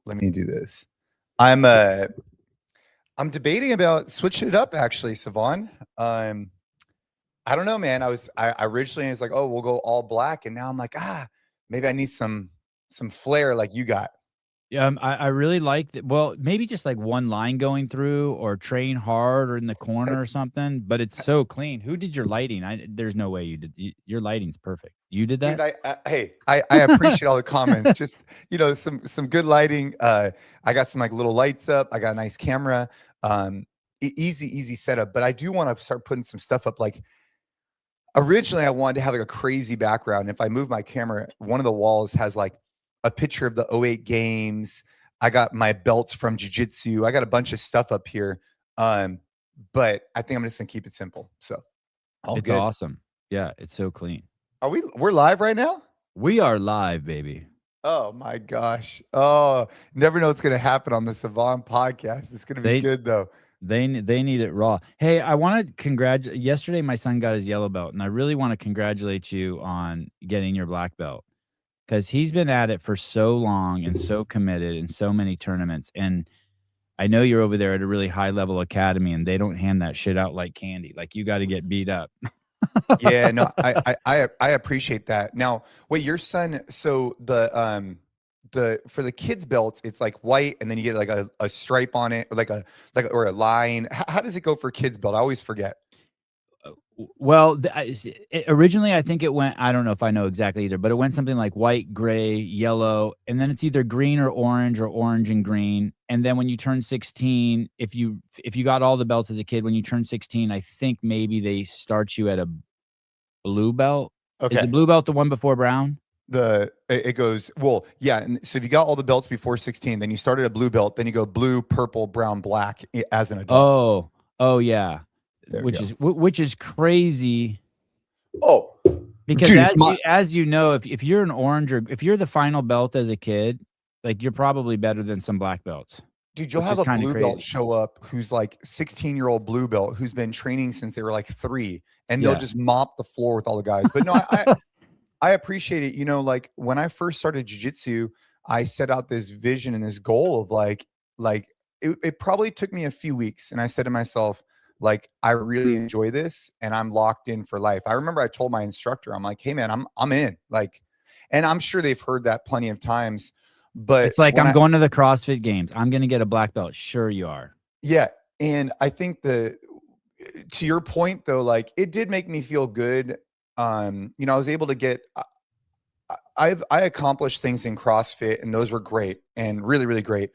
let me do this. I'm debating about switching it up actually, Savon. Um, I don't know, man. I originally was like, oh, we'll go all black, and now I'm like, maybe I need some flair like you got. Yeah, I really like that. Well, maybe just like one line going through, or train hard, or in the corner or That's something. But it's so clean. Who did your lighting? There's no way you did. Your lighting's perfect. You did dude. that? I appreciate all the comments. Just some good lighting. I got some like little lights up. I got a nice camera. Easy setup. But I do want to start putting some stuff up. Like originally, I wanted to have like a crazy background. If I move my camera, one of the walls has like a picture of the '08 games. I got my belts from jiu-jitsu. I got a bunch of stuff up here. Um, but I think I'm just gonna keep it simple. So all It's good. awesome. Yeah, it's so clean. We're live right now? We are live, baby. Oh my gosh. Oh, never know what's gonna happen on the Savant podcast. It's gonna be They good though. they need it raw. Hey, I want to congratulate. Yesterday, my son got his yellow belt, and I really want to congratulate you on getting your black belt, because he's been at it for so long and so committed in so many tournaments. And I know you're over there at a really high level academy, and they don't hand that shit out like candy. Like, you got to get beat up. Yeah, no, I appreciate that. Now, wait, your son, so the for the kids belts, it's like white and then you get like a stripe on it, or or a line. How does it go for kids belt? I always forget. Well, originally, I think it went, I don't know if I know exactly either, but it went something like white, gray, yellow, and then it's either green or orange and green. And then when you turn 16, if you got all the belts as a kid, when you turn 16, I think maybe they start you at a blue belt. Is the Okay. blue belt the one before brown? It goes, well, yeah, and so if you got all the belts before 16, then you started a blue belt, then you go blue, purple, brown, black as an adult. Oh, oh yeah, There we go. which is crazy, Oh, because dude, it's my as you know, if you're an orange, or if you're the final belt as a kid, like, you're probably better than some black belts, dude, you'll which have is a kind of blue belt crazy. show up who's like 16-year-old blue belt who's been training since they were like 3, and they'll Yeah. just mop the floor with all the guys. But no, I appreciate it. Like when I first started jujitsu, I set out this vision and this goal of like it probably took me a few weeks. And I said to myself, like, I really enjoy this and I'm locked in for life. I remember I told my instructor, I'm like, hey man, I'm in. Like, and I'm sure they've heard that plenty of times. But It's like, when I'm I going to the CrossFit Games. I'm going to get a black belt. Sure you are. yeah, and I think the to your point though, like it did make me feel good. I was able to get I accomplished things in CrossFit and those were great and really, really great.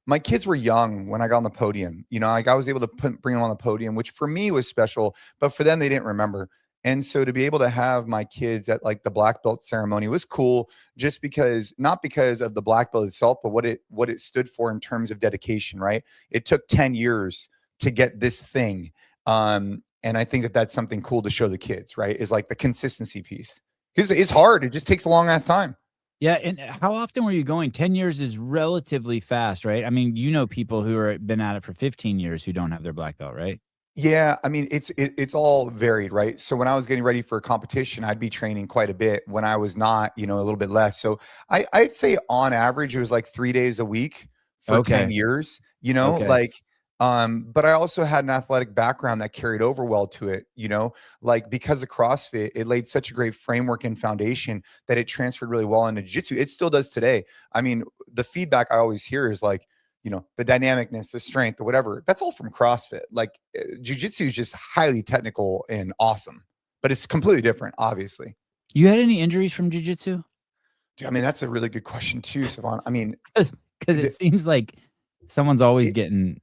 My kids were young when I got on the podium. Like I was able to bring them on the podium, which for me was special, but for them, they didn't remember. And so to be able to have my kids at like the black belt ceremony was cool, just because not because of the black belt itself, but what it stood for in terms of dedication, right? It took 10 years to get this thing. And I think that that's something cool to show the kids, right? Is like the consistency piece. Because it's hard. It just takes a long ass time. Yeah, and how often were you going? 10 years is relatively fast, right? I mean, you know people who are been at it for 15 years who don't have their black belt, right? Yeah, I mean, it's all varied, right? So when I was getting ready for a competition, I'd be training quite a bit. When I was not, a little bit less. So I'd say on average, it was like 3 days a week for 10 Okay. years, Okay. like, but I also had an athletic background that carried over well to it, like because of CrossFit, it laid such a great framework and foundation that it transferred really well into jiu-jitsu. It still does today. I mean, the feedback I always hear is like, the dynamicness, the strength, or whatever. That's all from CrossFit. Like jiu-jitsu is just highly technical and awesome, but it's completely different, obviously. You had any injuries from jiu-jitsu? Dude, I mean, that's a really good question too, Savon. I mean, Because it the, seems like someone's always it, getting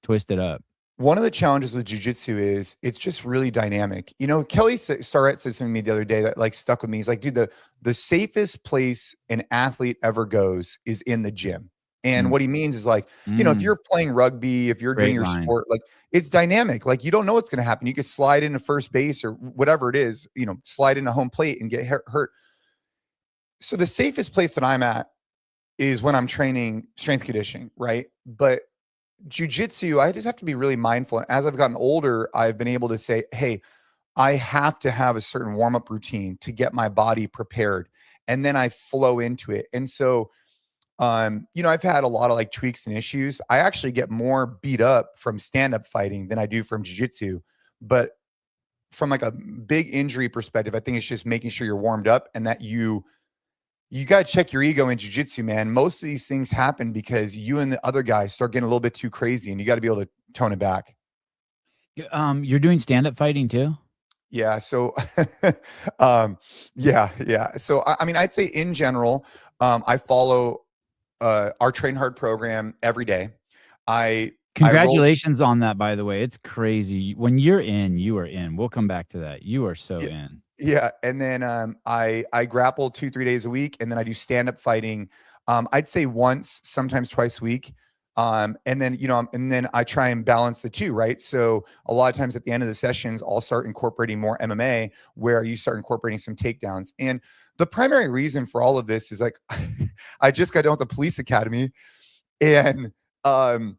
twisted up. one of the challenges with jiu-jitsu is it's just really dynamic. Kelly Starrett said something to me the other day that like stuck with me. He's like, dude, the safest place an athlete ever goes is in the gym. And Mm. what he means is like, if Mm. you're playing rugby, if you're doing Great your line. sport, like it's dynamic. Like you don't know what's going to happen. You could slide into first base or whatever it is, slide into home plate and get hurt. So the safest place that I'm at is when I'm training strength conditioning, right? But jujitsu, I just have to be really mindful. And as I've gotten older, I've been able to say, hey, I have to have a certain warm up routine to get my body prepared. And then I flow into it. And so I've had a lot of like tweaks and issues. I actually get more beat up from stand-up fighting than I do from jiu-jitsu. But from like a big injury perspective, I think it's just making sure you're warmed up and that you got to check your ego in jiu-jitsu, man. Most of these things happen because you and the other guy start getting a little bit too crazy and you got to be able to tone it back. You're doing stand-up fighting too? Yeah. So, yeah. So, I mean, I'd say in general, I follow our Train Hard program every day. I roll. Congratulations on that, by the way. It's crazy. When you're in, you are in. We'll come back to that. You are so Yeah, in. yeah, and then I grapple 2-3 days a week, and then I do stand up fighting. I'd say once, sometimes twice a week. And then and then I try and balance the two, right? So a lot of times at the end of the sessions, I'll start incorporating more MMA, where you start incorporating some takedowns. And the primary reason for all of this is like I just got done with the police academy, and um,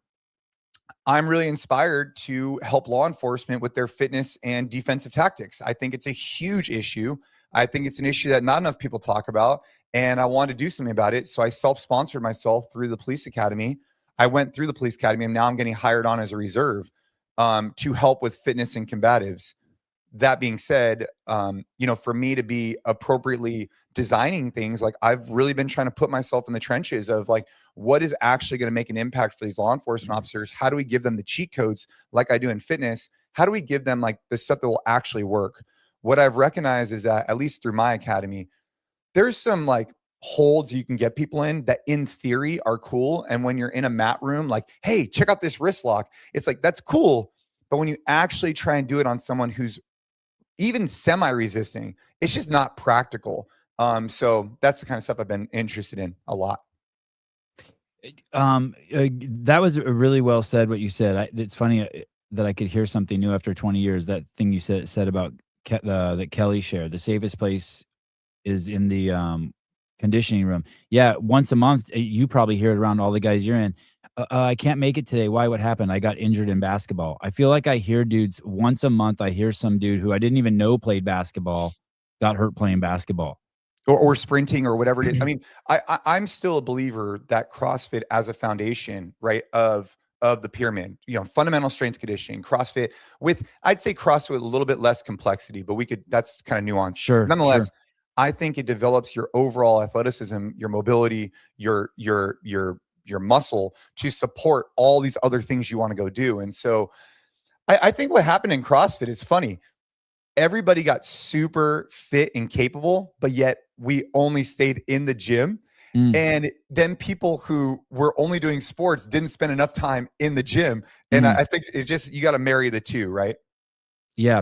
I'm really inspired to help law enforcement with their fitness and defensive tactics. I think it's a huge issue. I think it's an issue that not enough people talk about, and I want to do something about it. So I self-sponsored myself through the police academy. I went through the police academy, and now I'm getting hired on as a reserve to help with fitness and combatives. That being said, for me to be appropriately designing things, like I've really been trying to put myself in the trenches of like, what is actually going to make an impact for these law enforcement officers? How do we give them the cheat codes like I do in fitness? How do we give them like the stuff that will actually work? What I've recognized is that, at least through my academy, there's some like holds you can get people in that in theory are cool. And when you're in a mat room, like, hey, check out this wrist lock. It's like, that's cool. But when you actually try and do it on someone who's even semi-resisting, it's just not practical. So that's the kind of stuff I've been interested in a lot. That was really well said. What you said. It's funny that I could hear something new after 20 years. That thing you said about that Kelly shared. The safest place is in the conditioning room. Yeah, once a month. You probably hear it around all the guys you're in. I can't make it today. Why? What happened? I got injured in basketball. I feel like I hear dudes once a month. I hear some dude who I didn't even know played basketball got hurt playing basketball. Or sprinting or whatever it is. I mean, I'm still a believer that CrossFit as a foundation, right, of the pyramid, fundamental strength conditioning, CrossFit with, I'd say CrossFit with a little bit less complexity, but that's kind of nuanced. Sure, Nonetheless, sure. I think it develops your overall athleticism, your mobility, your muscle to support all these other things you want to go do. And so I think what happened in CrossFit is funny. Everybody got super fit and capable, but yet we only stayed in the gym. Mm, And then people who were only doing sports didn't spend enough time in the gym. And mm. I think you got to marry the two, right? Yeah.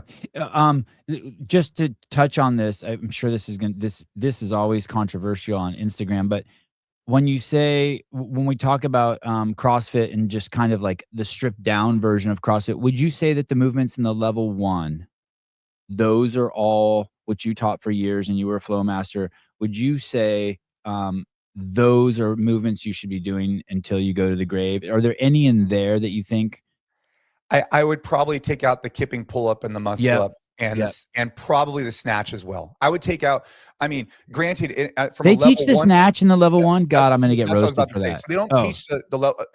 Just to touch on this, I'm sure this is always controversial on Instagram, but when we talk about CrossFit and just kind of like the stripped down version of CrossFit, would you say that the movements in the level 1, those are all what you taught for years and you were a flow master? Would you say those are movements you should be doing until you go to the grave? Are there any in there that you think? I would probably take out the kipping pull up and the muscle Yep. up and Yep. and probably the snatch as well. I would take out, I mean, granted, from a They teach level the one, snatch in the level that, 1? God, I'm gonna get that's what I was roasted about to for say. So that. they don't Oh, teach the level,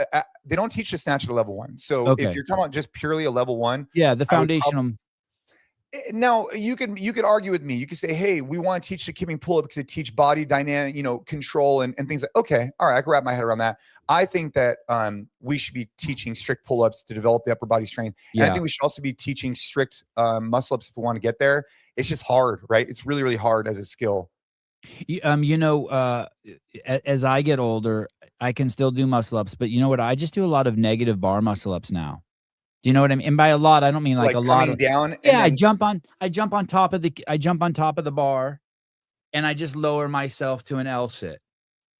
they don't teach the snatch at a level 1. So if okay. you're talking about just purely a level 1, Yeah, the I would probably. foundational. Now you could argue with me. You could say, hey, we want to teach the kipping pull up because it teach body dynamic, control and things like, okay, all right, I can wrap my head around that. I think that we should be teaching strict pull-ups to develop the upper body strength. And I Yeah. think we should also be teaching strict muscle ups if we want to get there. It's just hard, right? It's really, really hard as a skill. As I get older, I can still do muscle ups, but you know what? I just do a lot of negative bar muscle ups now. Do you know what I mean? And by a lot, I don't mean like a Like lot coming of. down and Yeah, then I jump on top of the bar, and I just lower myself to an L sit.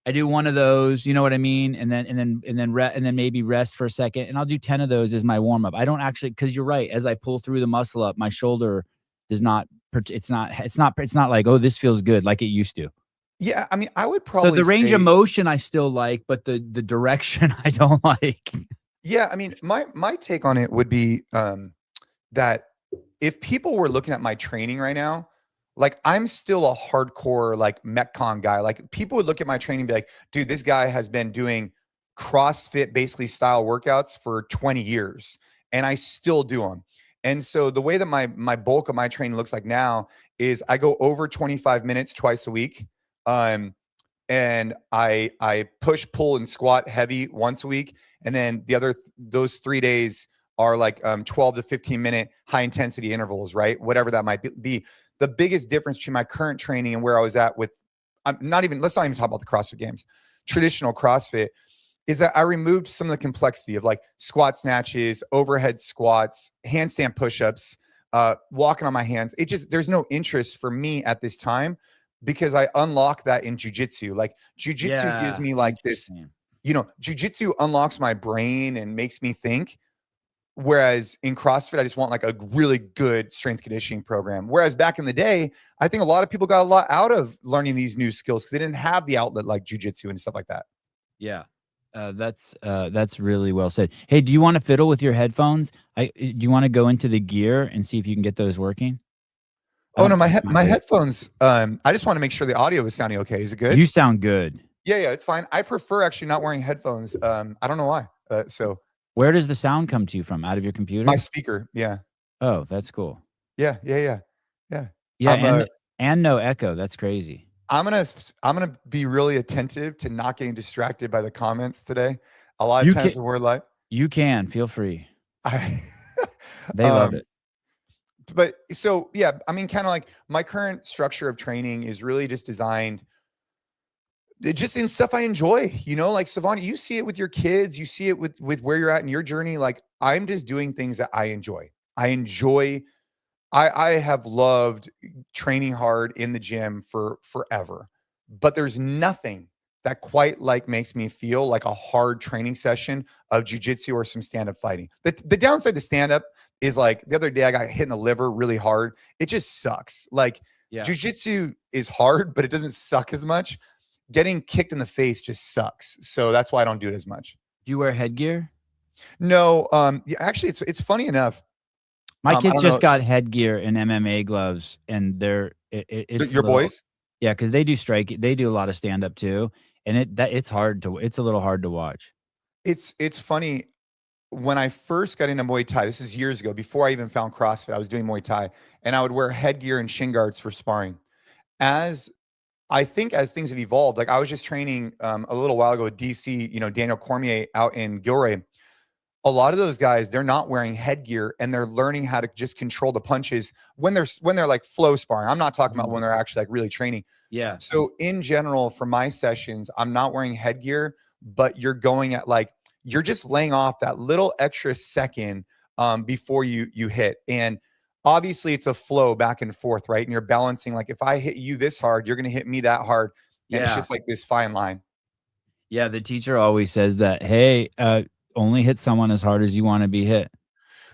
I do one of those, you know what I mean? And then maybe rest for a second, and I'll do 10 of those as my warm up. I don't actually, because you're right. As I pull through the muscle up, my shoulder does not. It's not like, oh, this feels good like it used to. yeah, I mean, I would So probably the range of say, motion I still like, but the direction I don't like. yeah, I mean, my take on it would be that if people were looking at my training right now, like I'm still a hardcore like Metcon guy. Like people would look at my training and be like, dude, this guy has been doing CrossFit basically style workouts for 20 years and I still do them. And so the way that my bulk of my training looks like now is I go over 25 minutes twice a week. And I push, pull, and squat heavy once a week, and then the other those 3 days are like 12 to 15 minute high intensity intervals, right? Whatever that might be. The biggest difference between my current training and where I was at with, let's not even talk about the CrossFit Games, traditional CrossFit, is that I removed some of the complexity of like squat snatches, overhead squats, handstand push-ups, walking on my hands. There's no interest for me at this time because I unlock that in jujitsu. Like jujitsu gives Yeah, me like this, interesting. jujitsu unlocks my brain and makes me think. Whereas in CrossFit, I just want like a really good strength conditioning program. Whereas back in the day, I think a lot of people got a lot out of learning these new skills because they didn't have the outlet like jujitsu and stuff like that. Yeah. That's really well said. Hey, do you want to fiddle with your headphones? Do you want to go into the gear and see if you can get those working? I Oh don't no, know if you my do it. headphones. I just want to make sure the audio is sounding okay. Is it good? You sound good. Yeah, it's fine. I prefer actually not wearing headphones. I don't know why. So Where does the sound come to you from? Out of your my computer? speaker. Yeah, Oh, that's cool. yeah. Yeah, I'm and no echo. That's crazy. I'm gonna I'm gonna be really attentive to not getting distracted by the comments today. A lot of You can times when we're like, you can feel free. I, They love um, it. but so yeah, I mean, kind of like my current structure of training is really just designed just in stuff I enjoy, like Savannah, you see it with your kids, you see it with where you're at in your journey. Like I'm just doing things that I enjoy. I have loved training hard in the gym for forever, but there's nothing that quite like makes me feel like a hard training session of jujitsu or some stand-up fighting. The downside to stand-up is like the other day I got hit in the liver really hard. It just sucks. Like Yeah. jujitsu is hard, but it doesn't suck as much. Getting kicked in the face just sucks. So that's why I don't do it as much. Do you wear headgear? No, yeah, actually it's funny enough. My I kids don't just know. got headgear and MMA gloves, and it's a Your little. boys? Yeah, because they do a lot of stand up too, and it's a little hard to watch. It's funny. When I first got into Muay Thai, this is years ago, before I even found CrossFit, I was doing Muay Thai and I would wear headgear and shin guards for sparring. As I think as things have evolved, like I was just training a little while ago with DC, Daniel Cormier out in Gilroy. A lot of those guys, they're not wearing headgear and they're learning how to just control the punches when they're like flow sparring. I'm not talking about Mhm. when they're actually like really training. Yeah. So in general, for my sessions, I'm not wearing headgear, but you're going at like you're just laying off that little extra second before you hit. And obviously it's a flow back and forth, right? And you're balancing like if I hit you this hard, you're gonna hit me that hard. And it's Yeah. just like this fine line. Yeah, the teacher always says that, "Hey, only hit someone as hard as you wanna be hit."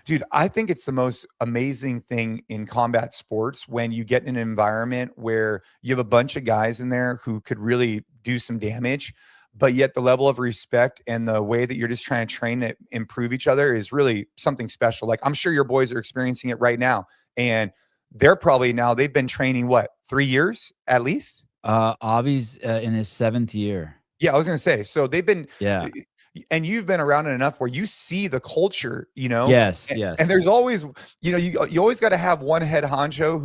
Dude, I think it's the most amazing thing in combat sports when you get in an environment where you have a bunch of guys in there who could really do some damage, but yet the level of respect and the way that you're just trying to train to improve each other is really something special. Like I'm sure your boys are experiencing it right now. And they've been training what, 3 years at least? Avi's, in his 7th year. Yeah, I was gonna say. So they've been, Yeah. and you've been around it enough where you see the culture, Yes, and yes. there's always, you always got to have one head honcho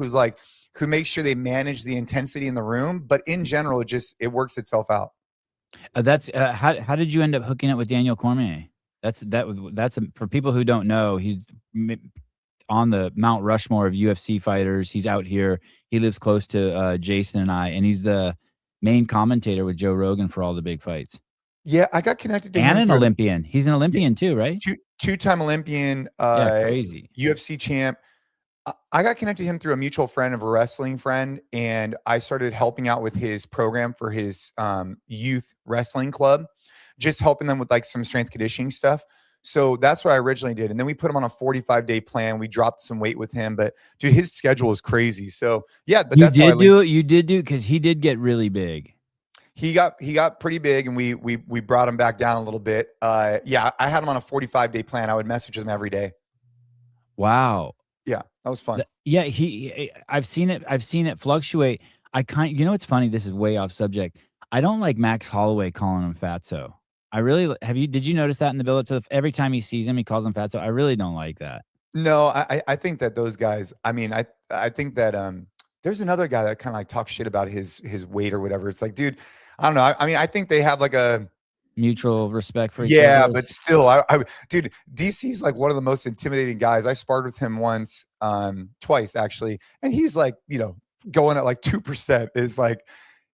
who makes sure they manage the intensity in the room. But in general, it works itself out. How did you end up hooking up with Daniel Cormier? That's for people who don't know, he's on the Mount Rushmore of UFC fighters. He's out here. He lives close to Jason and I, and he's the main commentator with Joe Rogan for all the big fights. Yeah, I got connected to And him an through Olympian. He's an yeah, Olympian too, right? two-time Olympian, Yeah, crazy. UFC champ. I got connected to him through a mutual friend of a wrestling friend, and I started helping out with his program for his youth wrestling club, just helping them with like some strength conditioning stuff. So that's what I originally did. And then we put him on a 45-day plan. We dropped some weight with him, but dude, his schedule is crazy. So yeah, but that's how I linked. You did do because he did get really big. He got pretty big and we brought him back down a little bit. Yeah, I had him on a 45-day plan. I would message him every day. Wow. Yeah, that was fun. Yeah, I've seen it. I've seen it fluctuate. You know, it's funny. This is way off subject. I don't like Max Holloway calling him Fatso. I really have you. Did you notice that in the build up to every time he sees him, he calls him Fatso. I really don't like that. No, I think that those guys. I mean, I think that there's another guy that kind of like talks shit about his weight or whatever. It's like, dude, I don't know. I mean, I think they have like a Mutual respect for each yeah, other. but still, dude, DC's like one of the most intimidating guys. I sparred with him once, twice actually, and he's like, going at like 2%. Is like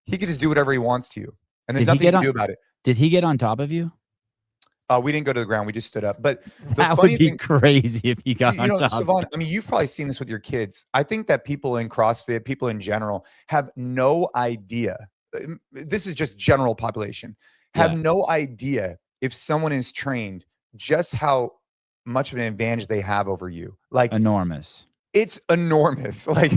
he can just do whatever he wants to you, and there's Did he nothing you get can on? do about it. Did he get on top of you? We didn't go to the ground; we just stood up. But the That would funny be thing, crazy if he got on top of Savon, you. I mean, you've probably seen this with your kids. I think that people in CrossFit, people in general, have no idea. This is just general population, have Yeah, no idea if someone is trained just how much of an advantage they have over you. Like enormous. it's enormous. Like,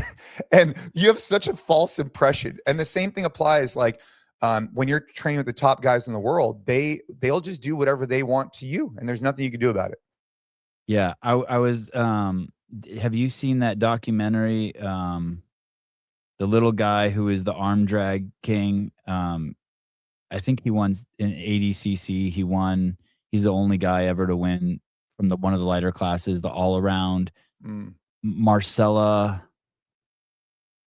and you have such a false impression. And the same thing applies. Like, when you're training with the top guys in the world, they'll just do whatever they want to you, and there's nothing you can do about it. Yeah, I was. Have you seen that documentary? The little guy who is the arm drag king. I think he won in ADCC. He won. He's the only guy ever to win from the one of the lighter classes, the all around. Mm. Marcella.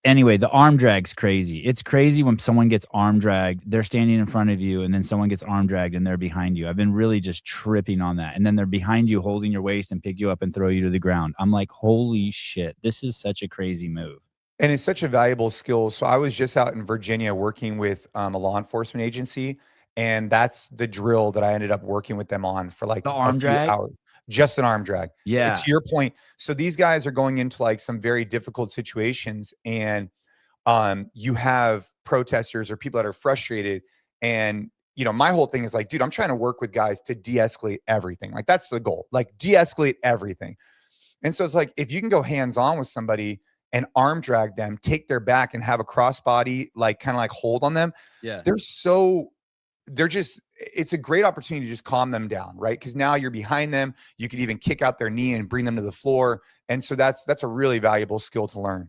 Anyway, the arm drag's crazy. It's crazy when someone gets arm dragged. They're standing in front of you, and then someone gets arm dragged, and they're behind you. I've been really just tripping on that. And then they're behind you, holding your waist and pick you up and throw you to the ground. I'm like, holy shit, this is such a crazy move. And it's such a valuable skill. So I was just out in Virginia working with a law enforcement agency, and that's the drill that I ended up working with them on for The like a arm few drag? hours. Just an arm drag. To Yeah. your point, so these guys are going into like some very difficult situations, and you have protesters or people that are frustrated. And my whole thing is like, dude, I'm trying to work with guys to de-escalate everything. Like that's the goal. Like de-escalate everything. And so it's like if you can go hands-on with somebody and arm drag them, take their back and have a crossbody, like kind of like hold on them, Yeah. they're just it's a great opportunity to just calm them down, right? Because now you're behind them. You could even kick out their knee and bring them to the floor. And so that's a really valuable skill to learn.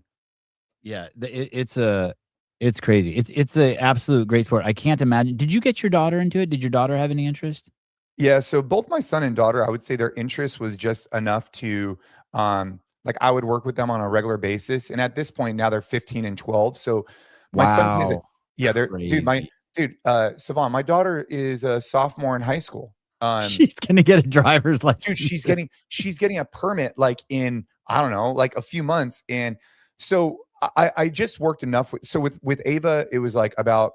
Yeah. It's crazy. It's a absolute great sport. I can't imagine. Did you get your daughter into it? Did your daughter have any interest? Yeah, so both my son and daughter, I would say their interest was just enough to like I would work with them on a regular basis. And at this point now they're 15 and 12. So my son hasn't Wow. yeah, they're Crazy. Savon, my daughter is a sophomore in high school. She's gonna get a driver's Dude, license. she's getting a permit like in I don't know, like a few months. And so I just worked enough with Ava, it was like about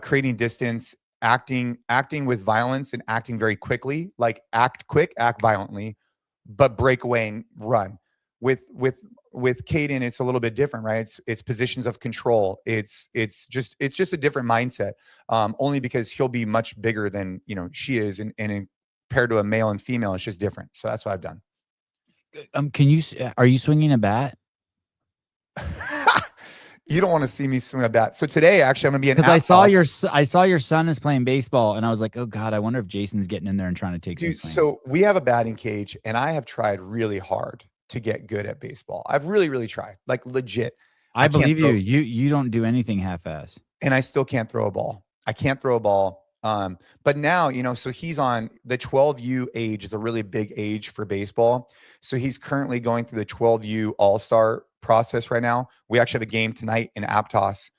creating distance, acting with violence and acting very quickly, like act quick, act violently, but break away and run. With Caden, it's a little bit different, right? It's positions of control. It's just a different mindset. Only because he'll be much bigger than she is, and compared to a male and female, it's just different. So that's what I've done. Are you swinging a bat? You don't want to see me swing a bat. So today, actually, I'm going to be an Because app toss. I saw your son is playing baseball, and I was like, oh god, I wonder if Jason's getting in there and trying to take some Dude, swings. so we have a batting cage, and I have tried really hard to get good at baseball. I've really, really tried, like legit. I I can't believe you. throw, You don't do anything half-ass. and I still can't throw a ball. I can't throw a ball. But now, so he's on the 12U age is a really big age for baseball. So he's currently going through the 12U All-Star process right now. We actually have a game tonight in Aptos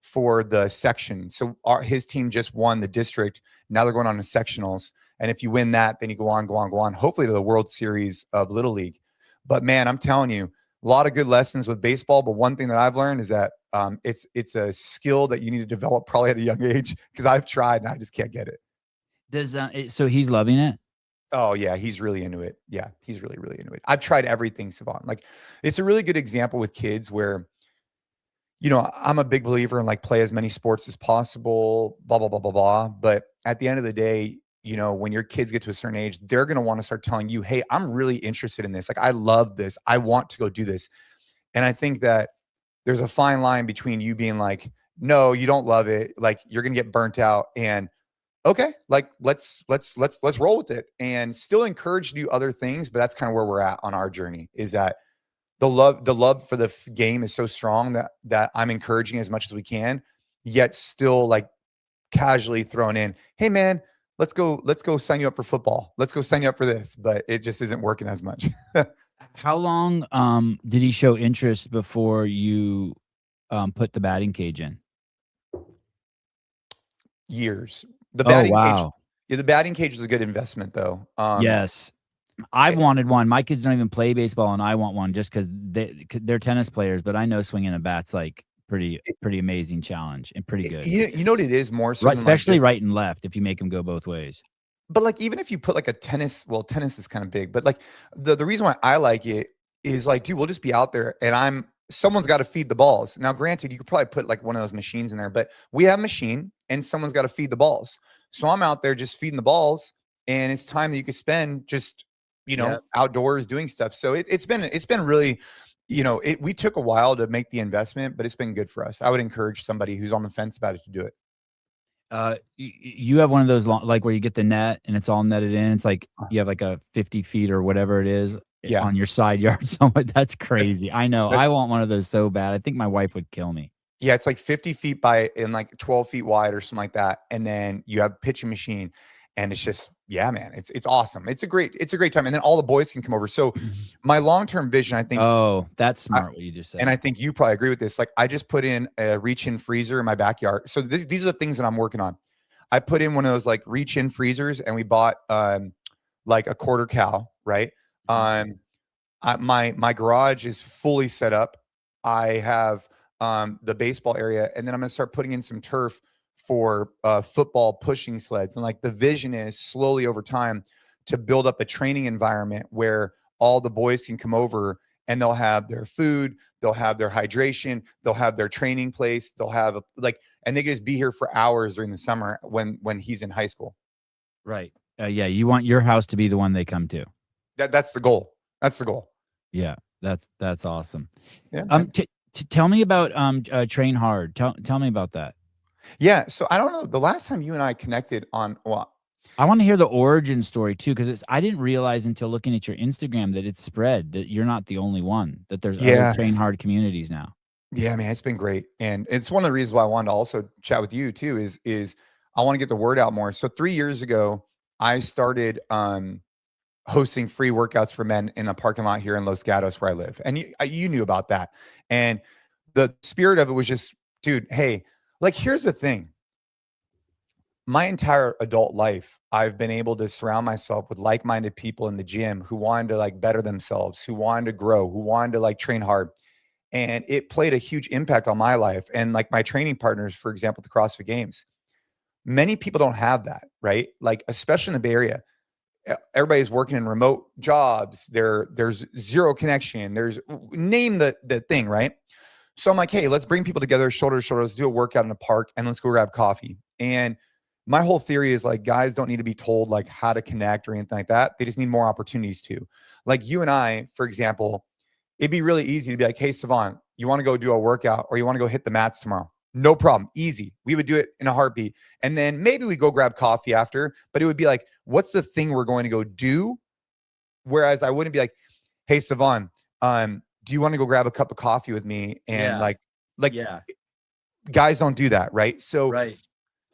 for the section. So his team just won the district. Now they're going on to sectionals. And if you win that, then you go on, go on, go on, hopefully to the World Series of Little League. But man, I'm telling you, a lot of good lessons with baseball. But one thing that I've learned is that it's a skill that you need to develop probably at a young age, because I've tried and I just can't get it. So he's loving it? Oh yeah, he's really into it. Yeah, he's really, really into it. I've tried everything, Savon. Like it's a really good example with kids where, I'm a big believer in like play as many sports as possible, blah, blah, blah, blah, blah. But at the end of the day, when your kids get to a certain age, they're going to want to start telling you, hey, I'm really interested in this. Like, I love this. I want to go do this. And I think that there's a fine line between you being like, no, you don't love it. Like you're going to get burnt out. And okay, like let's roll with it, and still encourage to do other things. But that's kind of where we're at on our journey, is that the love for the game is so strong that I'm encouraging as much as we can, yet still like casually thrown in, hey man, let's go sign you up for football. Let's go sign you up for this. But it just isn't working as much. How long did he show interest before you put the batting cage in? Years. The Oh, batting cage, wow. yeah, the batting cage is a good investment though. Yes. I've It, wanted one. My kids don't even play baseball, and I want one just because they're tennis players, but I know swinging a bat's, like, pretty amazing challenge and pretty good. you know what it is more so Right, than like especially just, right and left if you make them go both ways. but like even if you put like a tennis, well, tennis is kind of big, but like the reason why I like it is like, dude, we'll just be out there and someone's got to feed the balls. Now, granted, you could probably put like one of those machines in there, but we have a machine and someone's got to feed the balls. So I'm out there just feeding the balls, and it's time that you could spend just, Yep. outdoors doing stuff. So it's been really, we took a while to make the investment, but it's been good for us. I would encourage somebody who's on the fence about it to do it. You have one of those long, like, where you get the net and it's all netted in. It's like you have, like, a 50 feet or whatever it is Yeah. on your side yard somewhere. That's That's, crazy. I know. that, I want one of those so bad. I think my wife would kill me. Yeah, it's like 50 feet by and like 12 feet wide or something like that. And then you have pitching machine, and it's just, yeah, man, it's awesome. It's a great time. And then all the boys can come over. So my long-term vision, I think, Oh, that's I, smart what you just and said. I think you probably agree with this. Like I just put in a reach-in freezer in my backyard. So these are the things that I'm working on. I put in one of those like reach-in freezers, and we bought like a quarter cow, right? Mhm. Um my garage is fully set up. I have the baseball area, and then I'm gonna start putting in some turf for football pushing sleds. And like the vision is slowly over time to build up a training environment where all the boys can come over and they'll have their food, they'll have their hydration, they'll have their training place, they'll have and they can just be here for hours during the summer when he's in high school. Right. Yeah, you want your house to be the one they come to. That's the goal. That's the goal. Yeah, that's awesome. Yeah, man. Tell me about Train Hard. Tell me about that. Yeah. So I don't know. The last time you and I connected on, well, I want to hear the origin story too, because it's I didn't realize until looking at your Instagram that it's spread, that you're not the only one, that there's other yeah, Train Hard communities now. yeah, man, it's been great. And it's one of the reasons why I wanted to also chat with you too, is I want to get the word out more. So 3 years ago, I started hosting free workouts for men in a parking lot here in Los Gatos where I live. And you knew about that. And the spirit of it was just, dude, hey, like here's the thing. My entire adult life, I've been able to surround myself with like-minded people in the gym who wanted to like better themselves, who wanted to grow, who wanted to like train hard. And it played a huge impact on my life. And like my training partners, for example, the CrossFit Games, many people don't have that, right? Like, especially in the Bay Area, everybody's working in remote jobs. There's zero connection. There's name the thing, right? So I'm like, hey, let's bring people together, shoulder to shoulder. Let's do a workout in a park, and let's go grab coffee. And my whole theory is like, guys don't need to be told like how to connect or anything like that. They just need more opportunities to. Like you and I, for example, it'd be really easy to be like, hey, Savant, you want to go do a workout or you want to go hit the mats tomorrow? No problem. Easy. We would do it in a heartbeat. And then maybe we go grab coffee after, but it would be like, what's the thing we're going to go do? Whereas I wouldn't be like, hey, Savant, do you want to go grab a cup of coffee with me? And Yeah, like yeah. guys don't do that, right? So Right.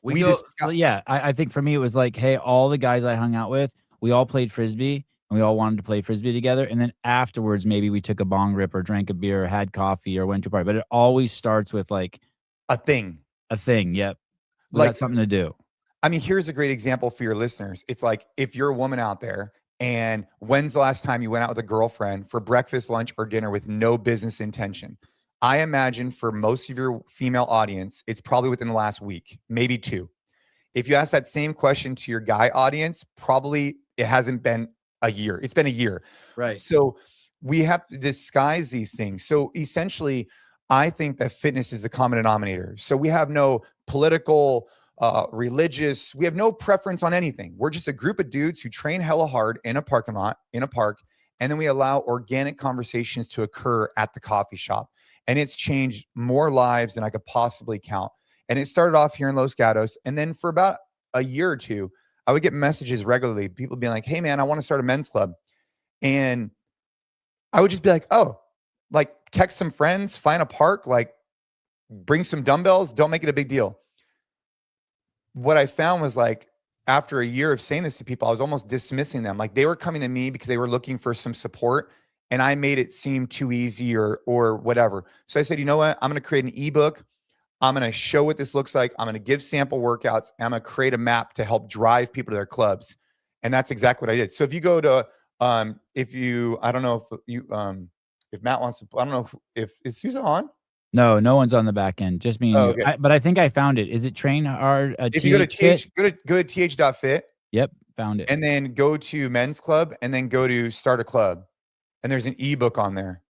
We we go just well, yeah, I think for me, it was like, hey, all the guys I hung out with, we all played Frisbee, and we all wanted to play Frisbee together, and then afterwards, maybe we took a bong rip or drank a beer or had coffee or went to a party, but it always starts with, like, a thing. a thing, yep. We got Like, something to do. I mean, here's a great example for your listeners. It's like if you're a woman out there, and when's the last time you went out with a girlfriend for breakfast, lunch, or dinner with no business intention? I imagine for most of your female audience, it's probably within the last week, maybe two. If you ask that same question to your guy audience, probably it hasn't been a year. It's been a year. Right. So we have to disguise these things. So essentially, I think that fitness is the common denominator. So we have no political, religious, we have no preference on anything. We're just a group of dudes who train hella hard in a parking lot, in a park, and then we allow organic conversations to occur at the coffee shop. And it's changed more lives than I could possibly count. And it started off here in Los Gatos. And then for about a year or two, I would get messages regularly, people being like, "Hey man, I want to start a men's club." And I would just be like, "Oh, like text some friends, find a park, like bring some dumbbells, don't make it a big deal." What I found was like after a year of saying this to people, I was almost dismissing them. Like they were coming to me because they were looking for some support and I made it seem too easy or whatever. So I said, "You know what? I'm going to create an ebook. I'm going to show what this looks like. I'm going to give sample workouts. I'm going to create a map to help drive people to their clubs." And that's exactly what I did. So if you go to if you I don't know if Matt wants to, I don't know if is Susan on? No, no one's on the back end, just me and Oh, you. okay. But I think I found it. Is it Train Hard, If you go to TH Fit? go to th.fit Yep, found it. and then go to men's club and then go to start a club. And there's an ebook on there.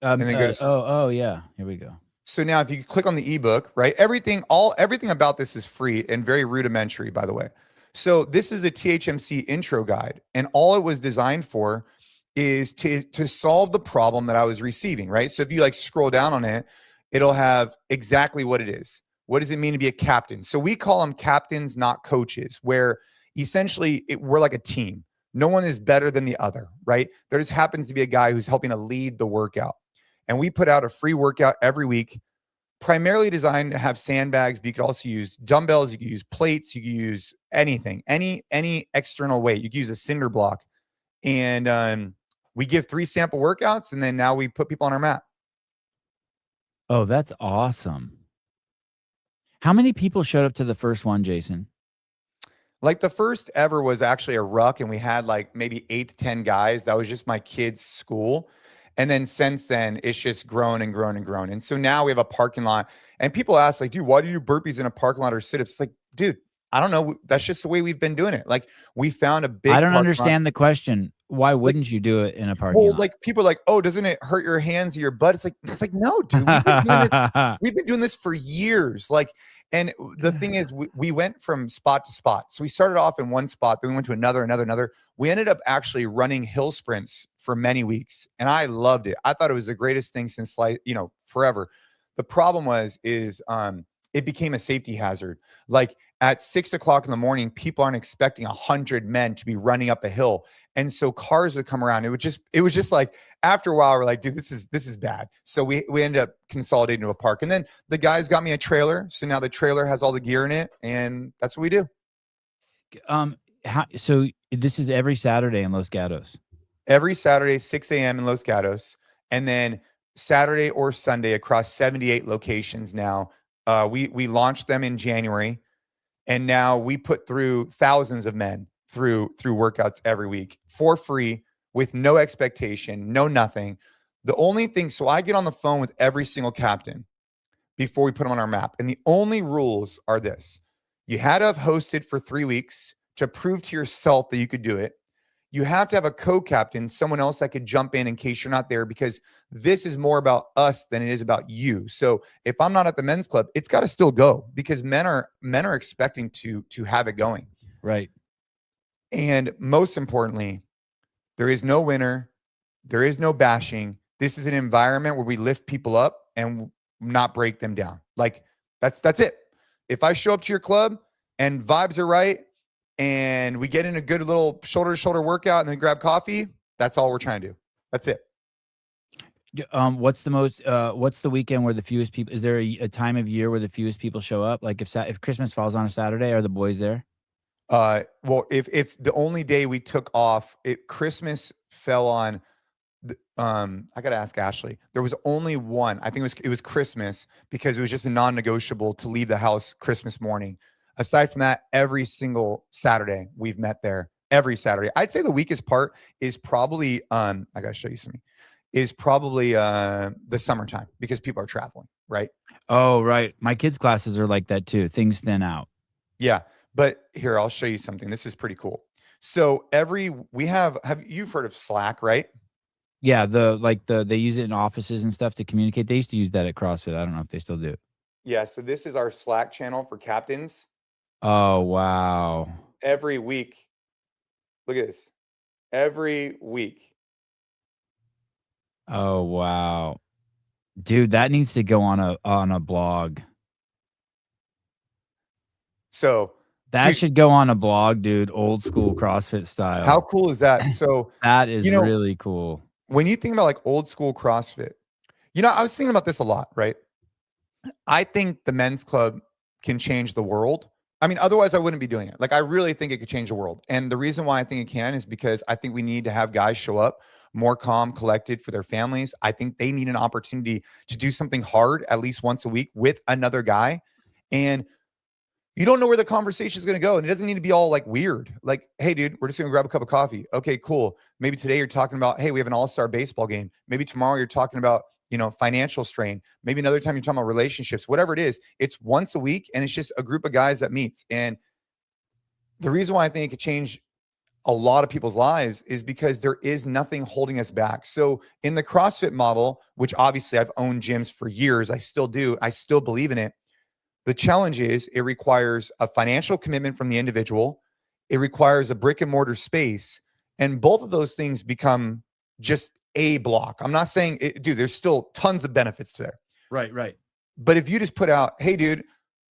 And then go to Oh, yeah. Here we go. so now if you click on the ebook, right? Everything about this is free and very rudimentary, by the way. So this is a THMC intro guide, and all it was designed for is to solve the problem that I was receiving, right? So if you like scroll down on it, it'll have exactly what it is. What does it mean to be a captain? So we call them captains, not coaches, where essentially we're like a team. No one is better than the other, right? There just happens to be a guy who's helping to lead the workout. And we put out a free workout every week, primarily designed to have sandbags, but you could also use dumbbells, you could use plates, you could use anything, any external weight. You could use a cinder block. And we give 3 sample workouts, and then now we put people on our mat. Oh, that's awesome. How many people showed up to the first one, Jason? Like the first ever was actually a ruck, and we had like maybe 8 to 10 guys. That was just my kids' school. And then since then, it's just grown and grown and grown. And so now we have a parking lot. And people ask, like, "Dude, why do you do burpees in a parking lot or sit-ups?" It's like, dude, I don't know. That's just the way we've been doing it. Like we found a I big don't parking lot. understand the question. Why Like, wouldn't you do it in a parking well, lot? like people are like, "Oh, doesn't it hurt your hands or your butt?" It's like, no, dude. We've been doing this for years. Like, and the thing is, we went from spot to spot. So we started off in one spot, then we went to another. We ended up actually running hill sprints for many weeks, and I loved it. I thought it was the greatest thing since forever. The problem is it became a safety hazard. Like at 6 o'clock in the morning, people aren't expecting 100 men to be running up a hill. And so cars would come around. It was just like after a while, we're like, dude, this is bad. So we ended up consolidating to a park. And then the guys got me a trailer. So now the trailer has all the gear in it, and that's what we do. So this is every Saturday in Los Gatos. Every Saturday, 6 a.m. in Los Gatos, and then Saturday or Sunday across 78 locations now. We launched them in January, and now we put through thousands of men through workouts every week for free with no expectation, no nothing. The only thing, so I get on the phone with every single captain before we put them on our map. And the only rules are this: you had to have hosted for 3 weeks to prove to yourself that you could do it. You have to have a co-captain, someone else that could jump in case you're not there, because this is more about us than it is about you. So if I'm not at the men's club, it's got to still go because men are expecting to have it going. Right. And most importantly, there is no winner, there is no bashing. This is an environment where we lift people up and not break them down. Like that's it. If I show up to your club and vibes are right and we get in a good little shoulder to shoulder workout and then grab coffee, that's all we're trying to do. That's it. What's the weekend where the fewest people? Is there a time of year where the fewest people show up? Like if Christmas falls on a Saturday, are the boys there? Well, if the only day we took off, Christmas fell on I gotta ask Ashley. There was only one. I think it was Christmas because it was just a non-negotiable to leave the house Christmas morning. Aside from that, every single Saturday we've met there. Every Saturday. I'd say the weakest part is probably I gotta show you something. Is probably the summertime because people are traveling, right? Oh, right. My kids' classes are like that too. Things thin out. Yeah. But here, I'll show you something. This is pretty cool. So you've heard of Slack, right? Yeah, they use it in offices and stuff to communicate. They used to use that at CrossFit. I don't know if they still do. Yeah. So this is our Slack channel for captains. Oh, wow. Every week, look at this. Every week, Oh, wow. Dude, that needs to go on a blog. So, That dude, should go on a blog, dude, old school CrossFit how style. cool is that? So, That is you know, really cool. when you think about like old school CrossFit, I was thinking about this a lot, right? I think the men's club can change the world. I mean, otherwise I wouldn't be doing it. Like, I really think it could change the world. And the reason why I think it can is because I think we need to have guys show up more calm, collected for their families. I think they need an opportunity to do something hard at least once a week with another guy. And you don't know where the conversation is going to go. And it doesn't need to be all like weird. Like, hey, dude, we're just going to grab a cup of coffee. Okay, cool. Maybe today you're talking about, hey, we have an all-star baseball game. Maybe tomorrow you're talking about, financial strain. Maybe another time you're talking about relationships, whatever it is. It's once a week and it's just a group of guys that meets. And the reason why I think it could change a lot of people's lives is because there is nothing holding us back. So in the CrossFit model, which obviously I've owned gyms for years, I still do. I still believe in it. The challenge is it requires a financial commitment from the individual. It requires a brick and mortar space. And both of those things become just a block. I'm not saying, dude, there's still tons of benefits to there. Right, right. But if you just put out, hey, dude,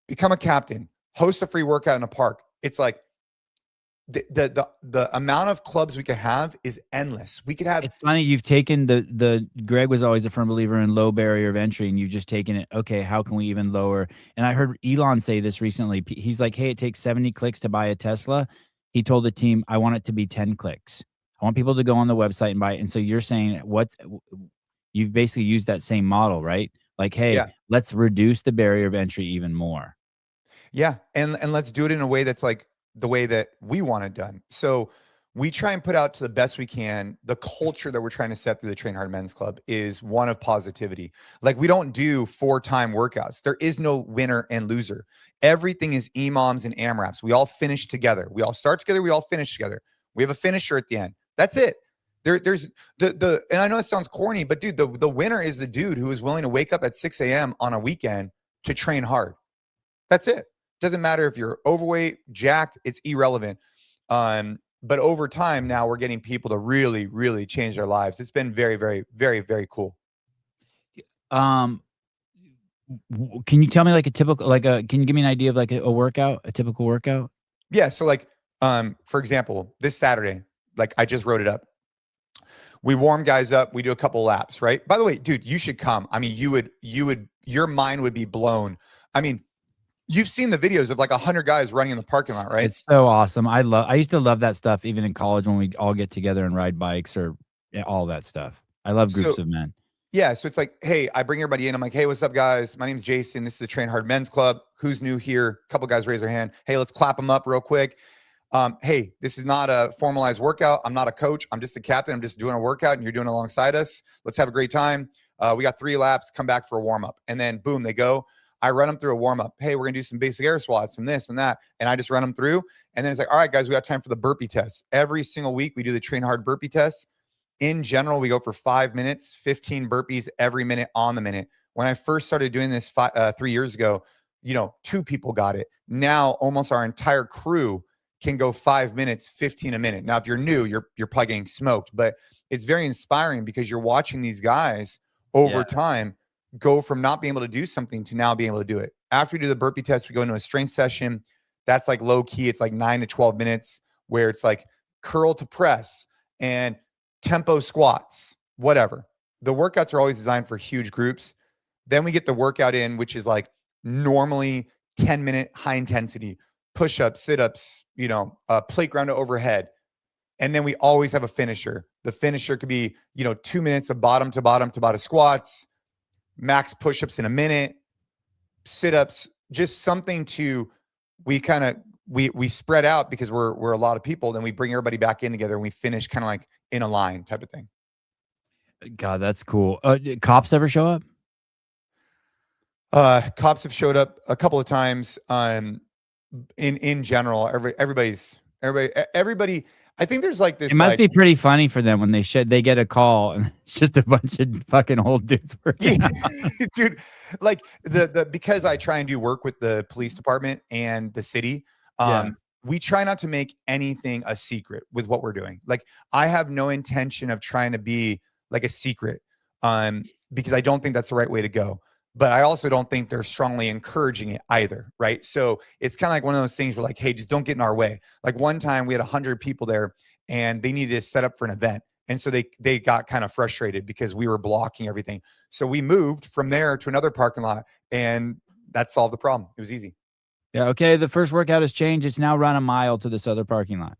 become a captain, host a free workout in a park, it's like the amount of clubs we could have is endless. We could have. It's funny you've taken the Greg was always a firm believer in low barrier of entry, and you've just taken it, okay, how can we even lower? And I heard Elon say this recently. He's like, "Hey, it takes 70 clicks to buy a Tesla." He told the team, "I want it to be 10 clicks. I want people to go on the website and buy it." And so you're saying you've basically used that same model, right? Like, "Hey, Yeah. let's reduce the barrier of entry even more." Yeah, and let's do it in a way that's like the way that we want it done. So we try and put out to the best we can. The culture that we're trying to set through the Train Hard Men's Club is one of positivity. Like, we don't do 4-time workouts. There is no winner and loser. Everything is EMOMs and AMRAPs. We all finish together. We all start together. We all finish together. We have a finisher at the end. That's it. There's and I know it sounds corny, but dude, the winner is the dude who is willing to wake up at 6 a.m. on a weekend to train hard. That's it. Doesn't matter if you're overweight, jacked, it's irrelevant. But over time, now we're getting people to really, really change their lives. It's been very, very, very, very cool. Um, can you tell me like a typical, can you give me an idea of like a workout, a typical workout? Yeah. So, like, for example, this Saturday, like, I just wrote it up. We warm guys up. We do a couple laps, right? By the way, dude, you should come. I mean, your mind would be blown. I mean, you've seen the videos of like 100 guys running in the parking lot, right? It's so awesome. I used to love that stuff even in college when we all get together and ride bikes or all that stuff. I love So groups of men. yeah, so it's like, hey, I bring everybody in. I'm like, hey, what's up, guys? My name's Jason. This is the Train Hard Men's Club. Who's new here? A couple guys raise their hand. Hey, let's clap them up real quick. Hey, this is not a formalized workout. I'm not a coach. I'm just a captain. I'm just doing a workout, and you're doing it alongside us. Let's have a great time. We got 3 laps. Come back for a warm up, and then boom, they go. I run them through a warm up. Hey, we're gonna do some basic air squats, some this and that, and I just run them through. And then it's like, all right, guys, we got time for the burpee test. Every single week, we do the Train Hard burpee test. In general, we go for 5 minutes, 15 burpees every minute on the minute. When I first started doing this 3 years ago, 2 people got it. Now almost our entire crew can go 5 minutes, 15 a minute. Now, if you're new, you're probably getting smoked, but it's very inspiring because you're watching these guys Yeah. over time go from not being able to do something to now being able to do it. After we do the burpee test, we go into a strength session. That's like low key. It's like 9 to 12 minutes where it's like curl to press and tempo squats, whatever. The workouts are always designed for huge groups. Then we get the workout in, which is like normally 10-minute high intensity push-ups, sit-ups, plate ground to overhead. And then we always have a finisher. The finisher could be, 2 minutes of bottom to bottom to bottom squats, max push-ups in a minute, sit-ups, just something to, we spread out because we're a lot of people. Then we bring everybody back in together and we finish kind of like in a line type of thing. God, that's cool. Did cops ever show up? Cops have showed up a couple of times. In general, everybody. I think there's like It this must like be pretty funny for them when they get a call and it's just a bunch of fucking old dudes working yeah, out. dude, like the because I try and do work with the police department and the city. Yeah. We try not to make anything a secret with what we're doing. Like, I have no intention of trying to be like a secret. because I don't think that's the right way to go. But I also don't think they're strongly encouraging it either, right? So it's kind of like one of those things where like, hey, just don't get in our way. Like one time we had 100 people there and they needed to set up for an event. And so they got kind of frustrated because we were blocking everything. So we moved from there to another parking lot and that solved the problem. It was easy. Yeah, okay, the first workout has changed. It's now run a mile to this other parking lot.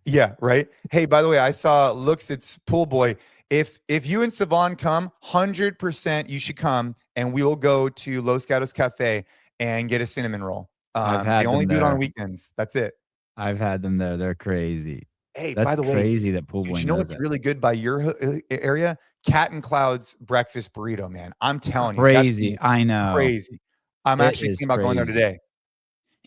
Yeah, right. Hey, by the way, I saw looks it's pool boy. If you and Savon come, 100% you should come and we will go to Los Gatos Cafe and get a cinnamon roll. I've They had only them do it on there. weekends. That's it. I've had them there. They're crazy. Hey, by That's the way, crazy that Pool did Boy you know knows what's that. really good by your area? Cat and Cloud's breakfast burrito, man. I'm telling you, that thing Crazy. is I know. crazy. I'm It actually is thinking about going there crazy. today.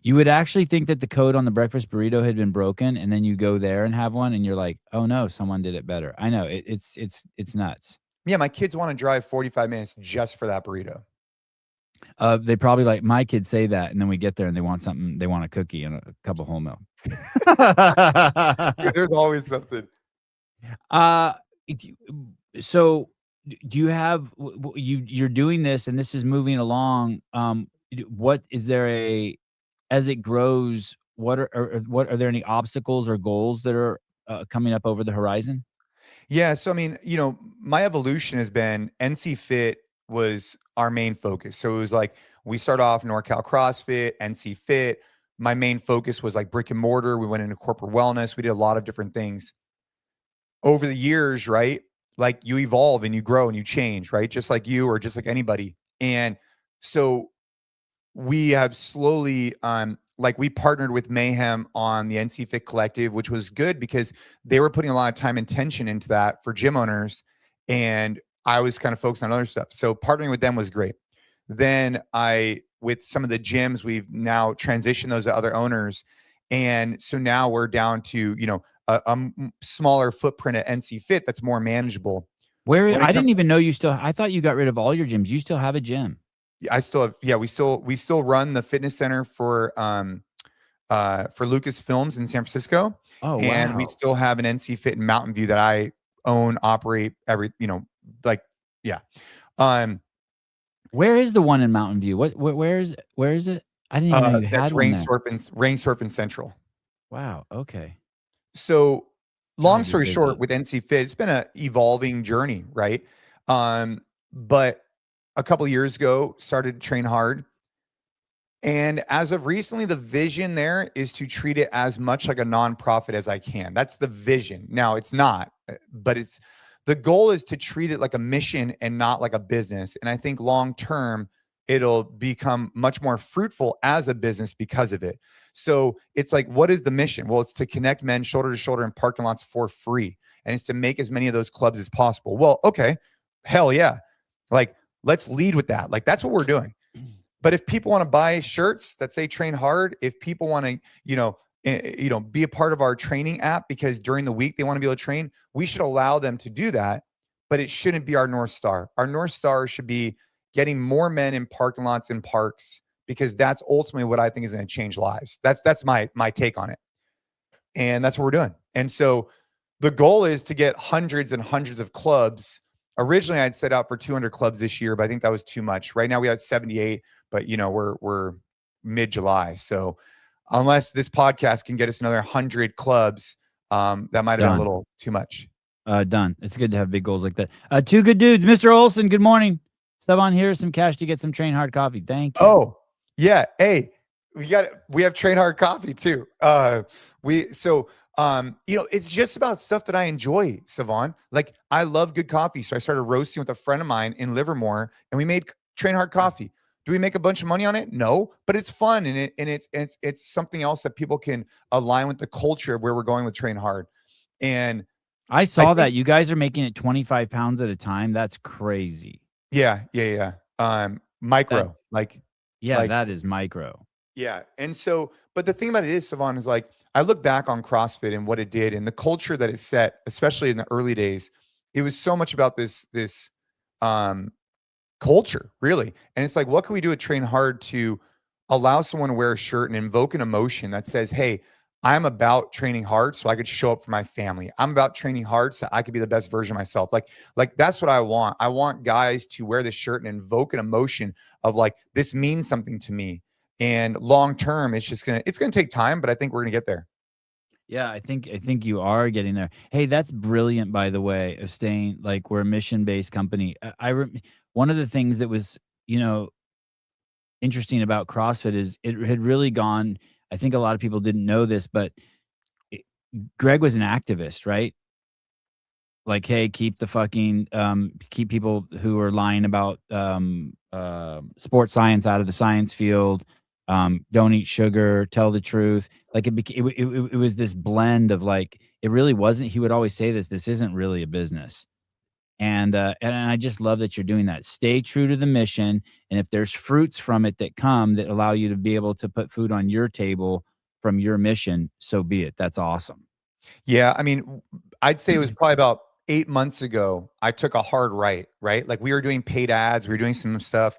You would actually think that the code on the breakfast burrito had been broken, and then you go there and have one, and you're like, "Oh no, someone did it better." I know it's nuts. Yeah, my kids want to drive 45 minutes just for that burrito. They probably like my kids say that, and then we get there and they want something. They want a cookie and a cup of whole milk. Dude, there's always something. uh, so do you have you're doing this and this is moving along? What is there a as it grows? What are there any obstacles or goals that are coming up over the horizon? Yeah, so I mean, my evolution has been NC Fit was our main focus. So it was like we started off NorCal CrossFit, NC Fit. My main focus was like brick and mortar. We went into corporate wellness. We did a lot of different things over the years, right? Like you evolve and you grow and you change, right? Just like you or just like anybody. And so we have slowly like we partnered with Mayhem on the NC Fit Collective, which was good because they were putting a lot of time and tension into that for gym owners. And I was kind of focused on other stuff. So partnering with them was great. Then with some of the gyms, we've now transitioned those to other owners. And so now we're down to, smaller footprint at NC Fit that's more manageable. Where When it I comes, didn't even know you still. I thought you got rid of all your gyms. You still have a gym. I still have, yeah, we still run the fitness center for Lucasfilms in San Francisco, Oh and we wow. still have an NC Fit in Mountain View that I own, operate like yeah. Um, Where is the one in Mountain View? Where is it? I didn't even know you had that's one there. Rain Surf and Central. Wow. Okay. So, Gotta long go story short, visit. with NC Fit, it's been a evolving journey, right? But a couple of years ago, started to train hard. And as of recently, the vision there is to treat it as much like a nonprofit as I can. That's the vision. Now, it's not, but it's the goal is to treat it like a mission and not like a business. And I think long term, it'll become much more fruitful as a business because of it. So it's like, what is the mission? Well, it's to connect men shoulder to shoulder in parking lots for free. And it's to make as many of those clubs as possible. Well, okay, hell yeah. Like, let's lead with that. Like, that's what we're doing. But if people want to buy shirts that say train hard, if people want to, be a part of our training app because during the week they want to be able to train, we should allow them to do that. But it shouldn't be our North Star. Our North Star should be getting more men in parking lots and parks because that's ultimately what I think is going to change lives. That's my take on it. And that's what we're doing. And so the goal is to get hundreds and hundreds of clubs. Originally, I'd set out for 200 clubs this year, but I think that was too much. Right now, we have 78, but we're mid-July, so unless this podcast can get us another 100 clubs, that might have been a Done. little too much. Done. It's good to have big goals like that. Two good dudes. Mr. Olson, good morning. Sub on here some cash to get some train hard coffee. Thank you. Oh, yeah. Hey, we have train hard coffee too. It's just about stuff that I enjoy, Savon. Like I love good coffee. So I started roasting with a friend of mine in Livermore and we made train hard coffee. Do we make a bunch of money on it? No, but it's fun and it's something else that people can align with the culture of where we're going with train hard. And I I saw think, that you guys are making it 25 pounds at a time. That's crazy. yeah. That Micro, like, yeah, like that is micro. Yeah. And so, but the thing about it is, Savon, is like, I look back on CrossFit and what it did and the culture that it set, especially in the early days, it was so much about this um, culture, really. And it's like, what can we do at Train Hard to allow someone to wear a shirt and invoke an emotion that says, hey, I'm about training hard so I could show up for my family. I'm about training hard so I could be the best version of myself. Like that's what I want. I want guys to wear this shirt and invoke an emotion of like, this means something to me. And long term, it's gonna take time, but I think we're gonna get there. Yeah, I think you are getting there. Hey, that's brilliant, by the way, of staying like we're a mission-based company. One of the things that was, you know, interesting about CrossFit is it had really gone. I think a lot of people didn't know this, but it, Greg was an activist, right? Like, hey, keep the fucking keep people who are lying about sports science out of the science field. Don't eat sugar. Tell the truth. Like it was this blend of like it really wasn't. He would always say this. This isn't really a business. And I just love that you're doing that. Stay true to the mission, and if there's fruits from it that come that allow you to be able to put food on your table from your mission, so be it. That's awesome. Yeah, I mean, I'd say it was probably about 8 months ago. I took a hard right, right? Like we were doing paid ads, we were doing some stuff,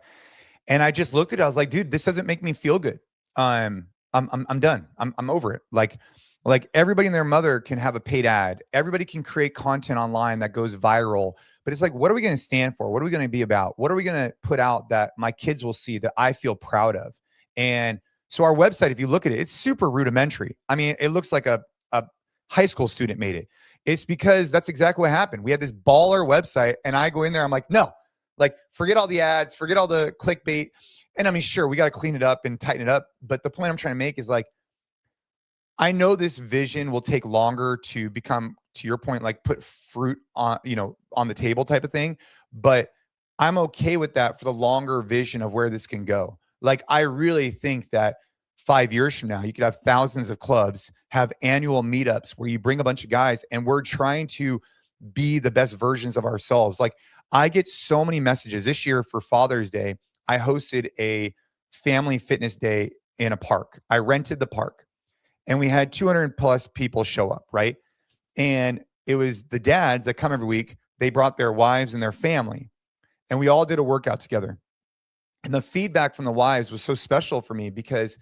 and I just looked at it. I was like, dude, this doesn't make me feel good. I'm done. I'm over it. Like everybody and their mother can have a paid ad. Everybody can create content online that goes viral. But it's like, what are we going to stand for? What are we going to be about? What are we going to put out that my kids will see that I feel proud of? And so our website, if you look at it, it's super rudimentary. I mean, it looks like a high school student made it. It's because that's exactly what happened. We had this baller website, and I go in there. I'm like, no, like forget all the ads, forget all the clickbait. And I mean, sure, we got to clean it up and tighten it up. But the point I'm trying to make is like, I know this vision will take longer to become, to your point, like put fruit on, on the table type of thing. But I'm okay with that for the longer vision of where this can go. Like, I really think that 5 years from now, you could have thousands of clubs, have annual meetups where you bring a bunch of guys and we're trying to be the best versions of ourselves. Like, I get so many messages this year for Father's Day. I hosted a family fitness day in a park. I rented the park and we had 200 plus people show up, right? And it was the dads that come every week. They brought their wives and their family, and we all did a workout together. And the feedback from the wives was so special for me because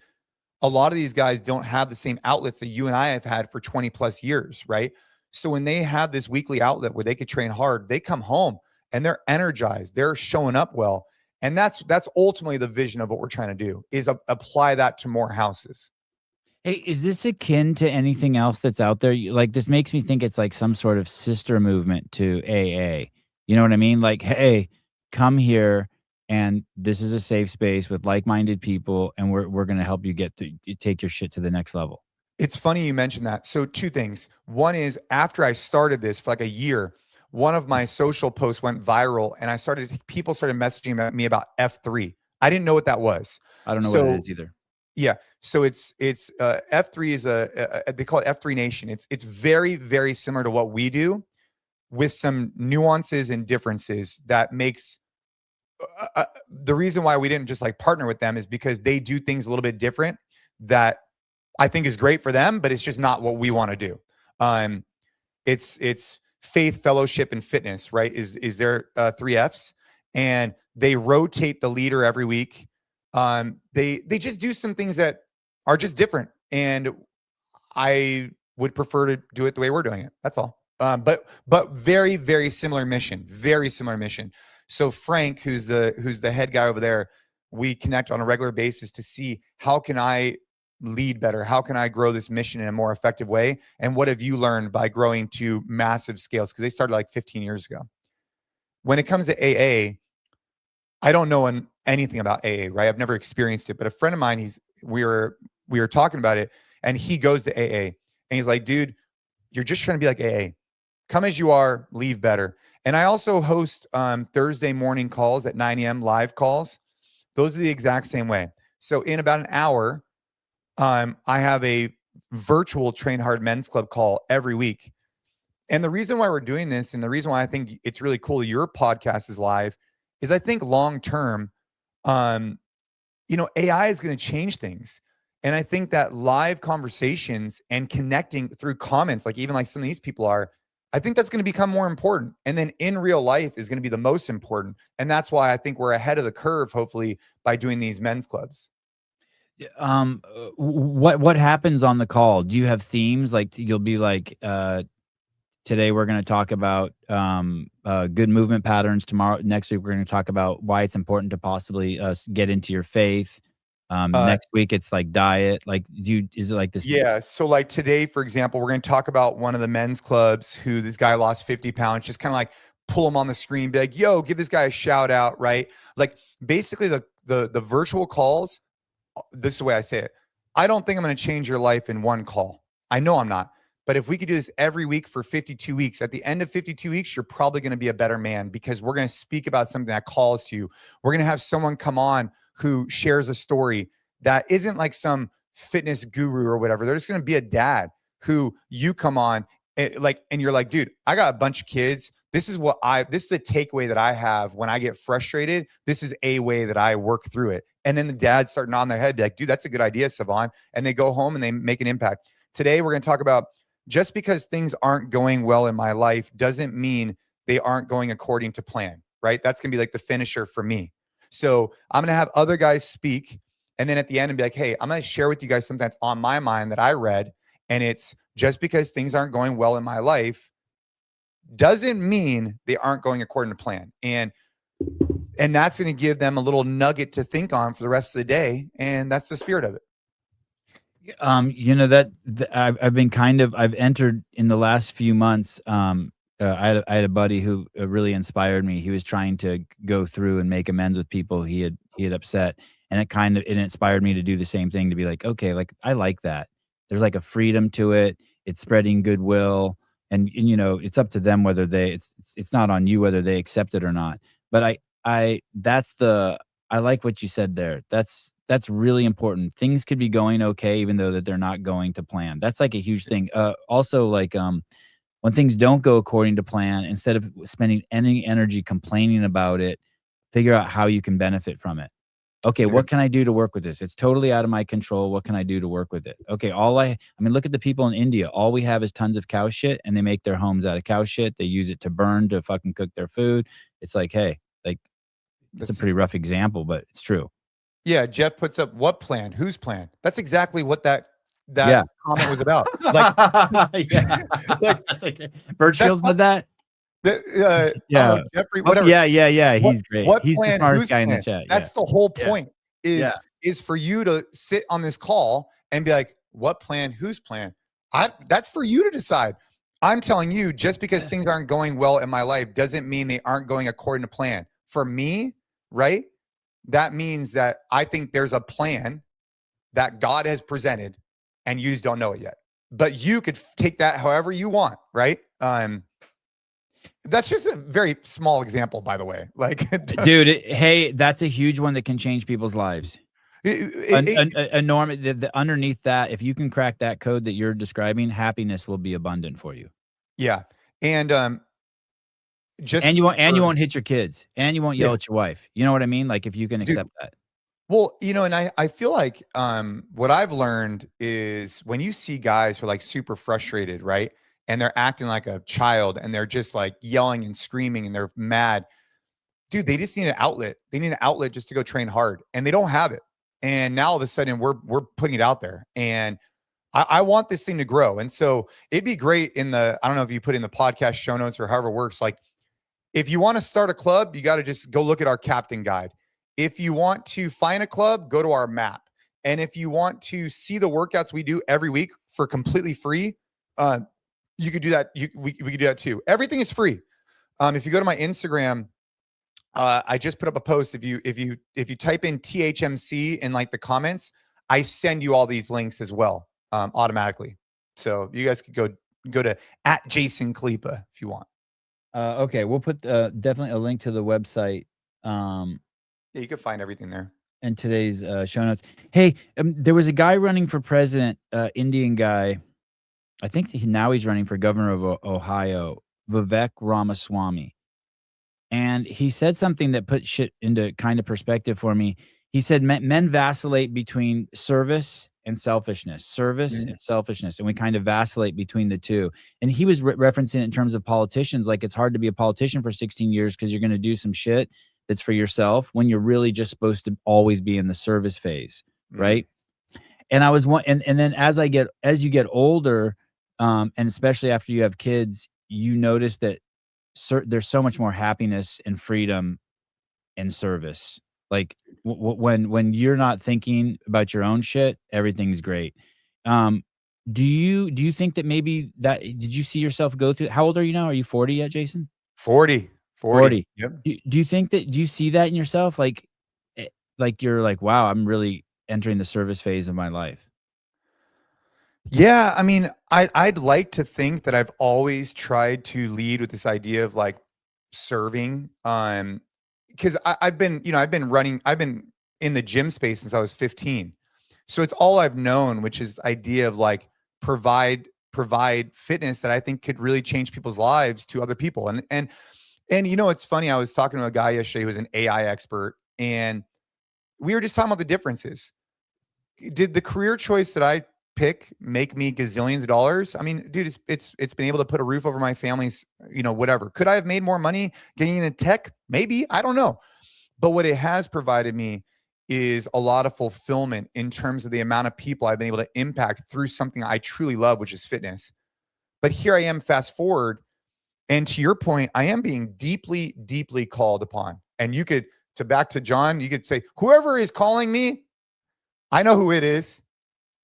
a lot of these guys don't have the same outlets that you and I have had for 20 plus years, right? So when they have this weekly outlet where they could train hard, they come home and they're energized, they're showing up well. And that's ultimately the vision of what we're trying to do is apply that to more houses. Hey, is this akin to anything else that's out there? Like, this makes me think it's like some sort of sister movement to AA. You know what I mean? Like, hey, come here, and this is a safe space with like-minded people, and we're gonna help you take your shit to the next level. It's funny you mentioned that. So two things. One is after I started this for like a year, one of my social posts went viral and people started messaging me about F3. I didn't know what that was. I don't know what it So is either. yeah, so it's F3 is they call it F3 Nation. It's very very similar to what we do with some nuances and differences that makes the reason why we didn't just like partner with them is because they do things a little bit different that I think is great for them, but it's just not what we want to do. Um, it's faith, fellowship, and fitness, right? Is there three Fs, and they rotate the leader every week. They just do some things that are just different, and I would prefer to do it the way we're doing it. That's all. But very very similar mission, very similar mission. So Frank, who's the head guy over there, we connect on a regular basis to see how can I lead better? How can I grow this mission in a more effective way? And what have you learned by growing to massive scales? Because they started like 15 years ago. When it comes to AA, I don't know anything about AA, right? I've never experienced it, but a friend of mine, we were talking about it, and he goes to AA, and he's like, dude, you're just trying to be like AA. Come as you are, leave better. And I also host Thursday morning calls at 9 a.m. live calls. Those are the exact same way. So in about an hour, I have a virtual Train Hard Men's Club call every week. And the reason why we're doing this, and the reason why I think it's really cool your podcast is live, is I think long term, um, AI is going to change things. And I think that live conversations and connecting through comments, like even like some of these people are, I think that's going to become more important. And then in real life is going to be the most important. And that's why I think we're ahead of the curve, hopefully, by doing these men's clubs. What happens on the call? Do you have themes? Like, you'll be like, today we're gonna talk about, good movement patterns. Tomorrow next week, we're gonna talk about why it's important to possibly, get into your faith. Uh, Next week, it's like diet. Like, is it like this? yeah. So like today, for example, we're going to talk about one of the men's clubs who this guy lost 50 pounds, just kind of like pull him on the screen, be like, yo, give this guy a shout out, right? Like basically the virtual calls, this is the way I say it. I don't think I'm going to change your life in one call. I know I'm not. But if we could do this every week for 52 weeks, at the end of 52 weeks, you're probably going to be a better man because we're going to speak about something that calls to you. We're going to have someone come on who shares a story that isn't like some fitness guru or whatever. They're just going to be a dad who you come on and you're like, dude, I got a bunch of kids. This is a takeaway that I have when I get frustrated. This is a way that I work through it. And then the dads start nodding their head, be like, dude, that's a good idea, Savon. And they go home and they make an impact. Today, we're going to talk about just because things aren't going well in my life doesn't mean they aren't going according to plan, right? That's going to be like the finisher for me. So I'm going to have other guys speak. And then at the end and be like, hey, I'm going to share with you guys something that's on my mind that I read. And it's just because things aren't going well in my life doesn't mean they aren't going according to plan. And that's going to give them a little nugget to think on for the rest of the day. And that's the spirit of it. I've entered in the last few months. I had a buddy who really inspired me. He was trying to go through and make amends with people he had upset, and it inspired me to do the same thing, to be like, okay, like, I like that. There's like a freedom to it. It's spreading goodwill, and it's up to them whether it's not on you whether they accept it or not. But I like what you said there. That's really important. Things could be going okay, even though that they're not going to plan. That's like a huge thing. Also, like, when things don't go according to plan, instead of spending any energy complaining about it, figure out how you can benefit from it. Okay, what can I do to work with this? It's totally out of my control. What can I do to work with it? Okay, I mean, look at the people in India. All we have is tons of cow shit, and they make their homes out of cow shit. They use it to burn, to fucking cook their food. It's like, hey, like, it's a pretty rough example, but it's true. Yeah, Jeff puts up what plan? Whose plan? That's exactly what that Yeah. comment was about. Like, yeah, like that's okay. Birchfield said that. Yeah, Jeffrey, whatever. Yeah. He's great. He's the smartest guy in the chat. That's the whole point. Yeah. Is for you to sit on this call and be like, what plan? Whose plan? That's for you to decide. I'm telling you, just because things aren't going well in my life doesn't mean they aren't going according to plan. For me, right? That means that I think there's a plan that God has presented and you just don't know it yet. But you could take that however you want, right? That's just a very small example, by the way. Like, dude, hey, that's a huge one that can change people's lives. Enormous. Underneath that, if you can crack that code that you're describing, happiness will be abundant for you. Yeah, and you won't hit your kids, and you won't yell at your wife. You know what I mean? Like, if you can accept that. Well, and I feel like what I've learned is when you see guys who are like super frustrated, right? And they're acting like a child and they're just like yelling and screaming and they're mad. Dude, they just need an outlet. They need an outlet just to go train hard and they don't have it. And now all of a sudden we're putting it out there and I want this thing to grow. And so it'd be great I don't know if you put in the podcast show notes or however it works. Like if you want to start a club, you got to just go look at our captain guide. If you want to find a club, go to our map. And if you want to see the workouts we do every week for completely free, you could do that. We could do that too. Everything is free. If you go to my Instagram, I just put up a post. If you type in THMC in like the comments, I send you all these links as well automatically. So you guys could go to @Jason Khalipa if you want. Okay, we'll put definitely a link to the website. Yeah, you can find everything there. And today's show notes. Hey, there was a guy running for president, Indian guy. I think now he's running for governor of Ohio, Vivek Ramaswamy. And he said something that put shit into kind of perspective for me. He said men vacillate between service and selfishness, and selfishness. And we kind of vacillate between the two. And he was referencing it in terms of politicians. Like, it's hard to be a politician for 16 years because you're going to do some shit that's for yourself when you're really just supposed to always be in the service phase, right? And I was one and then as you get older, and especially after you have kids, you notice that there's so much more happiness and freedom in service. Like, when you're not thinking about your own shit, everything's great. Um, do you think that maybe that did you see yourself go through how old are you now? Are you 40 yet, Jason? 40, 40. 40. Yep. Do you think that do you see that in yourself? Like you're like, "Wow, I'm really entering the service phase of my life." Yeah, I mean, I'd like to think that I've always tried to lead with this idea of like serving. Because I've been, I've been running, I've been in the gym space since I was 15. So it's all I've known, which is idea of like provide fitness that I think could really change people's lives to other people. And it's funny. I was talking to a guy yesterday who was an AI expert, and we were just talking about the differences. Did the career choice that I pick make me gazillions of dollars? I mean, dude, it's been able to put a roof over my family's, whatever. Could I have made more money getting into tech? Maybe. I don't know. But what it has provided me is a lot of fulfillment in terms of the amount of people I've been able to impact through something I truly love, which is fitness. But here I am, fast forward, and to your point, I am being deeply, deeply called upon. And you could, to back to John, you could say, whoever is calling me, I know who it is.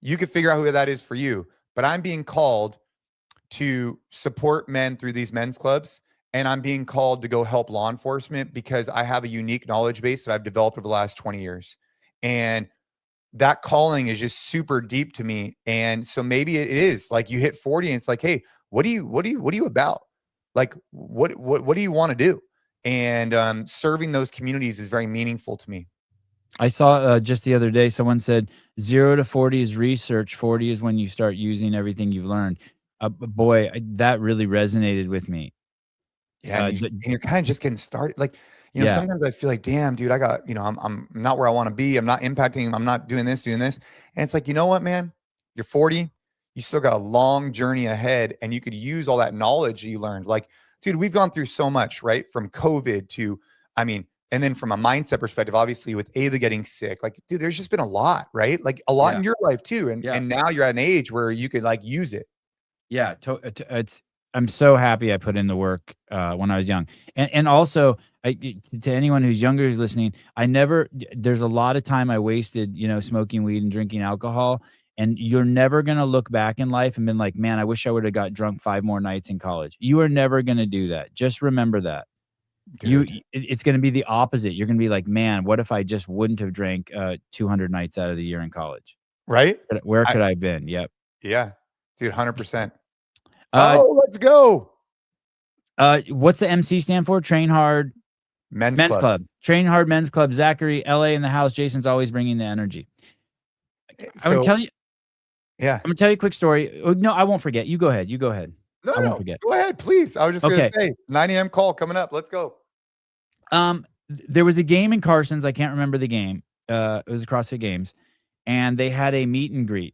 You could figure out who that is for you. But I'm being called to support men through these men's clubs. And I'm being called to go help law enforcement because I have a unique knowledge base that I've developed over the last 20 years. And that calling is just super deep to me. And so maybe it is like you hit 40 and it's like, hey, what are you about? Like, what do you want to do? And serving those communities is very meaningful to me. I saw, just the other day, someone said 0 to 40 is research, 40 is when you start using everything you've learned. Boy, that really resonated with me. Yeah, and D you're kind of just getting started. Like, yeah, sometimes I feel like, damn, dude, I got, I'm not where I want to be. I'm not impacting. I'm not doing this, doing this. And it's like, you know what, man? You're 40. You still got a long journey ahead, and you could use all that knowledge you learned. Like, dude, we've gone through so much, right? From COVID to, I mean, and then from a mindset perspective, obviously with Ava getting sick, like, dude, there's just been a lot, right? Like a lot yeah, in your life too. And yeah. and now you're at an age where you could like use it. Yeah, it's I'm so happy I put in the work, when I was young, and also, to anyone who's younger who's listening, I never there's a lot of time I wasted, smoking weed and drinking alcohol, and you're never gonna look back in life and been like, "Man, I wish I would've got drunk 5 more nights in college." You are never gonna do that. Just remember that. Dude, It's gonna be the opposite. You're gonna be like, "Man, what if I just wouldn't have drank, 200 nights out of the year in college? right? Where I could I have been?" Yep. Yeah, dude, 100%. Uh Oh, let's go. what's the MC stand for? Train Hard Men's Men's club. Club. Train Hard Men's Club. Zachary, LA in the house. Jason's always bringing the energy. I'm gonna So tell you. yeah. I'm gonna tell you a quick story. Oh, no, I won't forget. You go ahead. You go ahead. No, I no, won't no. forget. Go ahead, please. I was just gonna Okay. say 9 a.m. call coming up. Let's go. There was a game in Carson's. I can't remember the game. It was CrossFit Games, and they had a meet and greet.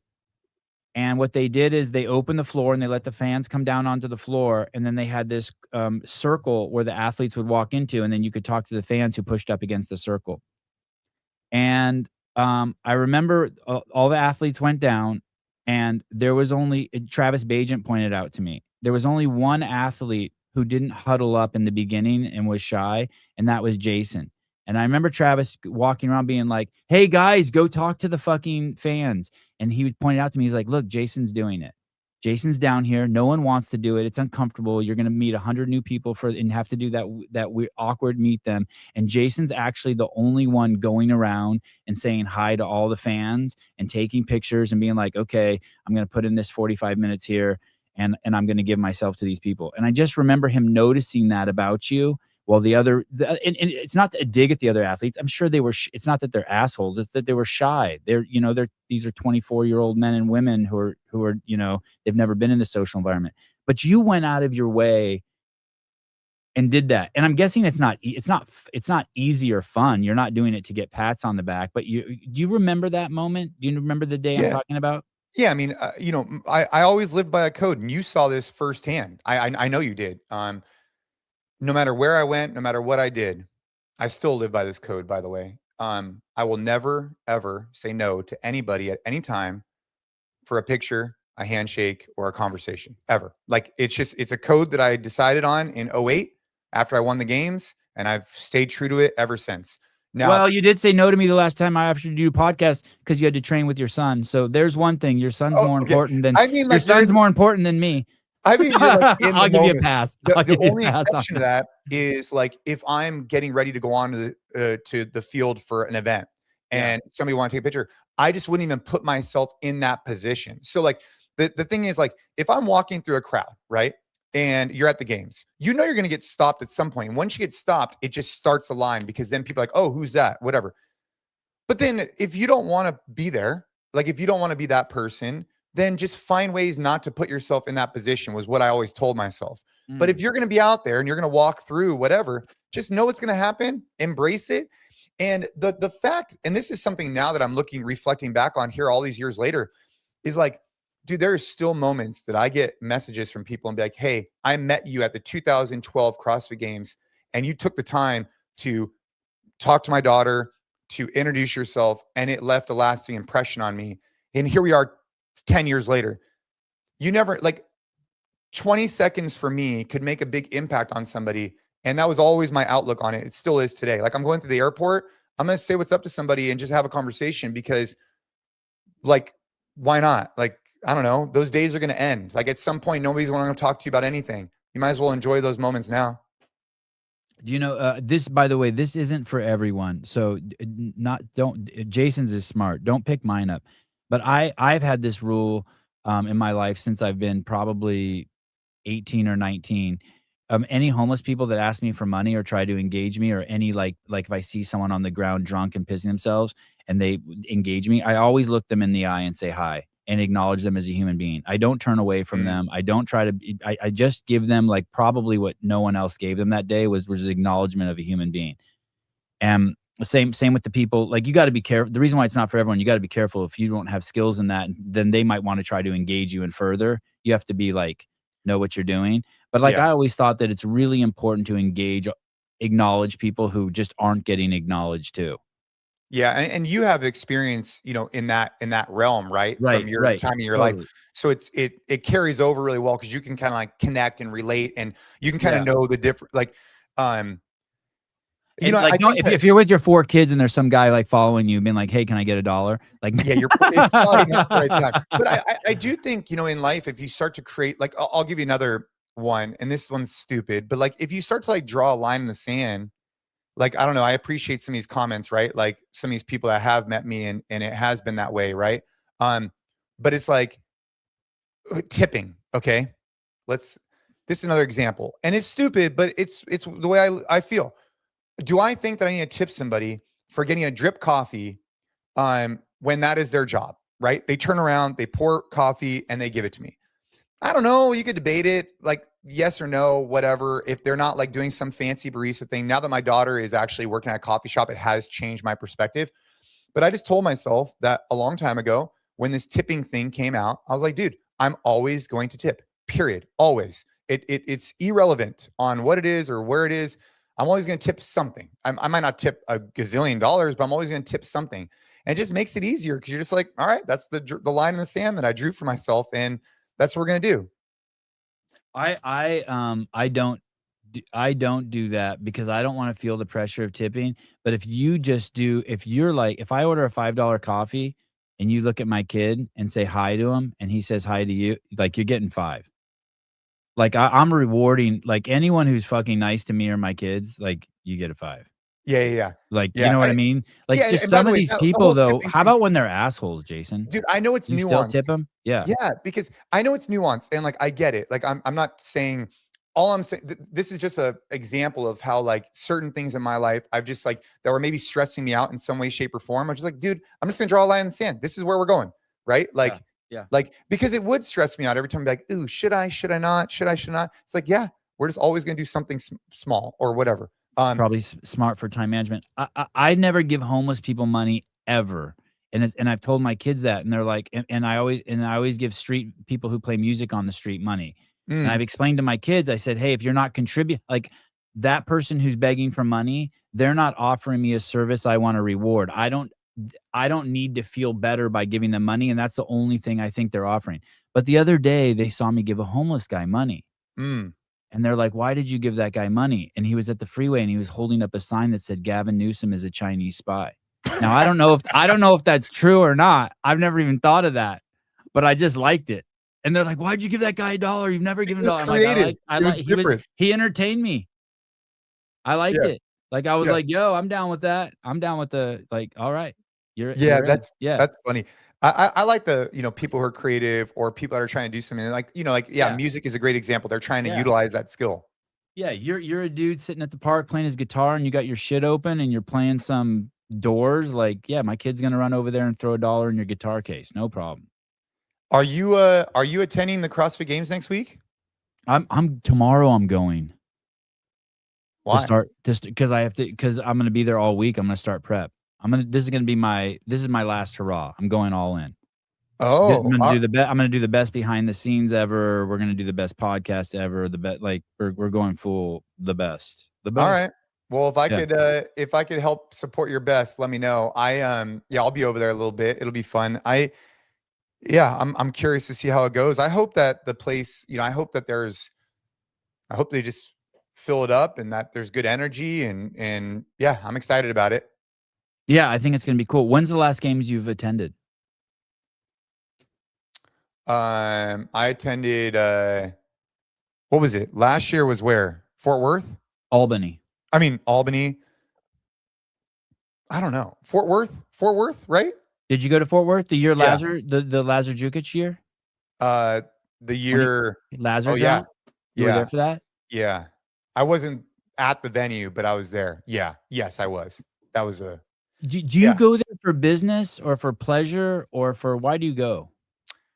And what they did is they opened the floor and they let the fans come down onto the floor, and then they had this circle where the athletes would walk into, and then you could talk to the fans who pushed up against the circle. And, I remember all the athletes went down, and there was only Travis Bagent pointed out to me, there was only one athlete who didn't huddle up in the beginning and was shy, and that was Jason. And I remember Travis walking around being like, "Hey, guys, go talk to the fucking fans." And he would point it out to me, he's like, "Look, Jason's doing it. Jason's down here. No one wants to do it. It's uncomfortable. You're gonna meet 100 new people and have to do that weird, awkward meet them. And Jason's actually the only one going around and saying hi to all the fans and taking pictures and being like, okay, I'm going to put in this 45 minutes here and I'm going to give myself to these people." And I just remember him noticing that about you. Well, and it's not a dig at the other athletes. I'm sure they were. It's not that they're assholes. It's that they were shy. These are 24-year-old men and women who are they've never been in the social environment. But you went out of your way and did that. And I'm guessing it's not easy or fun. You're not doing it to get pats on the back, but do you remember that moment? Do you remember the day I'm Yeah. talking about? Yeah. I mean, I always lived by a code, and you saw this firsthand. I know you did. No matter where I went, no matter what I did, I still live by this code, by the way. I will never ever say no to anybody at any time for a picture, a handshake, or a conversation ever. Like it's a code that I decided on in '08 after I won the games, and I've stayed true to it ever since. Now, Well, you did say no to me the last time I asked you to do a podcast because you had to train with your son. So there's one thing. Your son's oh, more okay. important than I mean, your like you're son's in. more important than me. I mean, you're like in the I'll give you a moment. pass. The I'll the give you a only pass on exception to that. that is like if I'm getting ready to go on to the field for an event Yeah. and somebody want to take a picture, I just wouldn't even put myself in that position. So like the thing is like if I'm walking through a crowd, right? And you're at the games, you know you're going to get stopped at some point. And once you get stopped, it just starts a line because then people are like, oh, who's that? Whatever. But then if you don't want to be there, like if you don't want to be that person, then just find ways not to put yourself in that position was what I always told myself. But if Mm. you're going to be out there and you're going to walk through whatever, just know what's going to happen, embrace it. And the fact, and this is something now that I'm reflecting back on here all these years later, is like, dude, there are still moments that I get messages from people and be like, hey, I met you at the 2012 CrossFit Games and you took the time to talk to my daughter, to introduce yourself, and it left a lasting impression on me. And here we are 10 years later. You never, like 20 seconds for me could make a big impact on somebody. And that was always my outlook on it. It still is today. Like I'm going to the airport, I'm going to say what's up to somebody and just have a conversation because, like, why not? Like, I don't know. Those days are going to end. Like at some point, nobody's going to talk to you about anything. You might as well enjoy those moments now. You know, this, by the way, this isn't for everyone. So not, don't, Jason's is smart. Don't pick mine up. But I've had this rule in my life since I've been probably 18 or 19. Any homeless people that ask me for money or try to engage me, or any like if I see someone on the ground drunk and pissing themselves and they engage me, I always look them in the eye and say hi and acknowledge them as a human being. I don't turn away from Mm, them. I don't try to I just give them like probably what no one else gave them that day was an acknowledgement of a human being. And same with the people. Like you got to be careful. The reason why it's not for everyone, you got to be careful if you don't have skills in that, then they might want to try to engage you and further. You have to be like know what you're doing. But like yeah. I always thought that it's really important to engage, acknowledge people who just aren't getting acknowledged too. Yeah, and you have experience, in that realm, right? From Right, your right. time in your life. Totally. So it carries over really well because you can kind of like connect and relate and you can kind of Yeah. know the different like um And I like, don't think that if you're with your 4 kids and there's some guy like following you, being like, "Hey, can I get $1?" Like, yeah, it's probably not the right time. But I do think, in life, if you start to create like I'll give you another one, and this one's stupid, but like if you start to like draw a line in the sand, like I don't know, I appreciate some of these comments, right? Like some of these people that have met me and it has been that way, right? Um, but it's like tipping, okay? Let's this is another example. And it's stupid, but it's the way I feel. Do I think that I need to tip somebody for getting a drip coffee when that is their job, right? They turn around, they pour coffee and they give it to me. I don't know. You could debate it like yes or no, whatever. If they're not like doing some fancy barista thing. Now that my daughter is actually working at a coffee shop, it has changed my perspective. But I just told myself that a long time ago when this tipping thing came out, I was like, dude, I'm always going to tip, period. Always. It's irrelevant on what it is or where it is. I'm always going to tip something. I might not tip a gazillion dollars, but I'm always going to tip something. And it just makes it easier because you're just like, all right, that's the line in the sand that I drew for myself. And that's what we're going to do. I don't do that because I don't wanna feel the pressure of tipping, but if you just do if you're like if I order a $5 coffee and you look at my kid and say hi to him and he says hi to you, like, you're getting 5. Like, I'm rewarding like, anyone who's fucking nice to me or my kids, like, you get a 5. Yeah, yeah, yeah. Like, you Yeah, know what I mean? Like, yeah, just and by some the of way, these the people, whole though tipping how thing, about when they're assholes, Jason? dude, I know it's You still nuanced. tip them? Yeah. Yeah, because I know it's nuanced and like I get it. Like I'm not saying all I'm saying this is just a example of how like certain things in my life I've just like that were maybe stressing me out in some way, shape, or form. I'm just like, dude, I'm just gonna draw a line in the sand. This is where we're going, right? Yeah. Yeah. Like because it would stress me out every time. I'd be like, ooh, should I? Should I not? Should I? Should not? It's like, yeah, we're just always gonna do something small or whatever. It's probably smart for time management. I never give homeless people money ever, and I've told my kids that, and they're like, and I always give street people who play music on the street money, and mm, I've explained to my kids. I said, hey, if you're not contribute, like that person who's begging for money, they're not offering me a service I want to reward. I don't need to feel better by giving them money, and that's the only thing I think they're offering. But the other day, they saw me give a homeless guy money, Mm. and they're like, "Why did you give that guy money?" And he was at the freeway, and he was holding up a sign that said, "Gavin Newsom is a Chinese spy." Now, I don't know if that's true or not. I've never even thought of that, but I just liked it. And they're like, "Why'd you give that guy a dollar? You've never given It a was dollar." I'm like, creative. I It was like different. he entertained me. I liked Yeah, it. Like, I was yeah. like, "Yo, I'm down with that. I'm down with the like, all right. Yeah, You're in." that's Yeah. that's funny. I like the, people who are creative or people that are trying to do something like, yeah, Yeah. music is a great example. They're trying to Yeah. utilize that skill. Yeah, you're a dude sitting at the park playing his guitar, and you got your shit open, and you're playing some Doors, like, yeah, my kid's gonna run over there and throw a dollar in your guitar case, no problem. Are you attending the CrossFit Games next week? I'm tomorrow I'm going to Why? start just because I have to because I'm gonna be there all week. I'm gonna start prep. This is my last hurrah. I'm going all in. I'm Oh, gonna do the best. I'm gonna do the best behind the scenes ever. We're gonna do the best podcast ever. The best, like we're going full the best. The all best. right. Well, Yeah. if I could help support your best, let me know. Yeah, I'll be over there a little bit. It'll be fun. Yeah, I'm curious to see how it goes. I hope that the place, I hope they just fill it up and that there's good energy and yeah, I'm excited about it. Yeah, I think it's gonna be cool. When's the last games you've attended? I attended what was it? Last year was where? Fort Worth? Albany. I mean, Albany. I don't know. Fort Worth? Fort Worth, right? Did you go to Fort Worth the year Yeah. the Lazar Jukic year? Uh the When he year Lazar Oh yeah. drowned? You were there Yeah. for that? Yeah. I wasn't at the venue, but I was there. Yeah. Yes, I was. That was a Do you Yeah. go there for business or for pleasure or for why do you go?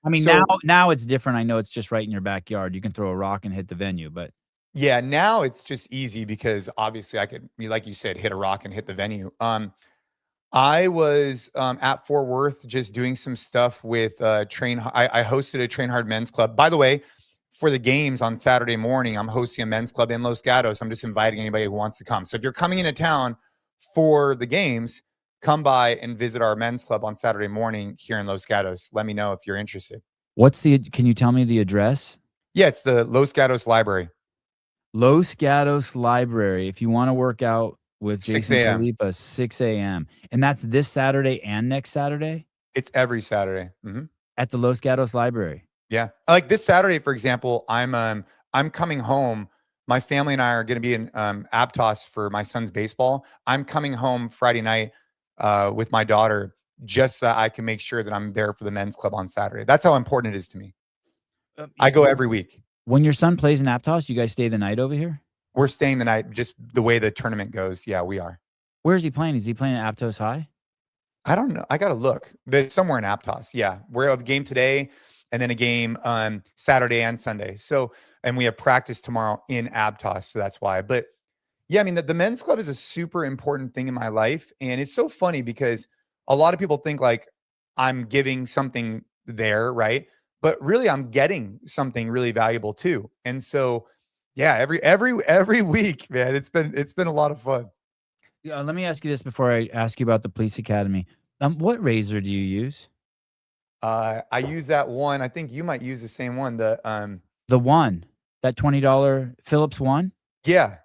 I mean, So now it's different. I know it's just right in your backyard. You can throw a rock and hit the venue, but yeah, now it's just easy because obviously I could, like you said, hit a rock and hit the venue. I was at Fort Worth just doing some stuff with I hosted a Train Hard Men's Club. By the way, for the games on Saturday morning, I'm hosting a men's club in Los Gatos. I'm just inviting anybody who wants to come. So if you're coming into town for the games, come by and visit our men's club on Saturday morning here in Los Gatos. Let me know if you're interested. can you tell me the address? Yeah, it's the Los Gatos Library, Los Gatos Library. If you want to work out with 6 Jason a.m. Khalipa, 6 a.m. And that's this Saturday and next Saturday It's every Saturday. Mhm. at the Los Gatos Library. Yeah. Like this Saturday, for example, I'm coming home. My family and I are going to be in Aptos for my son's baseball. I'm coming home Friday night with my daughter just so I can make sure that I'm there for the men's club on Saturday. That's how important it is to me. I go every week. When your son plays in Aptos, you guys stay the night over here? We're staying the night just the way the tournament goes. Yeah, we are. Where is he playing? Is he playing at Aptos High? I don't know. I got to look. But somewhere in Aptos. Yeah. We have a game today and then a game on Saturday and Sunday. So, and we have practice tomorrow in Aptos. So that's why. But yeah, I mean, the men's club is a super important thing in my life. And it's so funny because a lot of people think like I'm giving something there, right? But really I'm getting something really valuable too. And so, yeah, every week, man, it's been a lot of fun. Yeah, let me ask you this before I ask you about the police academy. What razor do you use? I use that one. I think you might use the same one. The one, that $20 Phillips one? Yeah.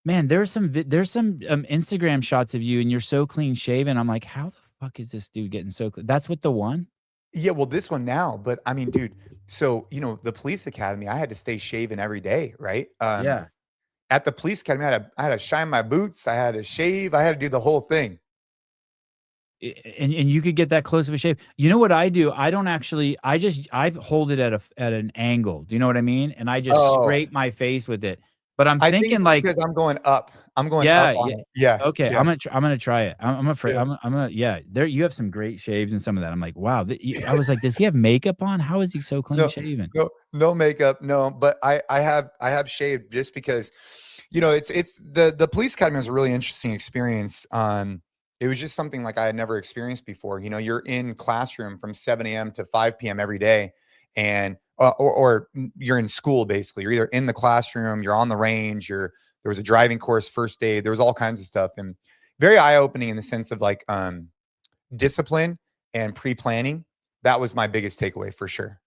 Man, there's some Instagram shots of you and you're so clean shaven. I'm like, how the fuck is this dude getting so clean? That's what the one? Yeah, well, this one now, but I mean, dude, so the police academy, I had to stay shaven every day, right? Yeah. At the police academy, I had to shine my boots, I had to shave, I had to do the whole thing. And you could get that close of a shave. You know what I do? I don't actually. I hold it at an angle. Do you know what I mean? And I just Oh, scrape my face with it. But I'm I think thinking it's like, because I'm going up. I'm going up yeah, on yeah. it. Yeah, Okay, yeah, I'm gonna try it. I'm afraid. yeah. I'm gonna. Yeah, there. You have some great shaves and some of that. I'm like, wow. I was like, does he have makeup on? How is he so clean No, shaven? no makeup, no. But I have shaved just because, it's the police academy was a really interesting experience. It was just something like I had never experienced before. You're in classroom from 7 a.m. to 5 p.m. every day, and or you're in school basically. You're either in the classroom, you're on the range, you're There was a driving course, first aid. There was all kinds of stuff, and very eye opening in the sense of like discipline and pre planning. That was my biggest takeaway for sure.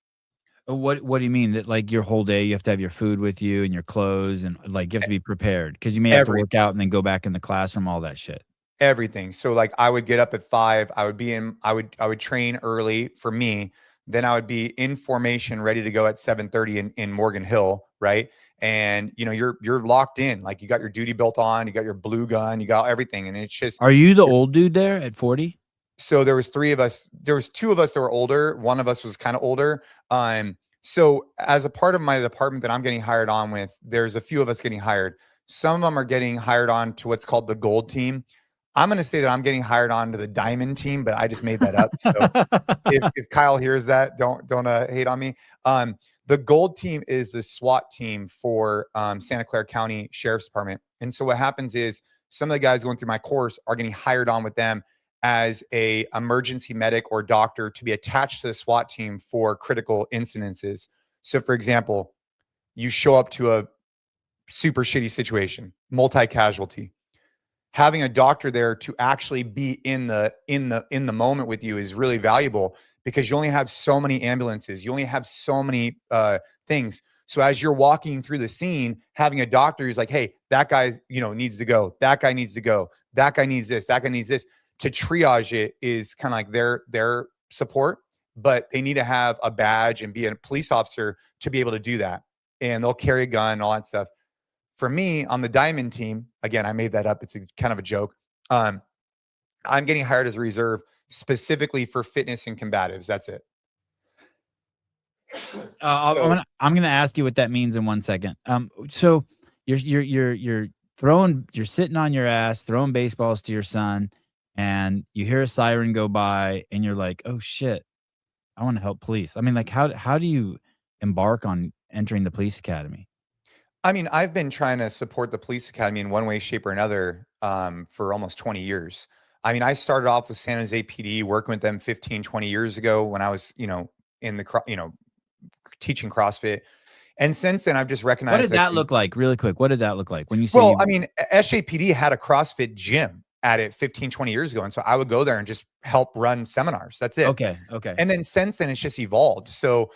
What do you mean that, like, your whole day you have to have your food with you and your clothes and, like, you have to be prepared because you may have to Every work out and then go back in the classroom, all that shit. Everything. So like I would get up at 5, I would train early for me. Then I would be in formation ready to go at 7:30 in Morgan Hill, right? And you're locked in. Like you got your duty belt on, you got your blue gun, you got everything. And it's just Are you the old dude there at 40? so there was 3 of us. There was 2 of us that were older. One of us was kind of older. So as a part of my department that I'm getting hired on with, there's a few of us getting hired. Some of them are getting hired on to what's called the gold team. I'm going to say that I'm getting hired on to the diamond team, but I just made that up. So if Kyle hears that, don't hate on me. The gold team is the SWAT team for Santa Clara County Sheriff's Department. And so what happens is some of the guys going through my course are getting hired on with them as a emergency medic or doctor to be attached to the SWAT team for critical incidences. So for example, you show up to a super shitty situation, multi-casualty. Having a doctor there to actually be in the moment with you is really valuable because you only have so many ambulances, you only have so many things. So as you're walking through the scene, having a doctor who's like, hey, that guy needs to go, that guy needs to go, that guy needs this, that guy needs this, to triage it is kind of like their support, but they need to have a badge and be a police officer to be able to do that. And they'll carry a gun and all that stuff. For me on the diamond team, again, I made that up. It's a kind of a joke. I'm getting hired as a reserve specifically for fitness and combatives. That's it. So I'm gonna ask you what that means in 1 second. So you're sitting on your ass throwing baseballs to your son, and you hear a siren go by, and you're like, "Oh shit, I want to help police." I mean, like, how do you embark on entering the police academy? I mean, I've been trying to support the police academy in one way, shape, or another for almost 20 years. I mean, I started off with San Jose PD, working with them 15, 20 years ago when I was, in the, teaching CrossFit. And since then, I've just What recognized did that, that look like? Really quick, what did that look like when you say well, you? I mean, SJPD had a CrossFit gym at it 15, 20 years ago. And so I would go there and just help run seminars. That's it. Okay, okay, And then since then, it's just evolved. So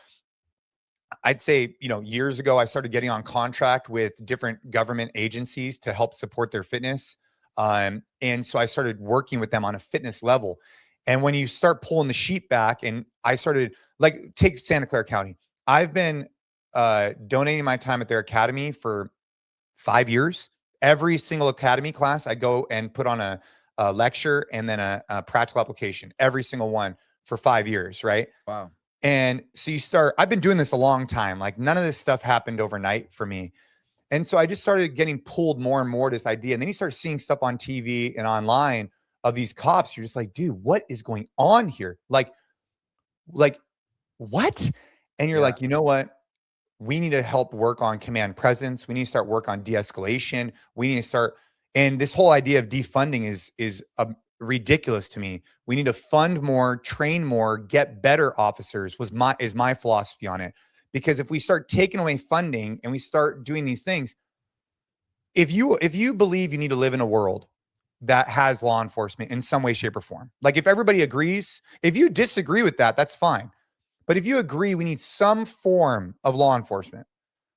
I'd say, years ago, I started getting on contract with different government agencies to help support their fitness. And so I started working with them on a fitness level. And when you start pulling the sheet back, and I started, like, take Santa Clara County. I've been donating my time at their academy for 5 years. Every single academy class, I go and put on a lecture and then a practical application, every single one for 5 years, right? wow. And so I've been doing this a long time. Like none of this stuff happened overnight for me. And so I just started getting pulled more and more to this idea. And then you start seeing stuff on TV and online of these cops. You're just like, dude, what is going on here? Like what? And you're Yeah. like, you know what? We need to help work on command presence. We need to start work on de-escalation. We need to start, and this whole idea of defunding is ridiculous to me. We need to fund more, train more, get better officers is my philosophy on it. Because if we start taking away funding and we start doing these things, if you believe you need to live in a world that has law enforcement in some way, shape, or form, like if everybody agrees, if you disagree with that, that's fine. But if you agree we need some form of law enforcement,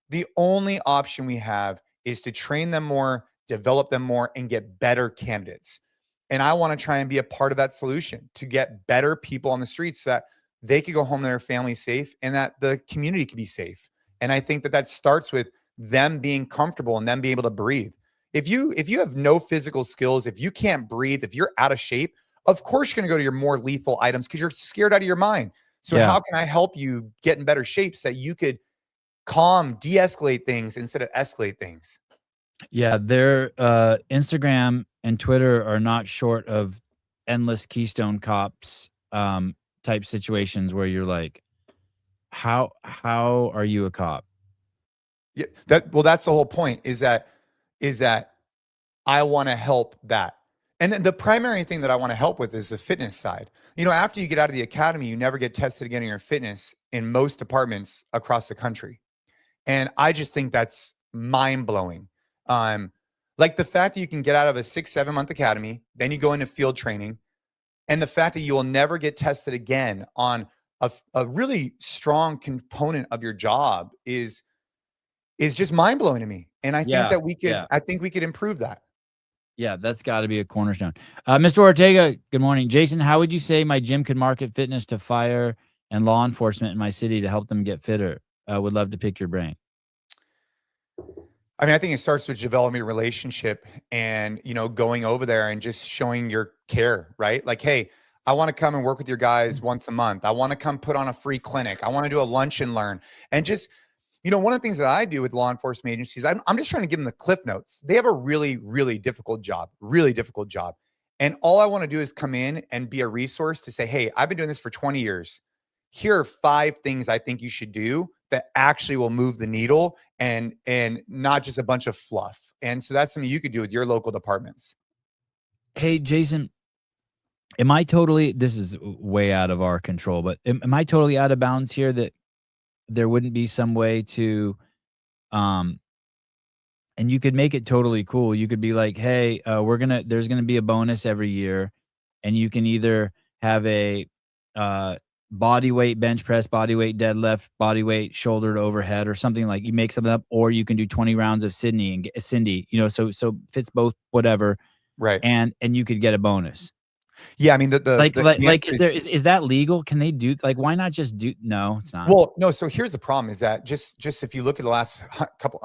the only option we have is to train them more, develop them more, and get better candidates. And I want to try and be a part of that solution to get better people on the streets so that they could go home to their family safe and that the community could be safe. And I think that starts with them being comfortable and them being able to breathe. If you have no physical skills, if you can't breathe, if you're out of shape, of course you're going to go to your more lethal items because you're scared out of your mind. So Yeah. how can I help you get in better shape so that you could calm, de-escalate things instead of escalate things? Yeah, their Instagram and Twitter are not short of endless Keystone Cops type situations where you're like, how are you a cop? Yeah, that's the whole point is that I want to help that. And then the primary thing that I want to help with is the fitness side. After you get out of the academy, you never get tested again in your fitness in most departments across the country. And I just think that's mind blowing Like the fact that you can get out of a 6-7 month academy, then you go into field training, and the fact that you will never get tested again on a really strong component of your job is just mind blowing to me. And I think Yeah, that yeah. I think we could improve that. Yeah, that's gotta be a cornerstone. Mr. Ortega, good morning. Jason, how would you say my gym could market fitness to fire and law enforcement in my city to help them get fitter? Would love to pick your brain. I mean, I think it starts with developing a relationship and, going over there and just showing your care, right? Like, hey, I want to come and work with your guys once a month. I want to come put on a free clinic. I want to do a lunch and learn. And just, one of the things that I do with law enforcement agencies, I'm just trying to give them the cliff notes. They have a really, really difficult job, really difficult job. And all I want to do is come in and be a resource to say, hey, I've been doing this for 20 years. Here are 5 things I think you should do that actually will move the needle and not just a bunch of fluff. And so that's something you could do with your local departments. Hey, Jason, am I totally, this is way out of our control, but am I totally out of bounds here that there wouldn't be some way to, um, and you could make it totally cool. You could be like, hey, there's gonna be a bonus every year, and you can either have a uh, body weight bench press, body weight deadlift, body weight shoulder to overhead, or something like you make something up, or you can do 20 rounds of Cindy, so fits both, whatever, Right. and you could get a bonus. Yeah. I mean, the answer Is that legal? Can they do, like, why not just do, no, it's not. well, no. So here's the problem is that just if you look at the last couple,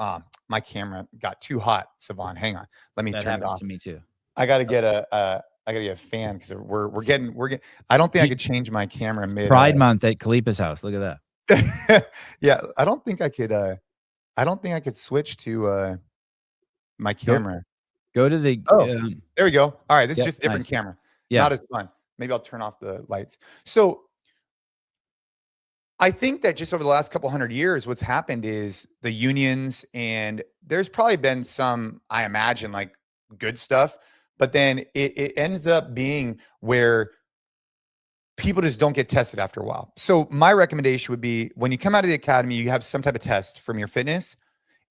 my camera got too hot, Savon. Hang on. Let me That turn it happens off. to me too. I got to get a fan because we're getting, I don't think I could change my camera mid Pride Month at Khalipa's house. Look at that. Yeah. I don't think I could switch to my that. camera. Go to the, Oh, there we go. All right. This is yep, just a different nice. camera. Yeah. Not as fun. Maybe I'll turn off the lights. So I think that just over the last couple hundred years, what's happened is the unions, and there's probably been some, I imagine, like good stuff, but then it ends up being where people just don't get tested after a while. So my recommendation would be when you come out of the academy, you have some type of test from your fitness.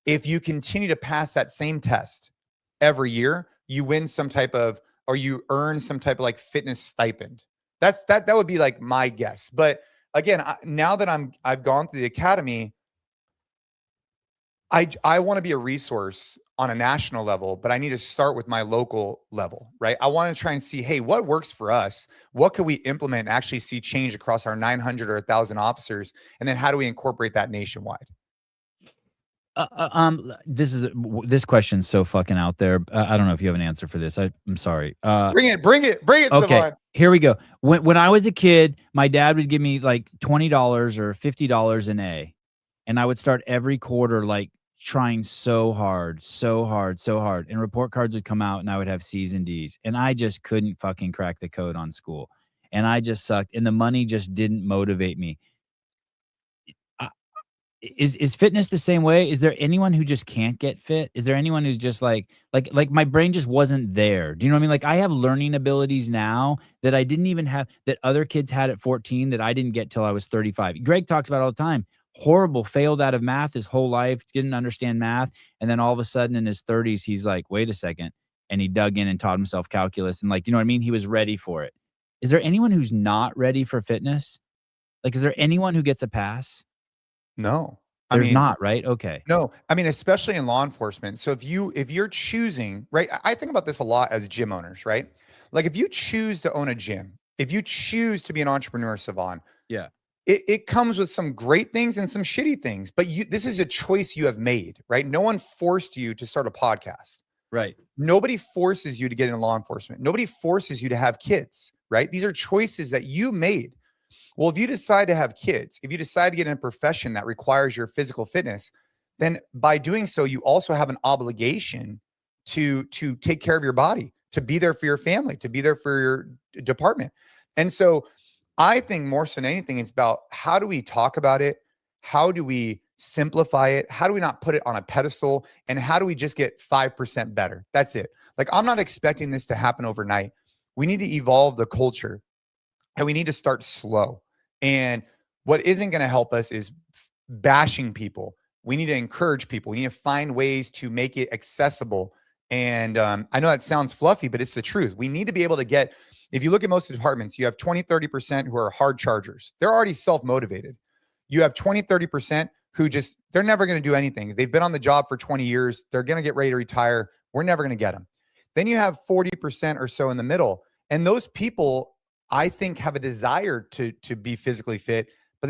If you continue to pass that same test every year, you win some type of, or you earn some type of like fitness stipend. That would be like my guess. But again, now that I've gone through the academy, I want to be a resource on a national level, but I need to start with my local level, right? I want to try and see, hey, what works for us? What can we implement and actually see change across our 900 or 1,000 officers? And then how do we incorporate that nationwide? This question's so fucking out there. I don't know if you have an answer for this. I'm sorry. Bring it, Okay, Savon. here we go. When I was a kid, my dad would give me like $20 or $50 an A, and I would start every quarter like trying so hard, so hard, so hard, and report cards would come out, and I would have C's and D's, and I just couldn't fucking crack the code on school, and I just sucked, and the money just didn't motivate me. Is fitness the same way? Is there anyone who just can't get fit? Is there anyone who's just like my brain just wasn't there? Do you know what I mean? Like I have learning abilities now that I didn't even have, that other kids had at 14 that I didn't get till I was 35. Greg talks about all the time. Horrible, failed out of math his whole life, didn't understand math, and then all of a sudden in his 30s he's like, "Wait a second." And he dug in and taught himself calculus and, like, you know what I mean? He was ready for it. Is there anyone who's not ready for fitness? Like, is there anyone who gets a pass? No. I There's mean, not, right? Okay. no. I mean, especially in law enforcement. So if you're choosing, right? I think about this a lot as gym owners, right? Like if you choose to own a gym, if you choose to be an entrepreneur, Savon, Yeah. it comes with some great things and some shitty things. But this is a choice you have made, right? No one forced you to start a podcast. Right. Nobody forces you to get into law enforcement. Nobody forces you to have kids, right? These are choices that you made. Well, if you decide to have kids, if you decide to get in a profession that requires your physical fitness, then by doing so, you also have an obligation to take care of your body, to be there for your family, to be there for your department. And so I think more so than anything, it's about how do we talk about it? How do we simplify it? How do we not put it on a pedestal? And how do we just get 5% better? That's it. Like, I'm not expecting this to happen overnight. We need to evolve the culture and we need to start slow. And what isn't going to help us is bashing people We need to encourage people. We need to find ways to make it accessible. And I know that sounds fluffy, but it's the truth. We need to be able to get, if you look at most departments, you have 20, 30% who are hard chargers. They're already self-motivated. You have 20, 30% who just, they're never going to do anything. They've been on the job for 20 years. They're going to get ready to retire. We're never going to get them. Then you have 40% or so in the middle. And those people, I think, have a desire to be physically fit, but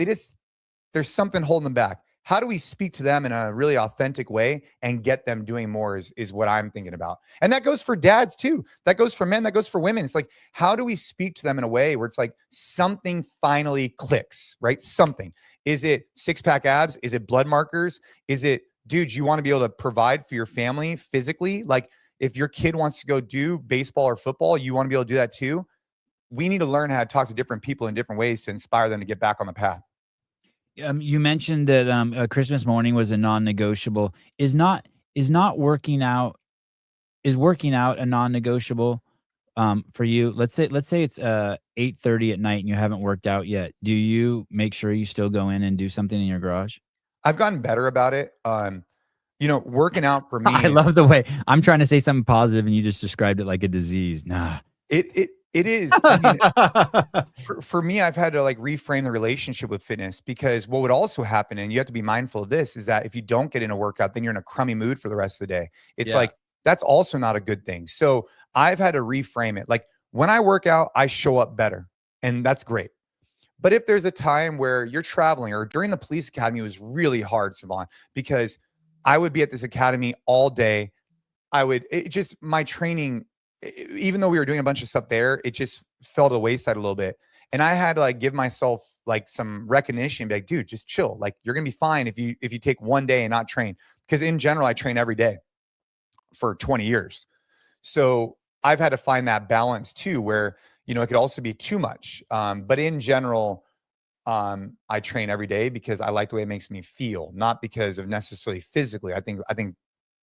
there's something holding them back. How do we speak to them in a really authentic way and get them doing more is what I'm thinking about. And that goes for dads too. That goes for men. That goes for women. It's like, how do we speak to them in a way where it's like something finally clicks, right? Something. Is it six-pack abs? Is it blood markers? Is it, dude, you want to be able to provide for your family physically? Like if your kid wants to go do baseball or football, you want to be able to do that too. We need to learn how to talk to different people in different ways to inspire them to get back on the path. You mentioned that Christmas morning was a non-negotiable. Is working out a non-negotiable for you? Let's say it's 8:30 at night and you haven't worked out yet. Do you make sure you still go in and do something in your garage? I've gotten better about it. Working out for I me, love the way I'm trying to say something positive and you just described it like a disease. Nah. it is. I mean, for me, I've had to like reframe the relationship with fitness, because what would also happen, and you have to be mindful of this, is that if you don't get in a workout, then you're in a crummy mood for the rest of the day. It's Yeah. like, that's also not a good thing. So I've had to reframe it. Like when I work out, I show up better, and that's great. But if there's a time where you're traveling, or during the police academy, it was really hard, Savon, because I would be at this academy all day. My training, even though we were doing a bunch of stuff there, it just fell to the wayside a little bit. And I had to like give myself like some recognition, be like, dude, just chill. Like you're going to be fine if you take one day and not train. Because in general, I train every day for 20 years. So I've had to find that balance too, where, it could also be too much. But in general, I train every day because I like the way it makes me feel, not because of necessarily physically. I think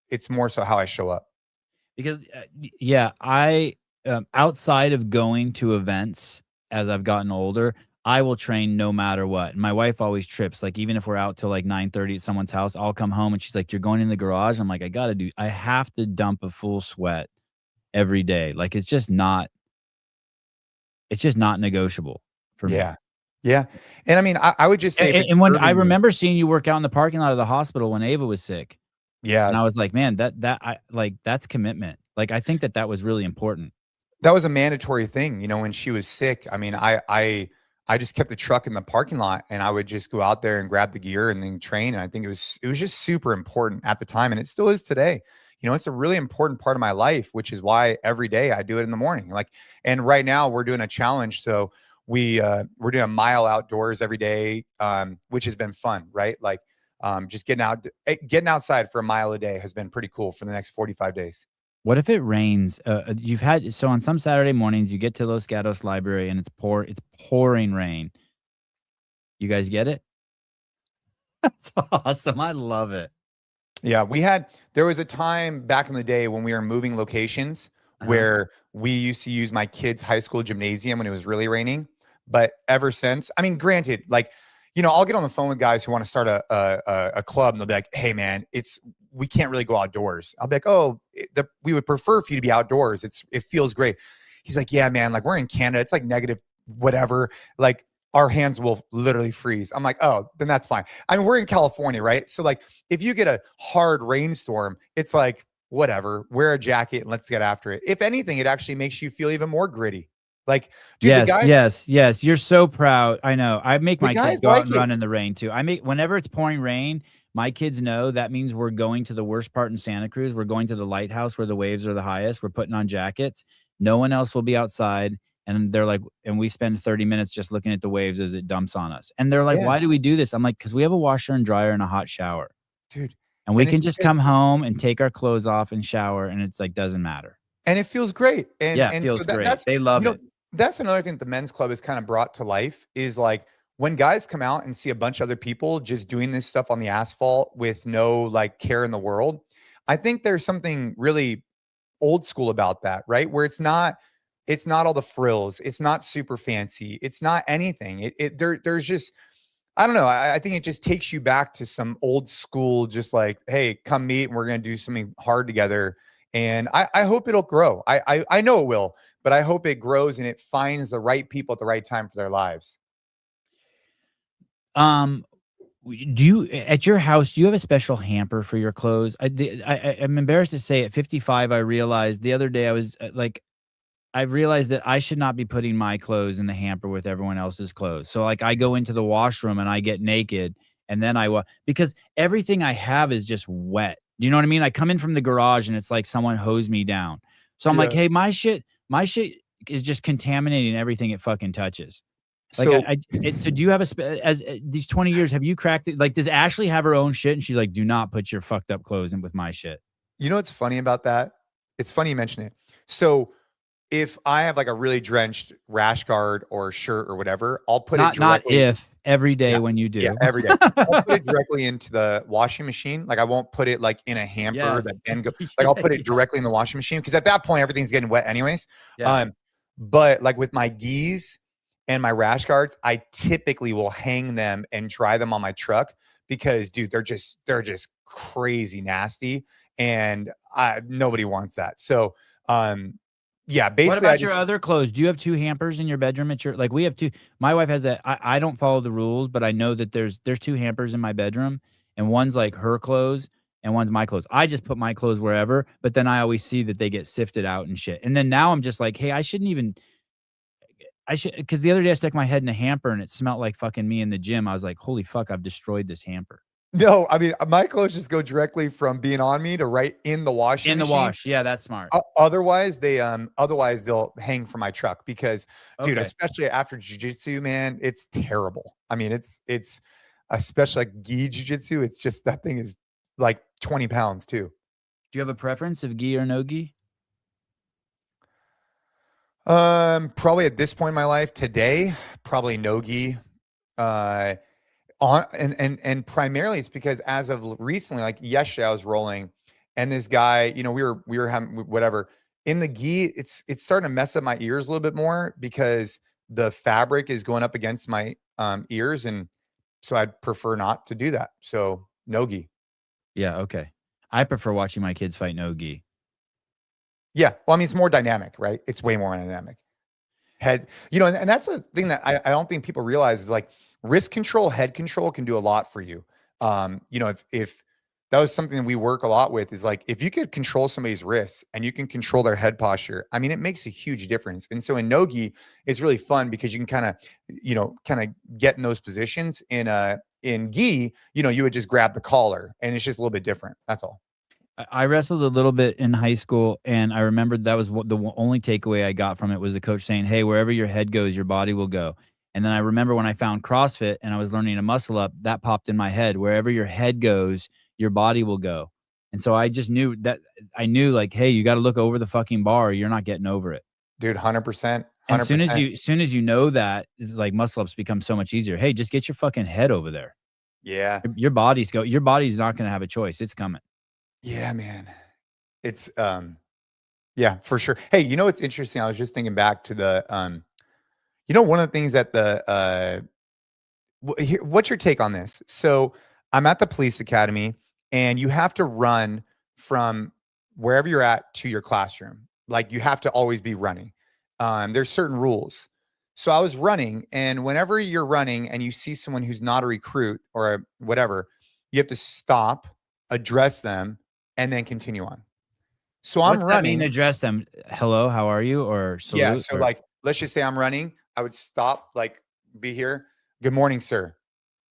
it's more so how I show up. Because yeah, I outside of going to events as I've gotten older, I will train no matter what. And my wife always trips. Like even if we're out till like 9:30 at someone's house, I'll come home and she's like, "You're going in the garage?" I'm like, I have to dump a full sweat every day. Like it's just not negotiable for me. Yeah. Yeah. And I mean, I would just say if it's And when I serving you. remember seeing you work out in the parking lot of the hospital when Ava was sick, and Yeah, I was like, man, that's commitment. Like I think that was really important. that was a mandatory thing, when she was sick. I mean, I just kept the truck in the parking lot, and I would just go out there and grab the gear and then train. And I think it was just super important at the time, and it still is today. It's a really important part of my life, which is why every day I do it in the morning. Like, and right now we're doing a challenge, so we're doing a mile outdoors every day, which has been fun, right? Like, just getting outside for a mile a day has been pretty cool for the next 45 days. What if it rains? So on some Saturday mornings you get to Los Gatos Library and it's pouring rain. You guys get it? That's awesome. I love it. Yeah, there was a time back in the day when we were moving locations Uh-huh. where we used to use my kids' high school gymnasium when it was really raining. But ever since, I mean, granted, like, I'll get on the phone with guys who want to start a club, and they'll be like, "Hey, man, we can't really go outdoors." I'll be like, "Oh, we would prefer for you to be outdoors. It feels great." He's like, "Yeah, man, like we're in Canada. It's like negative whatever. Like our hands will literally freeze." I'm like, "Oh, then that's fine." I mean, we're in California, right? So like if you get a hard rainstorm, it's like, whatever, wear a jacket and let's get after it. If anything, it actually makes you feel even more gritty. Like, dude, the Yes, guys, yes, yes. You're so proud. I know. I make the my kids guys go out like and it. run in the rain too. Whenever it's pouring rain, my kids know that means we're going to the worst part in Santa Cruz. We're going to the lighthouse where the waves are the highest. We're putting on jackets. No one else will be outside. And they're like, and we spend 30 minutes just looking at the waves as it dumps on us. And they're like, Yeah, why do we do this? I'm like, because we have a washer and dryer and a hot shower. dude. And we And it's can just come because, home and take our clothes off and shower. And it's like, doesn't matter. and it feels great. And Yeah, it and so feels great. that's They you love know it. that's another thing that the men's club has kind of brought to life is like when guys come out and see a bunch of other people just doing this stuff on the asphalt with no like care in the world. I think there's something really old school about that, right? Where it's not all the frills, it's not super fancy, it's not anything. There's just I don't know. I think it just takes you back to some old school, just like, hey, come meet and we're going to do something hard together. And I hope it'll grow. I know it will, but I hope it grows and it finds the right people at the right time for their lives. Um, do you at your house, do you have a special hamper for your clothes? I'm embarrassed to say at 55, I realized the other day I was like, I realized that I should not be putting my clothes in the hamper with everyone else's clothes. So like I go into the washroom and I get naked and then because everything I have is just wet. Do you know what I mean? I come in from the garage and it's like someone hosed me down. So I'm like, Yeah. hey, my shit is just contaminating everything it fucking touches. Like So, so do you have these 20 years, have you cracked it? Like, does Ashley have her own shit? And she's like, do not put your fucked up clothes in with my shit. you know what's funny about that? It's funny you mention it. So, if I have like a really drenched rash guard or shirt or whatever, I'll put it Not directly. if every Yeah. day when you Yeah, do. every day. I'll put it directly into the washing machine. Like, I won't put it, like, in a hamper Yes. that then like, Yeah, I'll put it yeah, directly in the washing machine because at that point, everything's getting wet anyways. yeah. Um, but, like, with my gis and my rash guards, I typically will hang them and dry them on my truck because, dude, they're just crazy nasty, and nobody wants that. So, um, yeah, What basically, I about your just other clothes? Do you have 2 hampers in your bedroom at your like, we have 2. My wife has I don't follow the rules, but I know that there's 2 hampers in my bedroom, and one's like her clothes and one's my clothes. I just put my clothes wherever, but then I always see that they get sifted out and shit. And then now I'm just like, "Hey, I shouldn't even I should," because the other day I stuck my head in a hamper and it smelled like fucking me in the gym. I was like, "Holy fuck, I've destroyed this hamper." no, I mean, my clothes just go directly from being on me to right in the washing In the machine. wash. Yeah, that's smart. Otherwise they'll hang from my truck because, dude, Okay. especially after jujitsu, man, it's terrible. I mean, it's especially like gi jujitsu. It's just that thing is like 20 pounds too. Do you have a preference of gi or no gi? Probably at this point in my life today, probably no gi. Uh, and primarily it's because as of recently, like yesterday, I was rolling, and this guy, we were having whatever in the gi. It's starting to mess up my ears a little bit more because the fabric is going up against my ears, and so I'd prefer not to do that. So no gi. Yeah, okay. I prefer watching my kids fight no gi. Yeah, well, I mean, it's more dynamic, right? It's way more dynamic. And that's the thing that I don't think people realize is like wrist control, head control can do a lot for you. If that was something that we work a lot with is like if you could control somebody's wrists and you can control their head posture, I mean, it makes a huge difference. And so in Nogi, it's really fun because you can kind of get in those positions. In gi, you would just grab the collar and it's just a little bit different. That's all. I wrestled a little bit in high school, and I remembered that was only takeaway I got from it was the coach saying, "Hey, wherever your head goes, your body will go." And then I remember when I found CrossFit and I was learning to muscle up, that popped in my head. Wherever your head goes, your body will go. And so I just knew that I knew like, hey, you got to look over the fucking bar. Or you're not getting over it. Dude, 100%, And 100%. as soon as you know that, it's like muscle ups become so much easier. Hey, just get your fucking head over there. Yeah. Your body's not going to have a choice. It's coming. Yeah, man. It's Yeah, for sure. Hey, what's interesting? I was just thinking back to one of the things that what's your take on this? So I'm at the police academy and you have to run from wherever you're at to your classroom. Like you have to always be running. There's certain rules. So I was running, and whenever you're running and you see someone who's not a recruit or whatever, you have to stop, address them, and then continue on. So I'm What's that mean? running. Address them. Hello, how are you? Or Yeah, salute? so, Or like, let's just say I'm running, I would stop, like, be here, "Good morning, sir."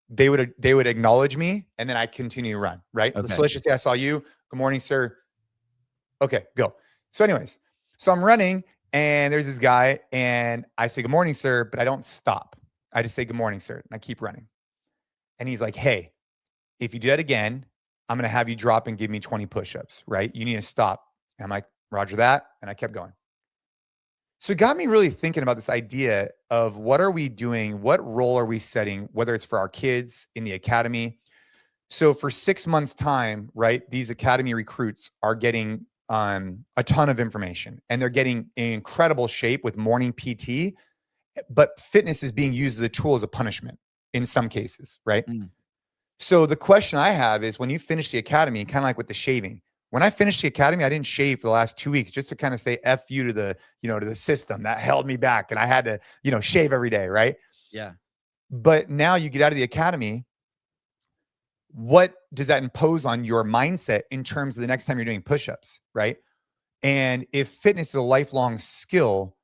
They would acknowledge me, and then I continue to run, right? So okay. let's just say I saw you, "Good morning, sir." Okay, go. So anyways, so I'm running, and there's this guy, and I say, "Good morning, sir," but I don't stop. I just say, "Good morning, sir," and I keep running. And he's like, "Hey, if you do that again, I'm gonna have you drop and give me 20 push-ups, right? You need to stop." And I'm like, "Roger that," and I kept going. So it got me really thinking about this idea of what are we doing? What role are we setting, whether it's for our kids in the academy? So for 6 months' time, right, these academy recruits are getting a ton of information and they're getting in incredible shape with morning PT, but fitness is being used as a tool as a punishment in some cases, right? Mm. So the question I have is when you finish the academy, kind of like with the shaving. When I finished the academy, I didn't shave for the last 2 weeks just to kind of say F you to the, to the system that held me back. And I had to, shave every day. Right. Yeah. But now you get out of the academy. What does that impose on your mindset in terms of the next time you're doing push-ups? Right. And if fitness is a lifelong skill,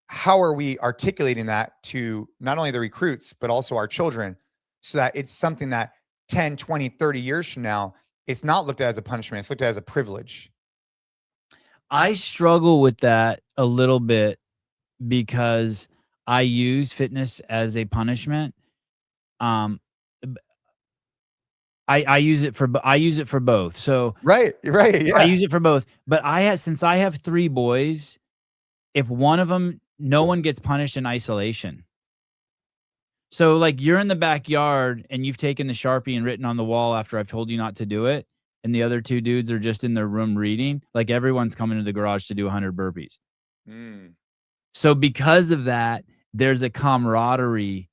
how are we articulating that to not only the recruits, but also our children so that it's something that 10, 20, 30 years from now, it's not looked at as a punishment, it's looked at as a privilege. I struggle with that a little bit because I use fitness as a punishment. Um, I use it for both. So Right, right, I yeah. use it for both. But since I have 3 boys, if one of them, no one gets punished in isolation. So, like, you're in the backyard and you've taken the Sharpie and written on the wall after I've told you not to do it, and the other 2 dudes are just in their room reading, like, everyone's coming to the garage to do 100 burpees. Mm. So because of that, there's a camaraderie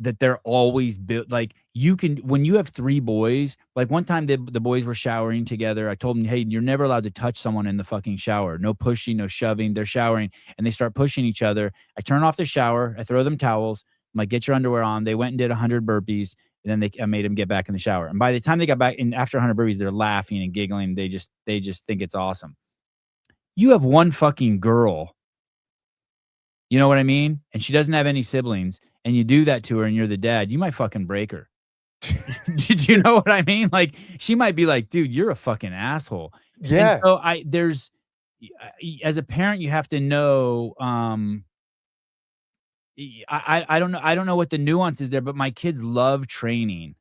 that they're always built. Like, you can, when you have 3 boys, like, one time the boys were showering together. I told them, "Hey, you're never allowed to touch someone in the fucking shower. No pushing, no shoving." They're showering and they start pushing each other. I turn off the shower. I throw them towels. I'm like, "Get your underwear on." They went and did 100 burpees, and then I made them get back in the shower. And by the time they got back in after 100 burpees, they're laughing and giggling. They just think it's awesome. You have one fucking girl, you know what I mean? And she doesn't have any siblings, and you do that to her and you're the dad, you might fucking break her. Did you know what I mean? Like, she might be like, "Dude, you're a fucking asshole." And Yeah. so as a parent, you have to know, I don't know what the nuance is there, but my kids love training.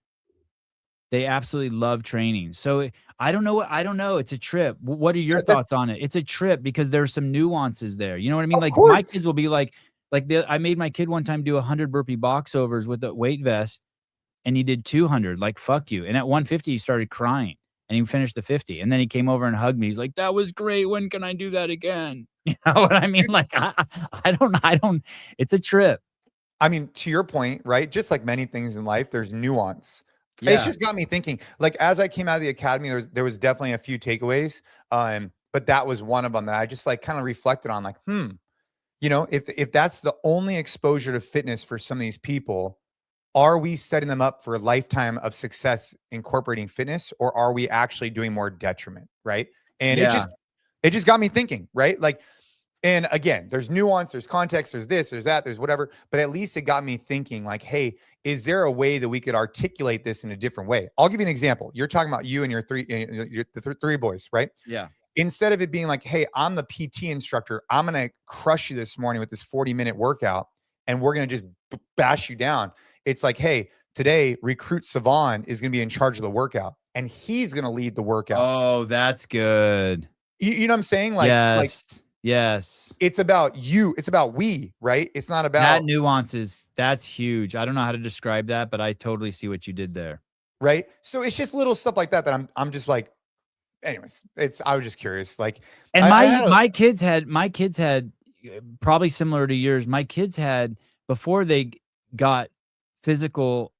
They absolutely love training. So I don't know. I don't know. It's a trip. What are your thoughts on it? It's a trip because there's some nuances there. You know what I mean? Of Like, my course. kids will be I made my kid one time do 100 burpee box overs with a weight vest, and he did 200. Like, fuck you. And at 150, he started crying, and he finished the 50. And then he came over and hugged me. He's like, "That was great. When can I do that again?" You know what I mean? Like, I don't. It's a trip. I mean, to your point, right? Just like many things in life, there's nuance. It's Yeah. just got me thinking. Like as I came out of the academy, there was definitely a few takeaways. But that was one of them that I just like kind of reflected on, like, if that's the only exposure to fitness for some of these people, are we setting them up for a lifetime of success incorporating fitness, or are we actually doing more detriment? Right. And Yeah. it just got me thinking, right? Like, and again, there's nuance, there's context, there's this, there's that, there's whatever. But at least it got me thinking, like, hey, is there a way that we could articulate this in a different way? I'll give you an example. You're talking about you and your three boys, right? Yeah. Instead of it being like, hey, I'm the PT instructor, I'm going to crush you this morning with this 40-minute workout and we're going to just bash you down. It's like, hey, today recruit Savan is going to be in charge of the workout and he's going to lead the workout. Oh, that's good. You know what I'm saying? Like Yes. Yes. it's about you. It's about we, right? It's not That about, nuance that's huge. I don't know how to describe that, but I totally see what you did there. right. So it's just little stuff like that I'm just like, anyways, I was just curious. Like And I my had a, my kids had probably similar to yours. My kids had, before they got physical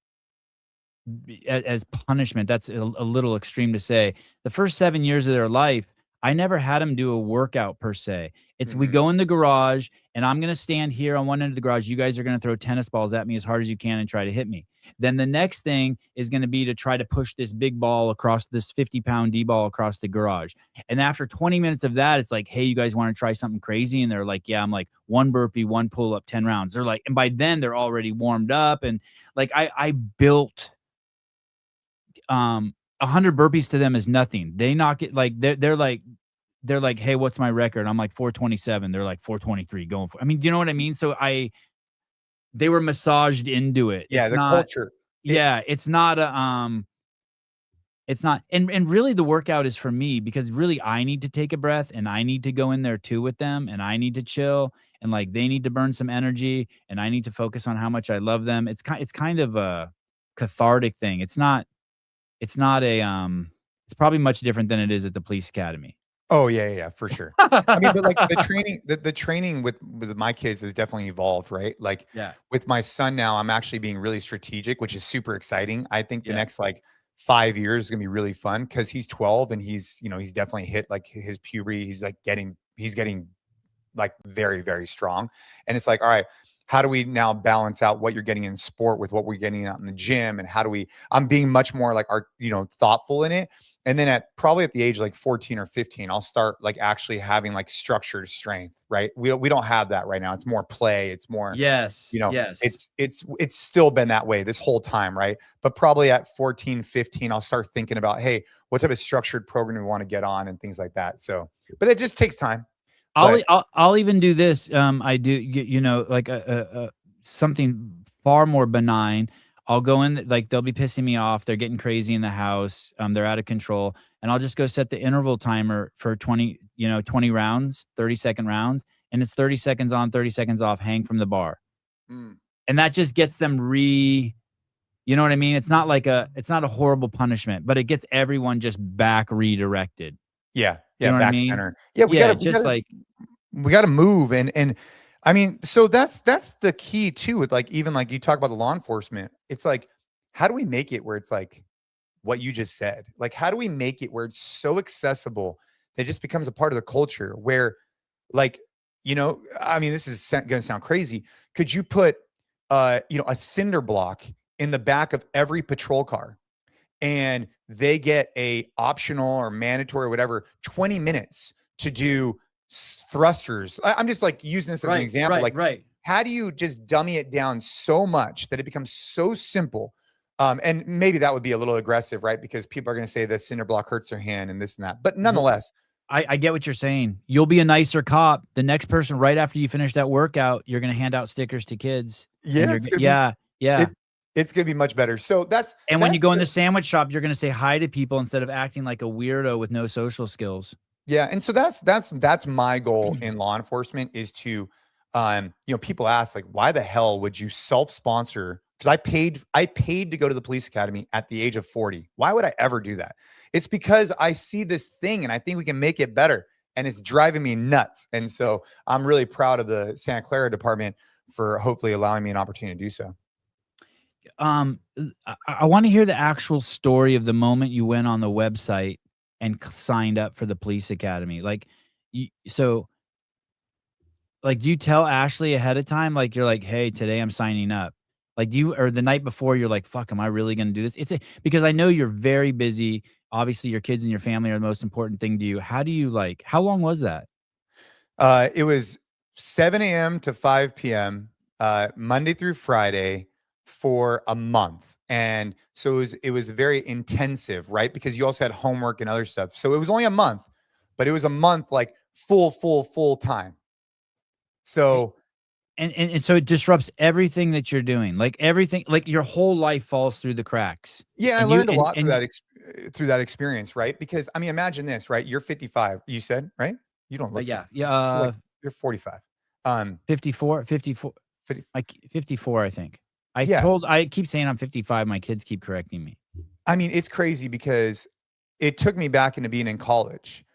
as punishment, that's a little extreme to say. The first 7 years of their life, I never had them do a workout per se. It's, we mhm. go in the garage and I'm gonna stand here on one end of the garage. You guys are gonna throw tennis balls at me as hard as you can and try to hit me. Then the next thing is gonna be to try to push this big ball across, this 50-pound D ball across the garage. And after 20 minutes of that, it's like, "Hey, you guys want to try something crazy?" And they're like, "Yeah." I'm like, "1 burpee, 1 pull up, 10 rounds." They're like, and by then they're already warmed up. And like, I built 100 burpees to them is nothing. They knock it, like, they're like, "Hey, what's my record?" I'm like, 427. They're like, 423 going for, I mean, do you know what I mean? So they were massaged into it. Yeah, It's the not, culture. It yeah, it's not, and really the workout is for me because really I need to take a breath and I need to go in there too with them and I need to chill and like they need to burn some energy and I need to focus on how much I love them. It's kind of a cathartic thing. It's not a, it's probably much different than it is at the police academy. Oh yeah, yeah, yeah, for sure. I mean, but like the training with my kids has definitely evolved, right? Like Yeah, with my son now, I'm actually being really strategic, which is super exciting. I think the yeah. next like 5 years is gonna be really fun because he's 12 and he's definitely hit like his puberty. He's getting like very, very strong. And it's like, all right, how do we now balance out what you're getting in sport with what we're getting out in the gym? And how do I'm being much more like thoughtful in it. And then probably at the age of like 14 or 15, I'll start like actually having like structured strength, right? We don't have that right now. It's more play. It's more, Yes, you know, yes. it's still been that way this whole time, right? But probably at 14, 15, I'll start thinking about, hey, what type of structured program we want to get on and things like that. So, but it just takes time. I'll e But I'll even do this, I do like something far more benign. I'll go in, like, they'll be pissing me off, they're getting crazy in the house, they're out of control, and I'll just go set the interval timer for 20 rounds, 30-second rounds, and it's 30 seconds on, 30 seconds off, hang from the bar. mm, And that just gets them you know what I mean? It's not a horrible punishment, but it gets everyone just back redirected. yeah, Do you yeah, know what I back mean? center. Yeah, we Yeah, gotta we just gotta like we gotta move and I mean, so that's the key too with like even like you talk about the law enforcement. It's like, how do we make it where it's like what you just said? Like, how do we make it where it's so accessible that it just becomes a part of the culture where like, I mean, this is gonna sound crazy. Could you put a cinder block in the back of every patrol car? And they get a optional or mandatory or whatever 20 minutes to do thrusters. I'm just like using this as an right, example. right, Like, right. how do you just dummy it down so much that it becomes so simple? And maybe that would be a little aggressive, right? Because people are going to say the cinder block hurts their hand and this and that. But Well, nonetheless, I get what you're saying. You'll be a nicer cop. The next person right after you finish that workout, you're gonna hand out stickers to kids, and yeah, you're it's g gonna be yeah, yeah. it's it's gonna be much better. So And when you that's go in the the sandwich shop, you're gonna say hi to people instead of acting like a weirdo with no social skills. Yeah, and so that's my goal in law enforcement is to, people ask like, why the hell would you self-sponsor? Because I paid to go to the police academy at the age of 40. Why would I ever do that? It's because I see this thing and I think we can make it better, and it's driving me nuts. And so I'm really proud of the Santa Clara department for hopefully allowing me an opportunity to do so. I wanna hear the actual story of the moment you went on the website and signed up for the police academy. Like, so, like, do you tell Ashley ahead of time? Like, you're like, "Hey, today I'm signing up." Like, do you or the night before, you're like, "Fuck, am I really gonna do this?" Because I know you're very busy. Obviously, your kids and your family are the most important thing to you. How long was that? It was 7 a.m. to 5 p.m. Monday through Friday for a month, and so it was very intensive, right? Because you also had homework and other stuff. So it was only a month, but it was a month like full time. So And so it disrupts everything that you're doing. Like, everything like, your whole life falls through the cracks. yeah, I And you learned a lot and through that experience, right? Because I mean, imagine this, right? You're 55. You said right? You don't look yeah, 50. yeah, You're 45. Um, 54, 50, 54, I think. yeah. I keep saying I'm 55, my kids keep correcting me. I mean, it's crazy because it took me back into being in college.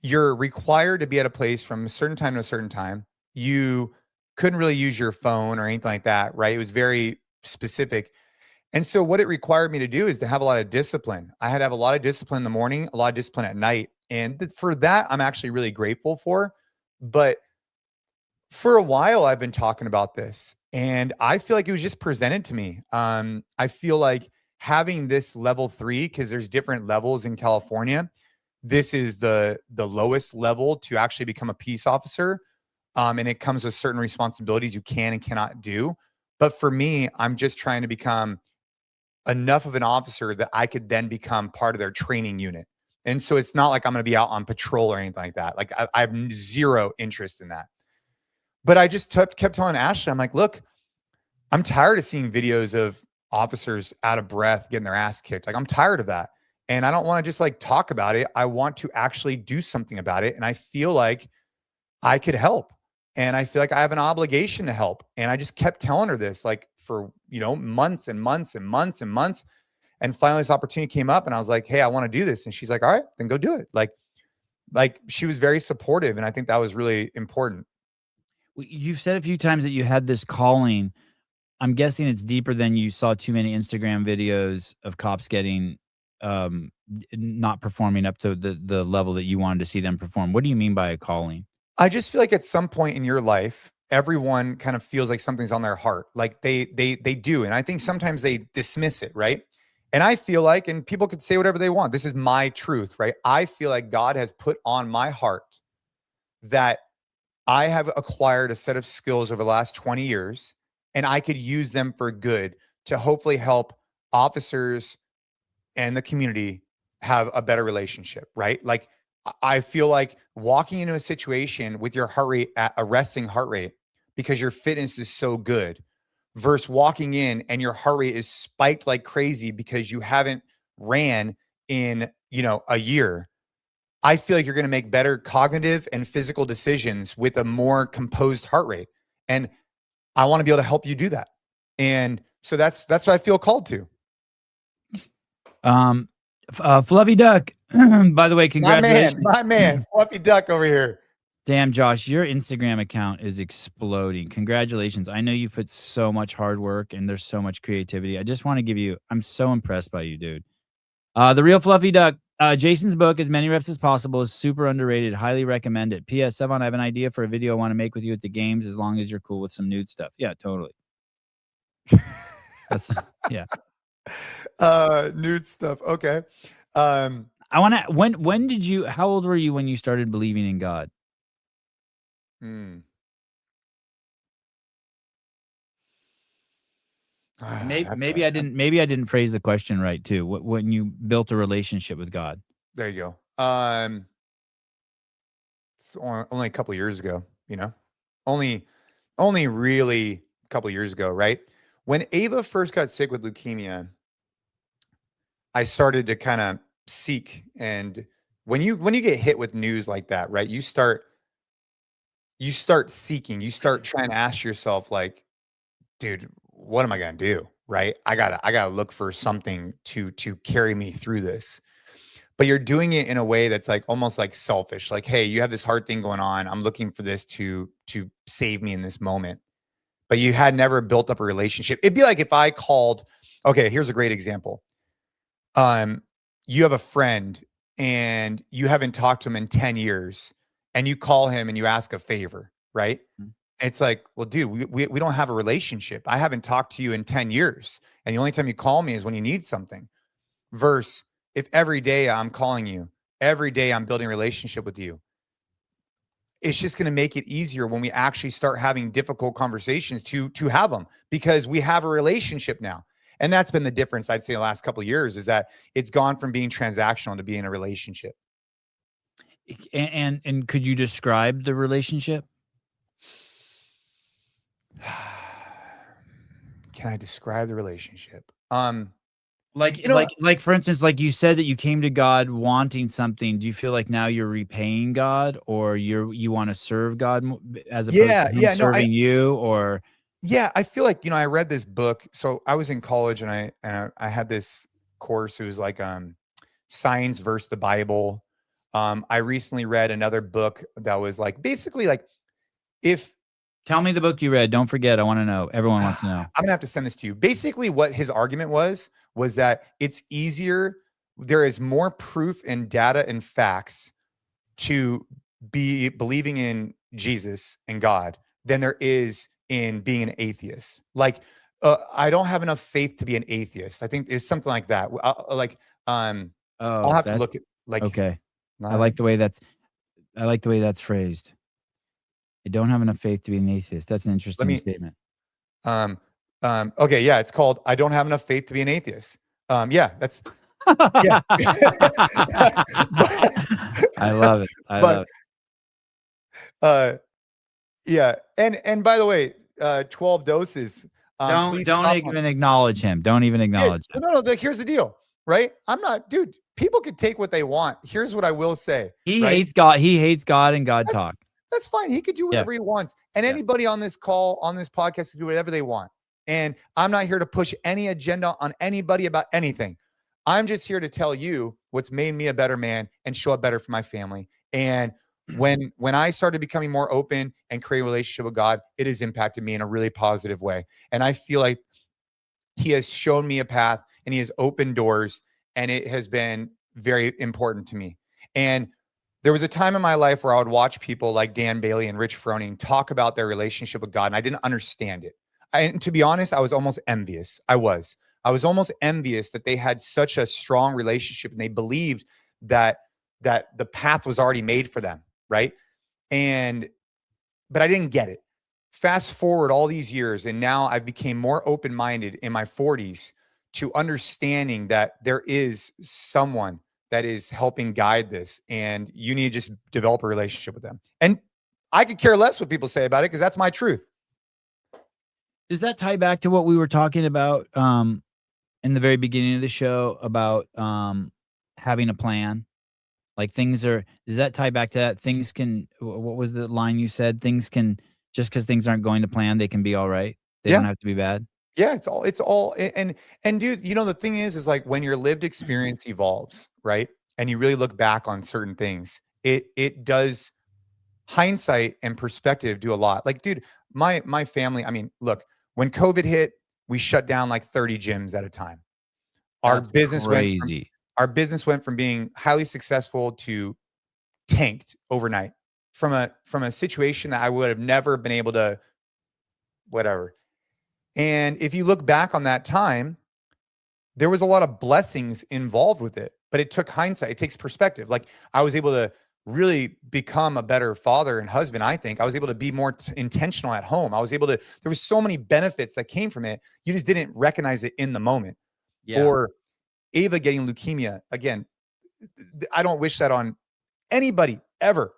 You're required to be at a place from a certain time to a certain time. You couldn't really use your phone or anything like that, right? It was very specific. And so what it required me to do is to have a lot of discipline. I had to have a lot of discipline in the morning, a lot of discipline at night. And for that, I'm actually really grateful for. But for a while, I've been talking about this, and I feel like it was just presented to me. I feel like having this level 3, because there's different levels in California. This is the lowest level to actually become a peace officer, and it comes with certain responsibilities you can and cannot do. But for me, I'm just trying to become enough of an officer that I could then become part of their training unit. And so it's not like I'm going to be out on patrol or anything like that. Like I have zero interest in that. But I just kept telling Ashley, I'm like, look, I'm tired of seeing videos of officers out of breath getting their ass kicked. Like, I'm tired of that. And I don't want to just like talk about it. I want to actually do something about it. And I feel like I could help. And I feel like I have an obligation to help. And I just kept telling her this like for, months and months and months and months. And finally, this opportunity came up and I was like, hey, I want to do this. And she's like, all right, then go do it. Like, like she was very supportive, and I think that was really important. You've said a few times that you had this calling. I'm guessing it's deeper than you saw too many Instagram videos of cops getting not performing up to the level that you wanted to see them perform. What do you mean by a calling? I just feel like at some point in your life, everyone kind of feels like something's on their heart. Like they do. And I think sometimes they dismiss it, right? And I feel like, and people could say whatever they want. This is my truth, right? I feel like God has put on my heart that I have acquired a set of skills over the last 20 years, and I could use them for good to hopefully help officers and the community have a better relationship, right? Like I feel like walking into a situation with your heart rate at a resting heart rate because your fitness is so good versus walking in and your heart rate is spiked like crazy because you haven't ran in, a year. I feel like you're going to make better cognitive and physical decisions with a more composed heart rate. And I want to be able to help you do that. And so that's what I feel called to. Fluffy Duck, by the way, congratulations. My man, Fluffy Duck over here. Damn, Josh, your Instagram account is exploding. Congratulations. I know you put so much hard work and there's so much creativity. I just want to give you, I'm so impressed by you, dude. The Real Fluffy Duck, Jason's book, As Many Reps as Possible, is super underrated. Highly recommend it. P.S. Sevon, I have an idea for a video I want to make with you at the games as long as you're cool with some nude stuff. Yeah, totally. Yeah. Nude stuff. Okay. I want to, when did you, how old were you when you started believing in God? Maybe I didn't phrase the question right too. When you built a relationship with God? There you go. It's only a couple of years ago, only really a couple of years ago, right? When Ava first got sick with leukemia, I started to kind of seek. And when you get hit with news like that, right, you start seeking, you start trying to ask yourself, like, dude, what am I going to do? Right. I gotta look for something to carry me through this. But you're doing it in a way that's like almost like selfish. Like, hey, you have this hard thing going on. I'm looking for this to save me in this moment. But you had never built up a relationship. It'd be like if I called, okay, here's a great example. You have a friend and you haven't talked to him in 10 years and you call him and you ask a favor, right? Mm-hmm. It's like, well, dude, we don't have a relationship. I haven't talked to you in 10 years. And the only time you call me is when you need something. Versus if every day I'm calling you, every day I'm building a relationship with you, it's just going to make it easier when we actually start having difficult conversations to have them because we have a relationship now. And that's been the difference, I'd say, the last couple of years is that it's gone from being transactional to being a relationship. And could you describe the relationship? Can I describe the relationship? Like for instance, like you said that you came to God wanting something. Do you feel like now you're repaying God, or you want to serve God as opposed to him serving you? Or yeah, I feel like I read this book. So I was in college and I had this course. It was like science versus the Bible. I recently read another book that was like basically like tell me the book you read. Don't forget. I want to know. Everyone wants to know. I'm going to have to send this to you. Basically, what his argument was that it's easier. There is more proof and data and facts to be believing in Jesus and God than there is in being an atheist. Like, I don't have enough faith to be an atheist. I think it's something like that. I'll have to look at okay. I like the way that's phrased. I don't have enough faith to be an atheist. That's an interesting statement. Okay. Yeah. It's called, I don't have enough faith to be an atheist. Yeah, that's, yeah. I love it. I love it. Yeah. And by the way, 12 doses. Don't even acknowledge him. Don't even acknowledge him. No. Here's the deal, right? Dude, people can take what they want. Here's what I will say. He hates God. He hates God and God talk. That's fine. He could do whatever he wants. And anybody on this call, on this podcast, can do whatever they want. And I'm not here to push any agenda on anybody about anything. I'm just here to tell you what's made me a better man and show up better for my family. And when I started becoming more open and creating a relationship with God, it has impacted me in a really positive way. And I feel like he has shown me a path and he has opened doors, and it has been very important to me. And there was a time in my life where I would watch people like Dan Bailey and Rich Froning talk about their relationship with God, and I didn't understand it. And to be honest, I was almost envious. I was almost envious that they had such a strong relationship and they believed that the path was already made for them, right? And but I didn't get it. Fast forward all these years, and now I've became more open-minded in my 40s to understanding that there is someone that is helping guide this, and you need to just develop a relationship with them. And I could care less what people say about it because that's my truth. Does that tie back to what we were talking about in the very beginning of the show about having a plan? Like does that tie back to that? Things can, what was the line you said? Things can, just because things aren't going to plan, they can be all right. They don't Yeah. have to be bad. Yeah, and dude, the thing is like when your lived experience evolves, right? And you really look back on certain things, it does hindsight and perspective do a lot. Like, dude, my family, I mean, look, when COVID hit, we shut down like 30 gyms at a time. Our That's business went from crazy. our business went from being highly successful to tanked overnight from a situation that I would have never been able to whatever. And if you look back on that time, there was a lot of blessings involved with it, but it took hindsight. It takes perspective. Like I was able to really become a better father and husband. I think I was able to be more intentional at home. I was able to, there was so many benefits that came from it. You just didn't recognize it in the moment. Yeah. Or Ava getting leukemia. Again, I don't wish that on anybody ever.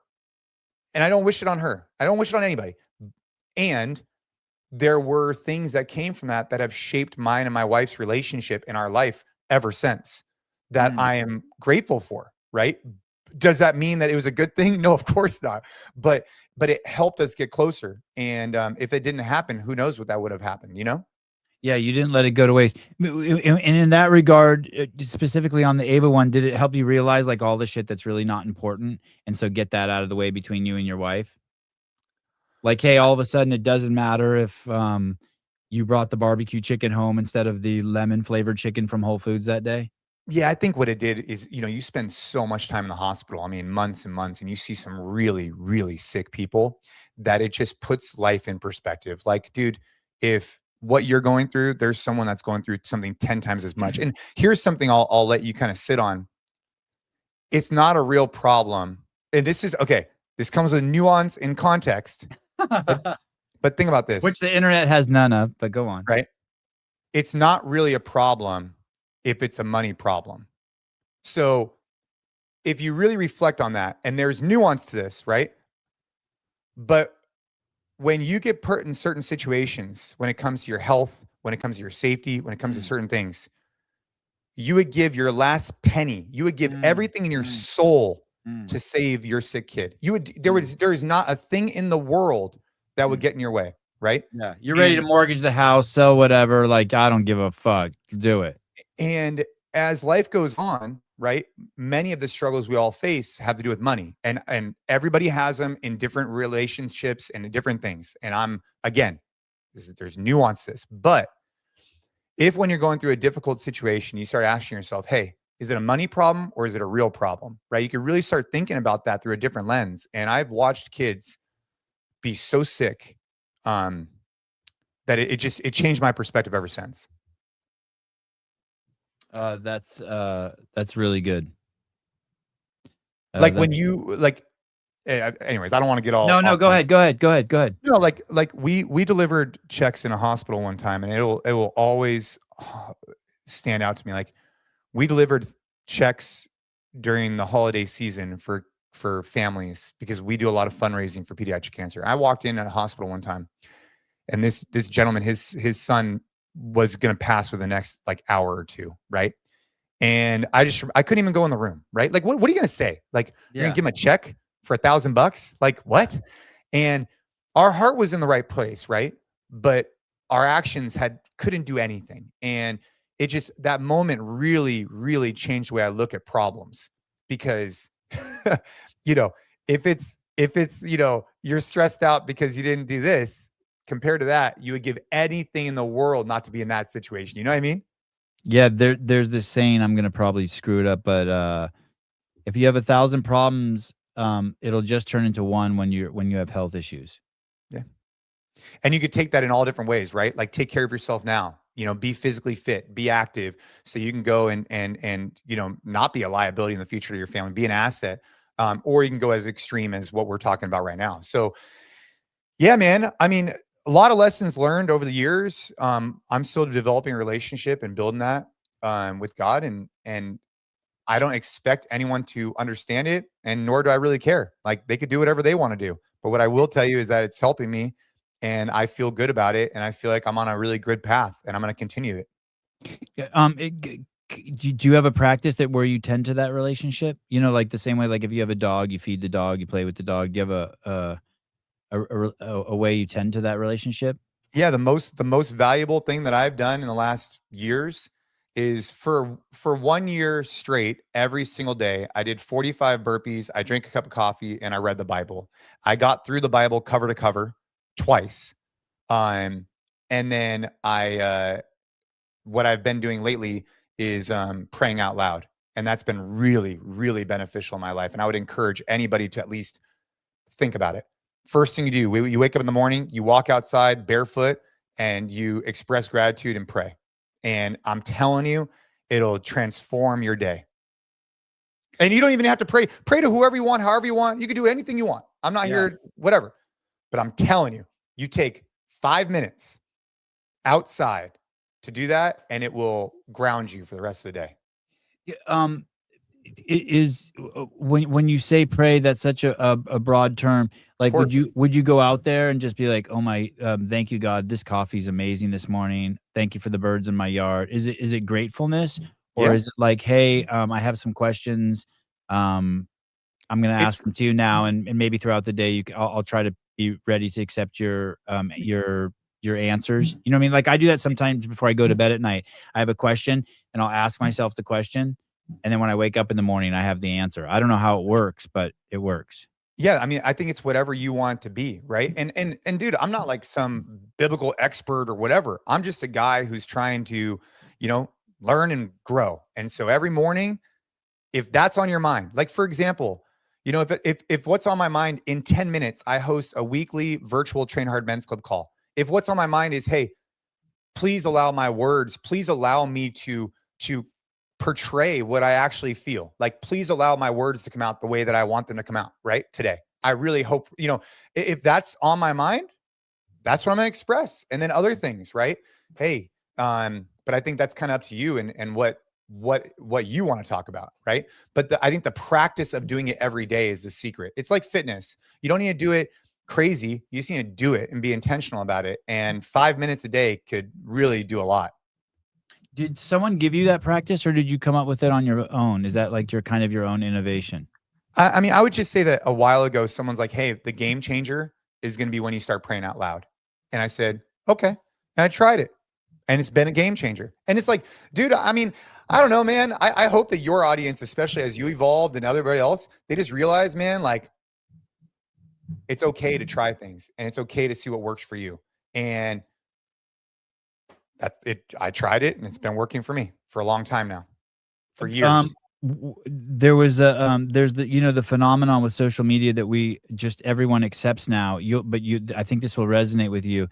And I don't wish it on her. I don't wish it on anybody. And there were things that came from that have shaped mine and my wife's relationship in our life ever since that I am grateful for, right? Does that mean that it was a good thing? No, of course not. But it helped us get closer. And if it didn't happen, who knows what that would have happened, Yeah, you didn't let it go to waste. And in that regard, specifically on the Ava one, did it help you realize like all the shit that's really not important, and so get that out of the way between you and your wife? Like, hey, all of a sudden it doesn't matter if you brought the barbecue chicken home instead of the lemon flavored chicken from Whole Foods that day. Yeah, I think what it did is, you spend so much time in the hospital. I mean, months and months, and you see some really, really sick people that it just puts life in perspective. Like, dude, if what you're going through, there's someone that's going through something 10 times as much. And here's something I'll let you kind of sit on. It's not a real problem. And this is okay. This comes with nuance and context. But think about this. Which the internet has none of, but go on. Right? It's not really a problem if it's a money problem. So if you really reflect on that, and there's nuance to this, right? But when you get put in certain situations, when it comes to your health, when it comes to your safety, when it comes to certain things, you would give your last penny, you would give everything in your soul to save your sick kid. There is not a thing in the world that would get in your way, right? Yeah, you're ready to mortgage the house, sell whatever. Like, I don't give a fuck. Do it. And as life goes on, right, many of the struggles we all face have to do with money, and everybody has them in different relationships and in different things. And there's nuances, but if when you're going through a difficult situation, you start asking yourself, hey, is it a money problem or is it a real problem, right? You can really start thinking about that through a different lens. And I've watched kids be so sick that it changed my perspective ever since. That's really good. Like when you like, anyways, I don't want to get all. No, go ahead. Like we delivered checks in a hospital one time, and it will always stand out to me. Like we delivered checks during the holiday season for families because we do a lot of fundraising for pediatric cancer. I walked in at a hospital one time, and this gentleman, his son was going to pass for the next like hour or two, right? And I couldn't even go in the room, right? Like, what are you going to say? Like, you're going to give him a check for $1,000? Like, what? And our heart was in the right place, right? But our actions couldn't do anything. And it just, that moment really, really changed the way I look at problems because, you know, if it's, you're stressed out because you didn't do this, compared to that, you would give anything in the world not to be in that situation. You know what I mean? Yeah, there's this saying, I'm gonna probably screw it up, but, if you have 1,000 problems, it'll just turn into one when you have health issues. Yeah. And you could take that in all different ways, right? Like take care of yourself now. Be physically fit, be active, so you can go and not be a liability in the future to your family, be an asset. Or you can go as extreme as what we're talking about right now. So yeah, man. I mean, a lot of lessons learned over the years. I'm still developing a relationship and building that with God, and I don't expect anyone to understand it, and nor do I really care. Like they could do whatever they want to do. But what I will tell you is that it's helping me, and I feel good about it, and I feel like I'm on a really good path, and I'm going to continue it. Yeah, do you have a practice that where you tend to that relationship? Like the same way, like if you have a dog, you feed the dog, you play with the dog. Do you have a way you tend to that relationship? Yeah, the most valuable thing that I've done in the last years is for 1 year straight, every single day, I did 45 burpees, I drank a cup of coffee, and I read the Bible. I got through the Bible cover to cover twice. Um, and then what I've been doing lately is praying out loud. And that's been really, really beneficial in my life. And I would encourage anybody to at least think about it. First thing you do, you wake up in the morning, you walk outside barefoot, and you express gratitude and pray. And I'm telling you, it'll transform your day. And you don't even have to pray. Pray to whoever you want, however you want. You can do anything you want. I'm not Yeah. here, whatever. But I'm telling you, you take 5 minutes outside to do that, and it will ground you for the rest of the day. Yeah, is when you say pray, that's such a broad term. Of Like, course. would you go out there and just be like, "Oh my, thank you God, this coffee's amazing this morning. Thank you for the birds in my yard." Is it gratefulness, or Yeah. is it like, "Hey, I have some questions. Um, I'm gonna It's ask them to you now, and maybe throughout the day, I'll try to be ready to accept your answers." You know what I mean? Like I do that sometimes before I go to bed at night. I have a question, and I'll ask myself the question, and then when I wake up in the morning, I have the answer. I don't know how it works, but it works. Yeah, I mean, I think it's whatever you want it to be, right? And dude, I'm not like some biblical expert or whatever. I'm just a guy who's trying to, you know, learn and grow. And so every morning, if that's on your mind, like for example, if what's on my mind in 10 minutes, I host a weekly virtual Train Hard Men's Club call. If what's on my mind is, hey, please allow my words, please allow me to portray what I actually feel. Like, please allow my words to come out the way that I want them to come out, right? Today. I really hope, if that's on my mind, that's what I'm gonna express. And then other things, right? Hey, but I think that's kind of up to you and what you want to talk about, right? But I think the practice of doing it every day is the secret. It's like fitness. You don't need to do it crazy. You just need to do it and be intentional about it. And 5 minutes a day could really do a lot. Did someone give you that practice, or did you come up with it on your own? Is that like your kind of your own innovation? I mean, I would just say that a while ago, someone's like, hey, the game changer is going to be when you start praying out loud. And I said, okay. And I tried it. And it's been a game changer. And it's like, dude, I mean, I don't know, man. I hope that your audience, especially as you evolved and everybody else, they just realize, man, like it's okay to try things and it's okay to see what works for you. And that's it. I tried it and it's been working for me for a long time now, for Um, years. there was there's the phenomenon with social media that we just everyone accepts now. I think this will resonate with you.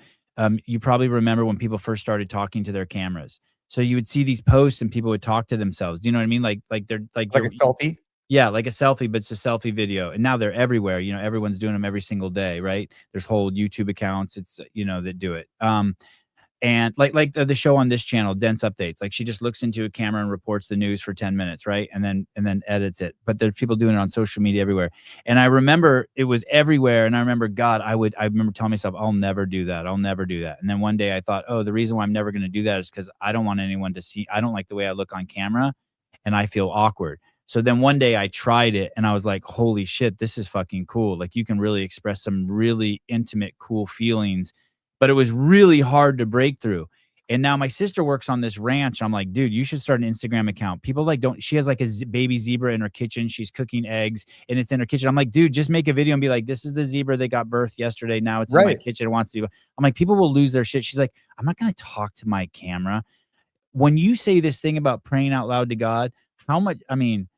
You probably remember when people first started talking to their cameras. So you would see these posts and people would talk to themselves. Do you know what I mean? Like they're like Like you're a selfie. yeah, like a selfie, but it's a selfie video. And now they're everywhere. Everyone's doing them every single day, right? There's whole YouTube accounts, that do it. And like the show on this channel, Dense Updates, like she just looks into a camera and reports the news for 10 minutes, right? And then edits it. But there's people doing it on social media everywhere. And I remember it was everywhere. And I remember, God, I remember telling myself, I'll never do that. I'll never do that. And then one day I thought, oh, the reason why I'm never going to do that is because I don't want anyone to see. I don't like the way I look on camera and I feel awkward. So then one day I tried it and I was like, holy shit, this is fucking cool. Like you can really express some really intimate, cool feelings, but it was really hard to break through. And now my sister works on this ranch. I'm like, dude, you should start an Instagram account. People like don't. She has like a baby zebra in her kitchen. She's cooking eggs, and it's in her kitchen. I'm like, dude, just make a video and be like, this is the zebra that got birthed yesterday. Now it's in my Right. kitchen. It wants to be. I'm like, people will lose their shit. She's like, I'm not gonna talk to my camera. When you say this thing about praying out loud to God, how much? I mean,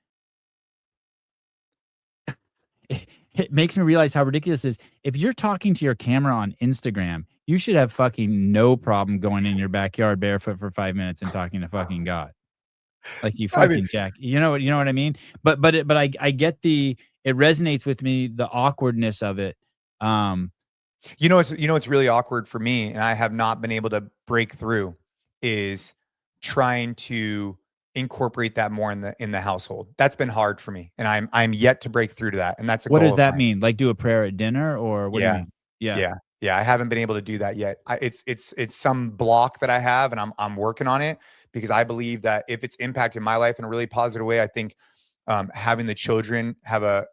it makes me realize how ridiculous it is. If you're talking to your camera on Instagram, you should have fucking no problem going in your backyard barefoot for 5 minutes and talking to fucking God. Like you I mean, fucking jack. You know what I mean? But I get it resonates with me, the awkwardness of it. Um it's really awkward for me, and I have not been able to break through, is trying to incorporate that more in the household. That's been hard for me, and I'm yet to break through to that, and that's a what goal does of that mine. mean? Like do a prayer at dinner or what do you Yeah. mean? Yeah. Yeah. Yeah, I haven't been able to do that yet. It's some block that I have, and I'm working on it, because I believe that if it's impacted my life in a really positive way, I think having the children have a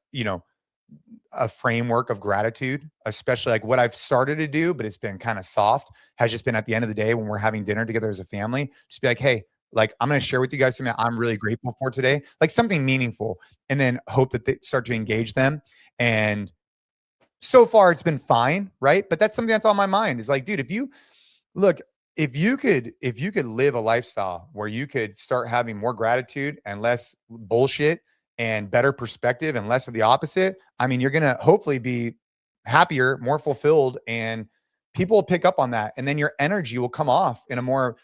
framework of gratitude, especially like what I've started to do, but it's been kind of soft, has just been at the end of the day when we're having dinner together as a family, just be like, hey, like I'm going to share with you guys something I'm really grateful for today, like something meaningful, and then hope that they start to engage them. And so far it's been fine, right? But that's something that's on my mind, is like, dude, look, if you could live a lifestyle where you could start having more gratitude and less bullshit and better perspective and less of the opposite, I mean, you're going to hopefully be happier, more fulfilled, and people will pick up on that. And then your energy will come off in a more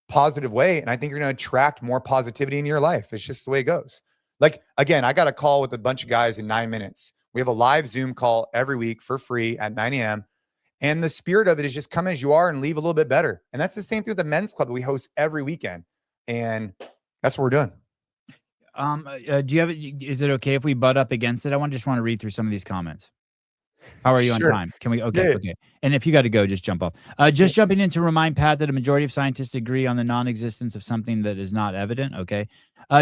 positive way. And I think you're going to attract more positivity in your life. It's just the way it goes. Like, again, I got a call with a bunch of guys in 9 minutes. We have a live Zoom call every week for free at 9 a.m. And the spirit of it is just come as you are and leave a little bit better. And that's the same thing with the men's club that we host every weekend. And that's what we're doing. Do you have is it okay if we butt up against it? Just want to read through some of these comments. How are you on Sure. time? Can we? Okay, Yeah. okay. And if you got to go, just jump off. Just jumping in to remind Pat that a majority of scientists agree on the non-existence of something that is not evident. Okay.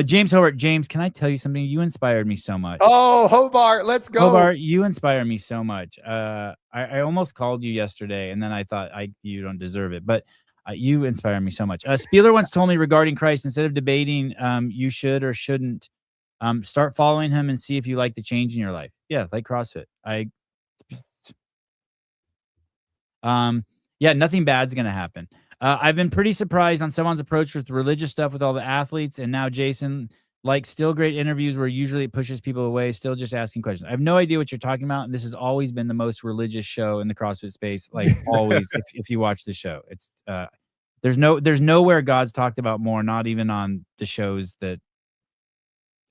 James Hobart, James, can I tell you something? You inspired me so much. Oh, Hobart, let's go. Hobart, you inspire me so much. I almost called you yesterday, and then I thought you don't deserve it, but you inspire me so much. Spieler once told me regarding Christ, instead of debating, you should or shouldn't, start following him and see if you like the change in your life. Yeah, like CrossFit. Yeah, nothing bad's gonna happen. I've been pretty surprised on someone's approach with religious stuff with all the athletes, and now Jason, like, still great interviews where usually it pushes people away, still just asking questions. I have no idea what you're talking about, and this has always been the most religious show in the CrossFit space, like always. If you watch the show, it's there's nowhere God's talked about more, not even on the shows that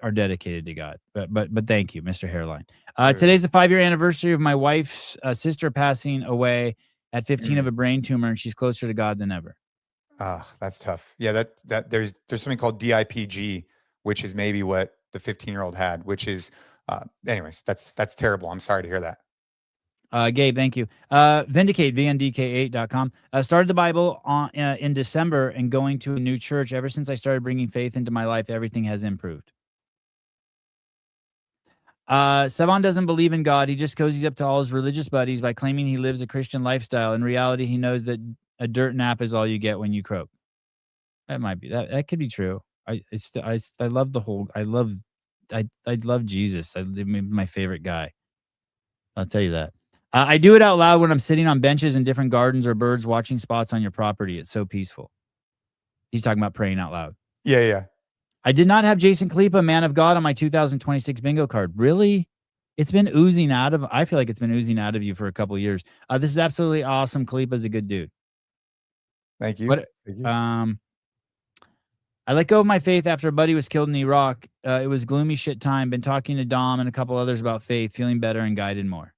are dedicated to God. But thank you, Mr. Hairline. Today's the 5-year anniversary of my wife's sister passing away at 15 of a brain tumor, and she's closer to God than ever. That's tough. Yeah, that there's something called DIPG, which is maybe what the 15-year-old had, which is anyways, that's terrible. I'm sorry to hear that. Gabe, thank you. Vindicate, vndk8.com. Started the Bible in December and going to a new church. Ever since I started bringing faith into my life, everything has improved. Savan doesn't believe in God. He just cozies up to all his religious buddies by claiming he lives a Christian lifestyle. In reality, he knows that a dirt nap is all you get when you croak. That might be that could be true. I love the whole. I love Jesus. My favorite guy. I'll tell you that. I do it out loud when I'm sitting on benches in different gardens or birds watching spots on your property. It's so peaceful. He's talking about praying out loud. Yeah. I did not have Jason Khalipa, man of God, on my 2026 bingo card. Really? It's been oozing out of. I feel like it's been oozing out of you for a couple of years. This is absolutely awesome. Khalipa's a good dude. Thank you. What? Thank you. I let go of my faith after a buddy was killed in Iraq. It was gloomy shit time. Been talking to Dom and a couple others about faith, feeling better and guided more.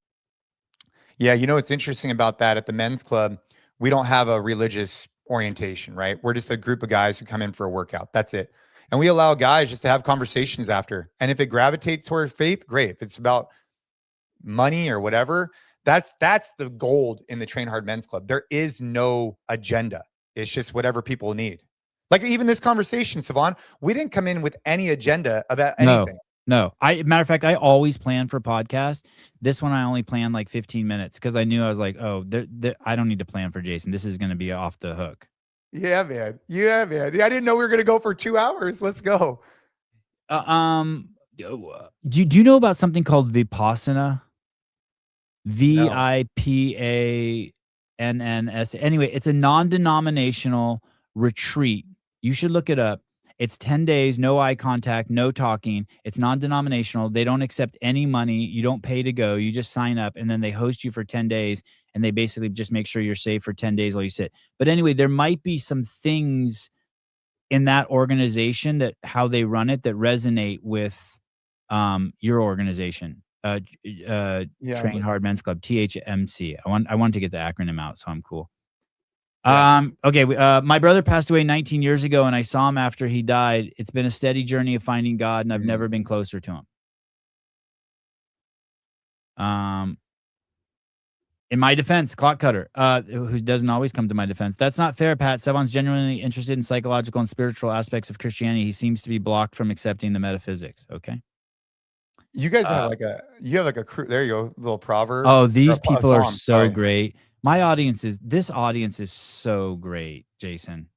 Yeah, what's interesting about that, at the men's club, we don't have a religious orientation, right? We're just a group of guys who come in for a workout. That's it. And we allow guys just to have conversations after. And if it gravitates toward faith, great. If it's about money or whatever, that's the gold in the Train Hard Men's Club. There is no agenda. It's just whatever people need. Like even this conversation, Savan, we didn't come in with any agenda about anything. No. Matter of fact, I always plan for podcasts. This one I only planned like 15 minutes because I knew I was like, oh, I don't need to plan for Jason. This is going to be off the hook. Yeah, man. Yeah, man. Yeah, I didn't know we were gonna go for 2 hours. Let's go. Do you know about something called Vipassana? No. Vipanns. Anyway, it's a non-denominational retreat. You should look it up. It's 10 days, no eye contact, no talking. It's non-denominational. They don't accept any money. You don't pay to go. You just sign up and then they host you for 10 days and they basically just make sure you're safe for 10 days while you sit. But anyway, there might be some things in that organization that how they run it that resonate with your organization. Yeah, Train Hard Men's Club, THMC. I wanted to get the acronym out, so I'm cool. yeah. Okay. My brother passed away 19 years ago, and I saw him after he died. It's been a steady journey of finding God, and I've Mm. never been closer to him. In my defense, Clock Cutter, who doesn't always come to my defense. That's not fair, Pat. Sevon's genuinely interested in psychological and spiritual aspects of Christianity. He seems to be blocked from accepting the metaphysics. Okay. You guys have Uh, like a crew. There you go, little proverb oh, or these a people are psalm. so Sorry. great. This audience is so great, Jason.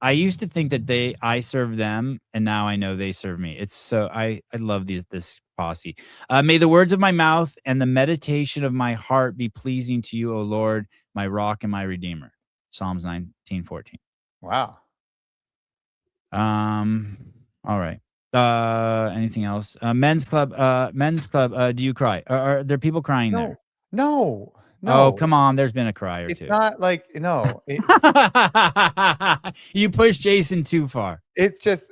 I used to think that I serve them, and now I know they serve me. It's so I love this posse. May the words of my mouth and the meditation of my heart be pleasing to you, O Lord, my rock and my redeemer. Psalms 19:14. Wow. All right. Anything else? Men's club. Do you cry? Are there people crying there? No. No. Oh, No. come on. There's been a cry or It's two. not like no. It's You pushed Jason too far. it's just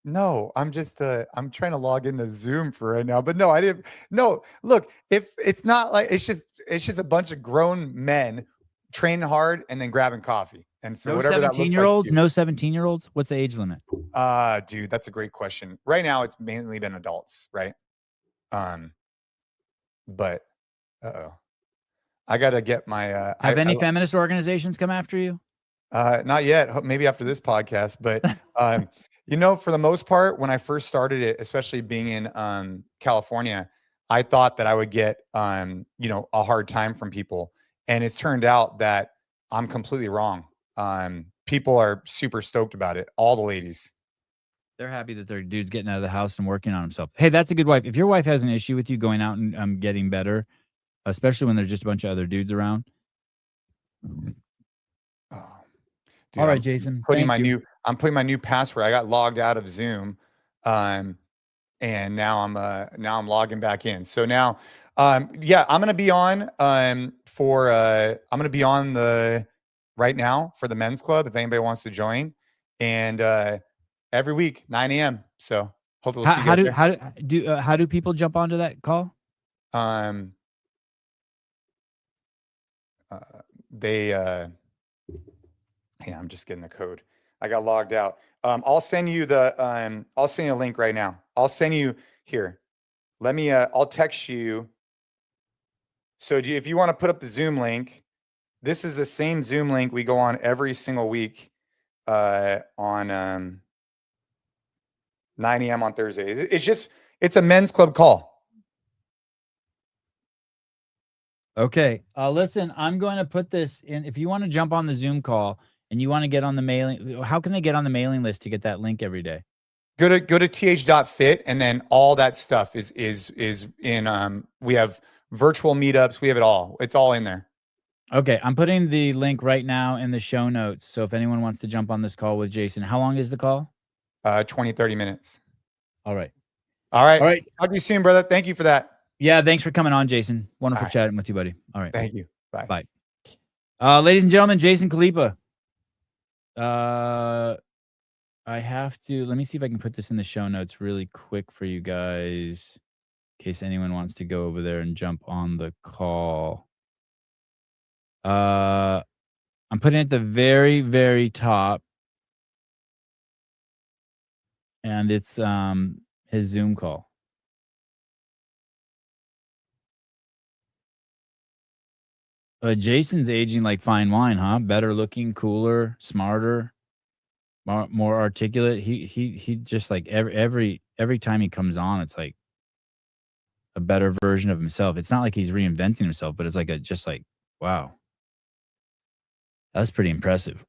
no. I'm trying to log into Zoom for right now, but no, I didn't. No, look, if it's not like it's just a bunch of grown men training hard and then grabbing coffee, and so No whatever that looks 17 year like to olds? you. No 17-year-olds? What's the age limit? Dude, that's a great question. Right now, it's mainly been adults, right? Um, but uh-oh. I gotta get my Have any feminist organizations come after you? not yet. Maybe after this podcast, but for the most part, when I first started it, especially being in California, I thought that I would get a hard time from people, and it's turned out that I'm completely wrong. People are super stoked about it. All the ladies. They're happy that their dude's getting out of the house and working on himself. Hey, that's a good wife. If your wife has an issue with you going out and getting better, especially when there's just a bunch of other dudes around. Oh, All dude, right, Jason. putting Thank my you. new I'm putting my new password. I got logged out of Zoom, um, and now I'm logging back in. So now, yeah, I'm gonna be on the right now for the men's club if anybody wants to join, and every week 9 a.m. So hopefully we'll see you guys there. How do people jump onto that call? Um, uh, they Yeah, I'm just getting the code. I got logged out. I'll send you a link right now. I'll send you here. I'll text you. So if you want to put up the Zoom link, this is the same Zoom link we go on every single week on 9 a.m. on Thursday. It's a men's club call. Okay. Listen, I'm going to put this in. If you want to jump on the Zoom call and you want to get on the mailing, how can they get on the mailing list to get that link every day? Go to th.fit, and then all that stuff is in we have virtual meetups, we have it all. It's all in there. Okay, I'm putting the link right now in the show notes. So if anyone wants to jump on this call with Jason, how long is the call? 20, 30 minutes. All right. All right. All right. Talk to you soon, brother. Thank you for that. Yeah, thanks for coming on, Jason. Wonderful All right. chatting with you, buddy. All right. Thank you. Bye. Bye. Ladies and gentlemen, Jason Khalipa. I have to let me see if I can put this in the show notes really quick for you guys in case anyone wants to go over there and jump on the call. I'm putting it at the very, very top. And it's his Zoom call. Jason's aging like fine wine, huh? Better looking, cooler, smarter, more articulate. He just like every time he comes on, it's like a better version of himself. It's not like he's reinventing himself, but it's like just like wow. That's pretty impressive.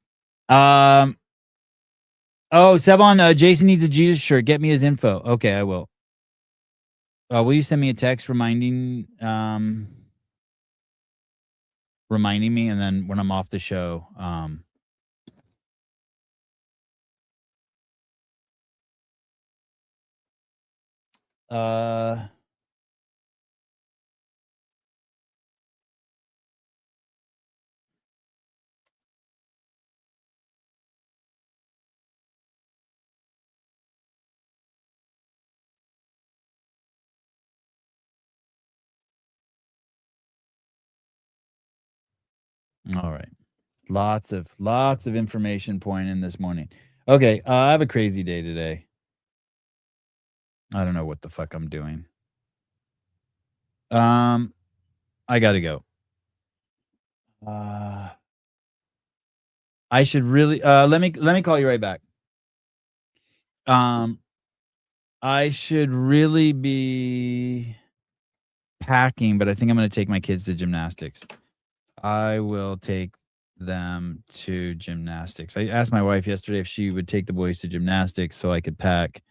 Oh, Sevon, Jason needs a Jesus shirt. Get me his info. Okay, I will. Will you send me a text reminding me, and then when I'm off the show, all right. Lots of information pouring in this morning. Okay, I have a crazy day today. I don't know what the fuck I'm doing. I gotta go. I should really let me call you right back. I should really be packing, but I think I'm gonna take my kids to gymnastics. I will take them to gymnastics. I asked my wife yesterday if she would take the boys to gymnastics so I could pack.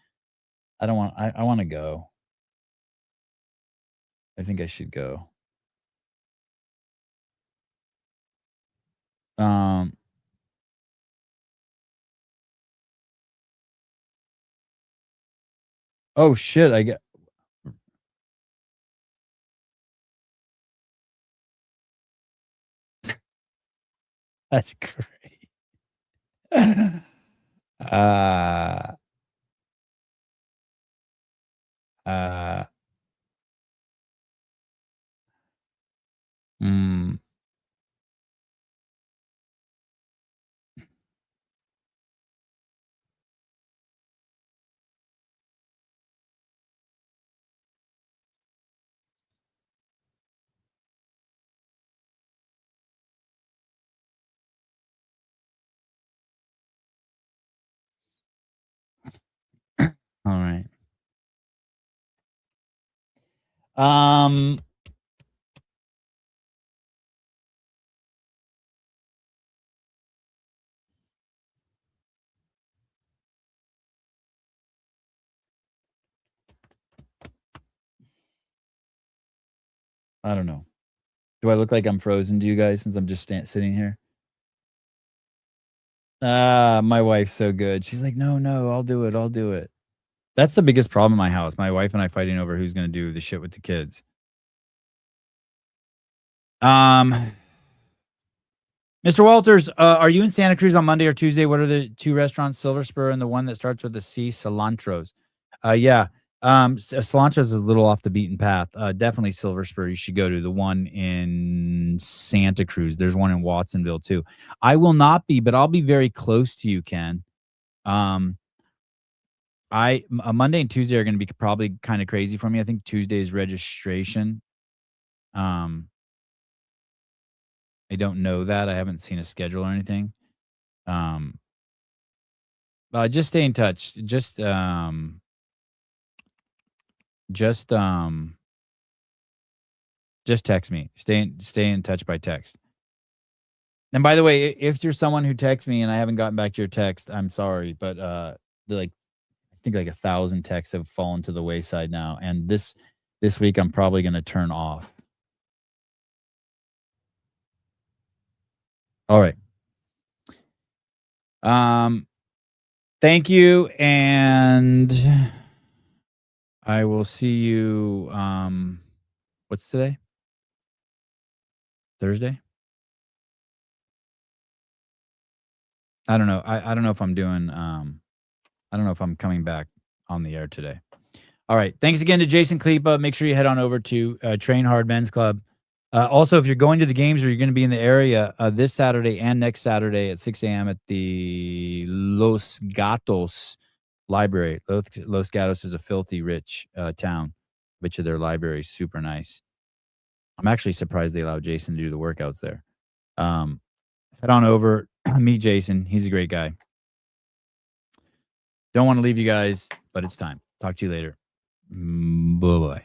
I don't want I wanna go. I think I should go. Oh shit, I get that's great. Uh, uh, mm, all right. Um, I don't know. Do I look like I'm frozen to you guys since I'm just sitting here? My wife's so good. She's like, "No, no, I'll do it. I'll do it." That's the biggest problem in my house. My wife and I fighting over who's going to do the shit with the kids. Mr. Walters, are you in Santa Cruz on Monday or Tuesday? What are the two restaurants, Silver Spur and the one that starts with a C, Cilantros? Yeah. Cilantros is a little off the beaten path. Definitely Silver Spur. You should go to the one in Santa Cruz. There's one in Watsonville too. I will not be, but I'll be very close to you, Ken. Monday and Tuesday are going to be probably kind of crazy for me. I think Tuesday is registration. I don't know that. I haven't seen a schedule or anything. Just stay in touch. Just text me. Stay in touch by text. And by the way, if you're someone who texts me and I haven't gotten back to your text, I'm sorry, but I think like 1,000 texts have fallen to the wayside now, and this week I'm probably going to turn off. All right. Thank you, and I will see you. What's today? Thursday? I don't know. I don't know if I'm doing. I don't know if I'm coming back on the air today. All right. Thanks again to Jason Khalipa. Make sure you head on over to Train Hard Men's Club. Also, if you're going to the games or you're going to be in the area this Saturday and next Saturday at 6 a.m. at the Los Gatos Library. Los Gatos is a filthy rich town. Which of their libraries super nice. I'm actually surprised they allow Jason to do the workouts there. Head on over, meet Jason. He's a great guy. Don't want to leave you guys, but it's time. Talk to you later. Bye-bye.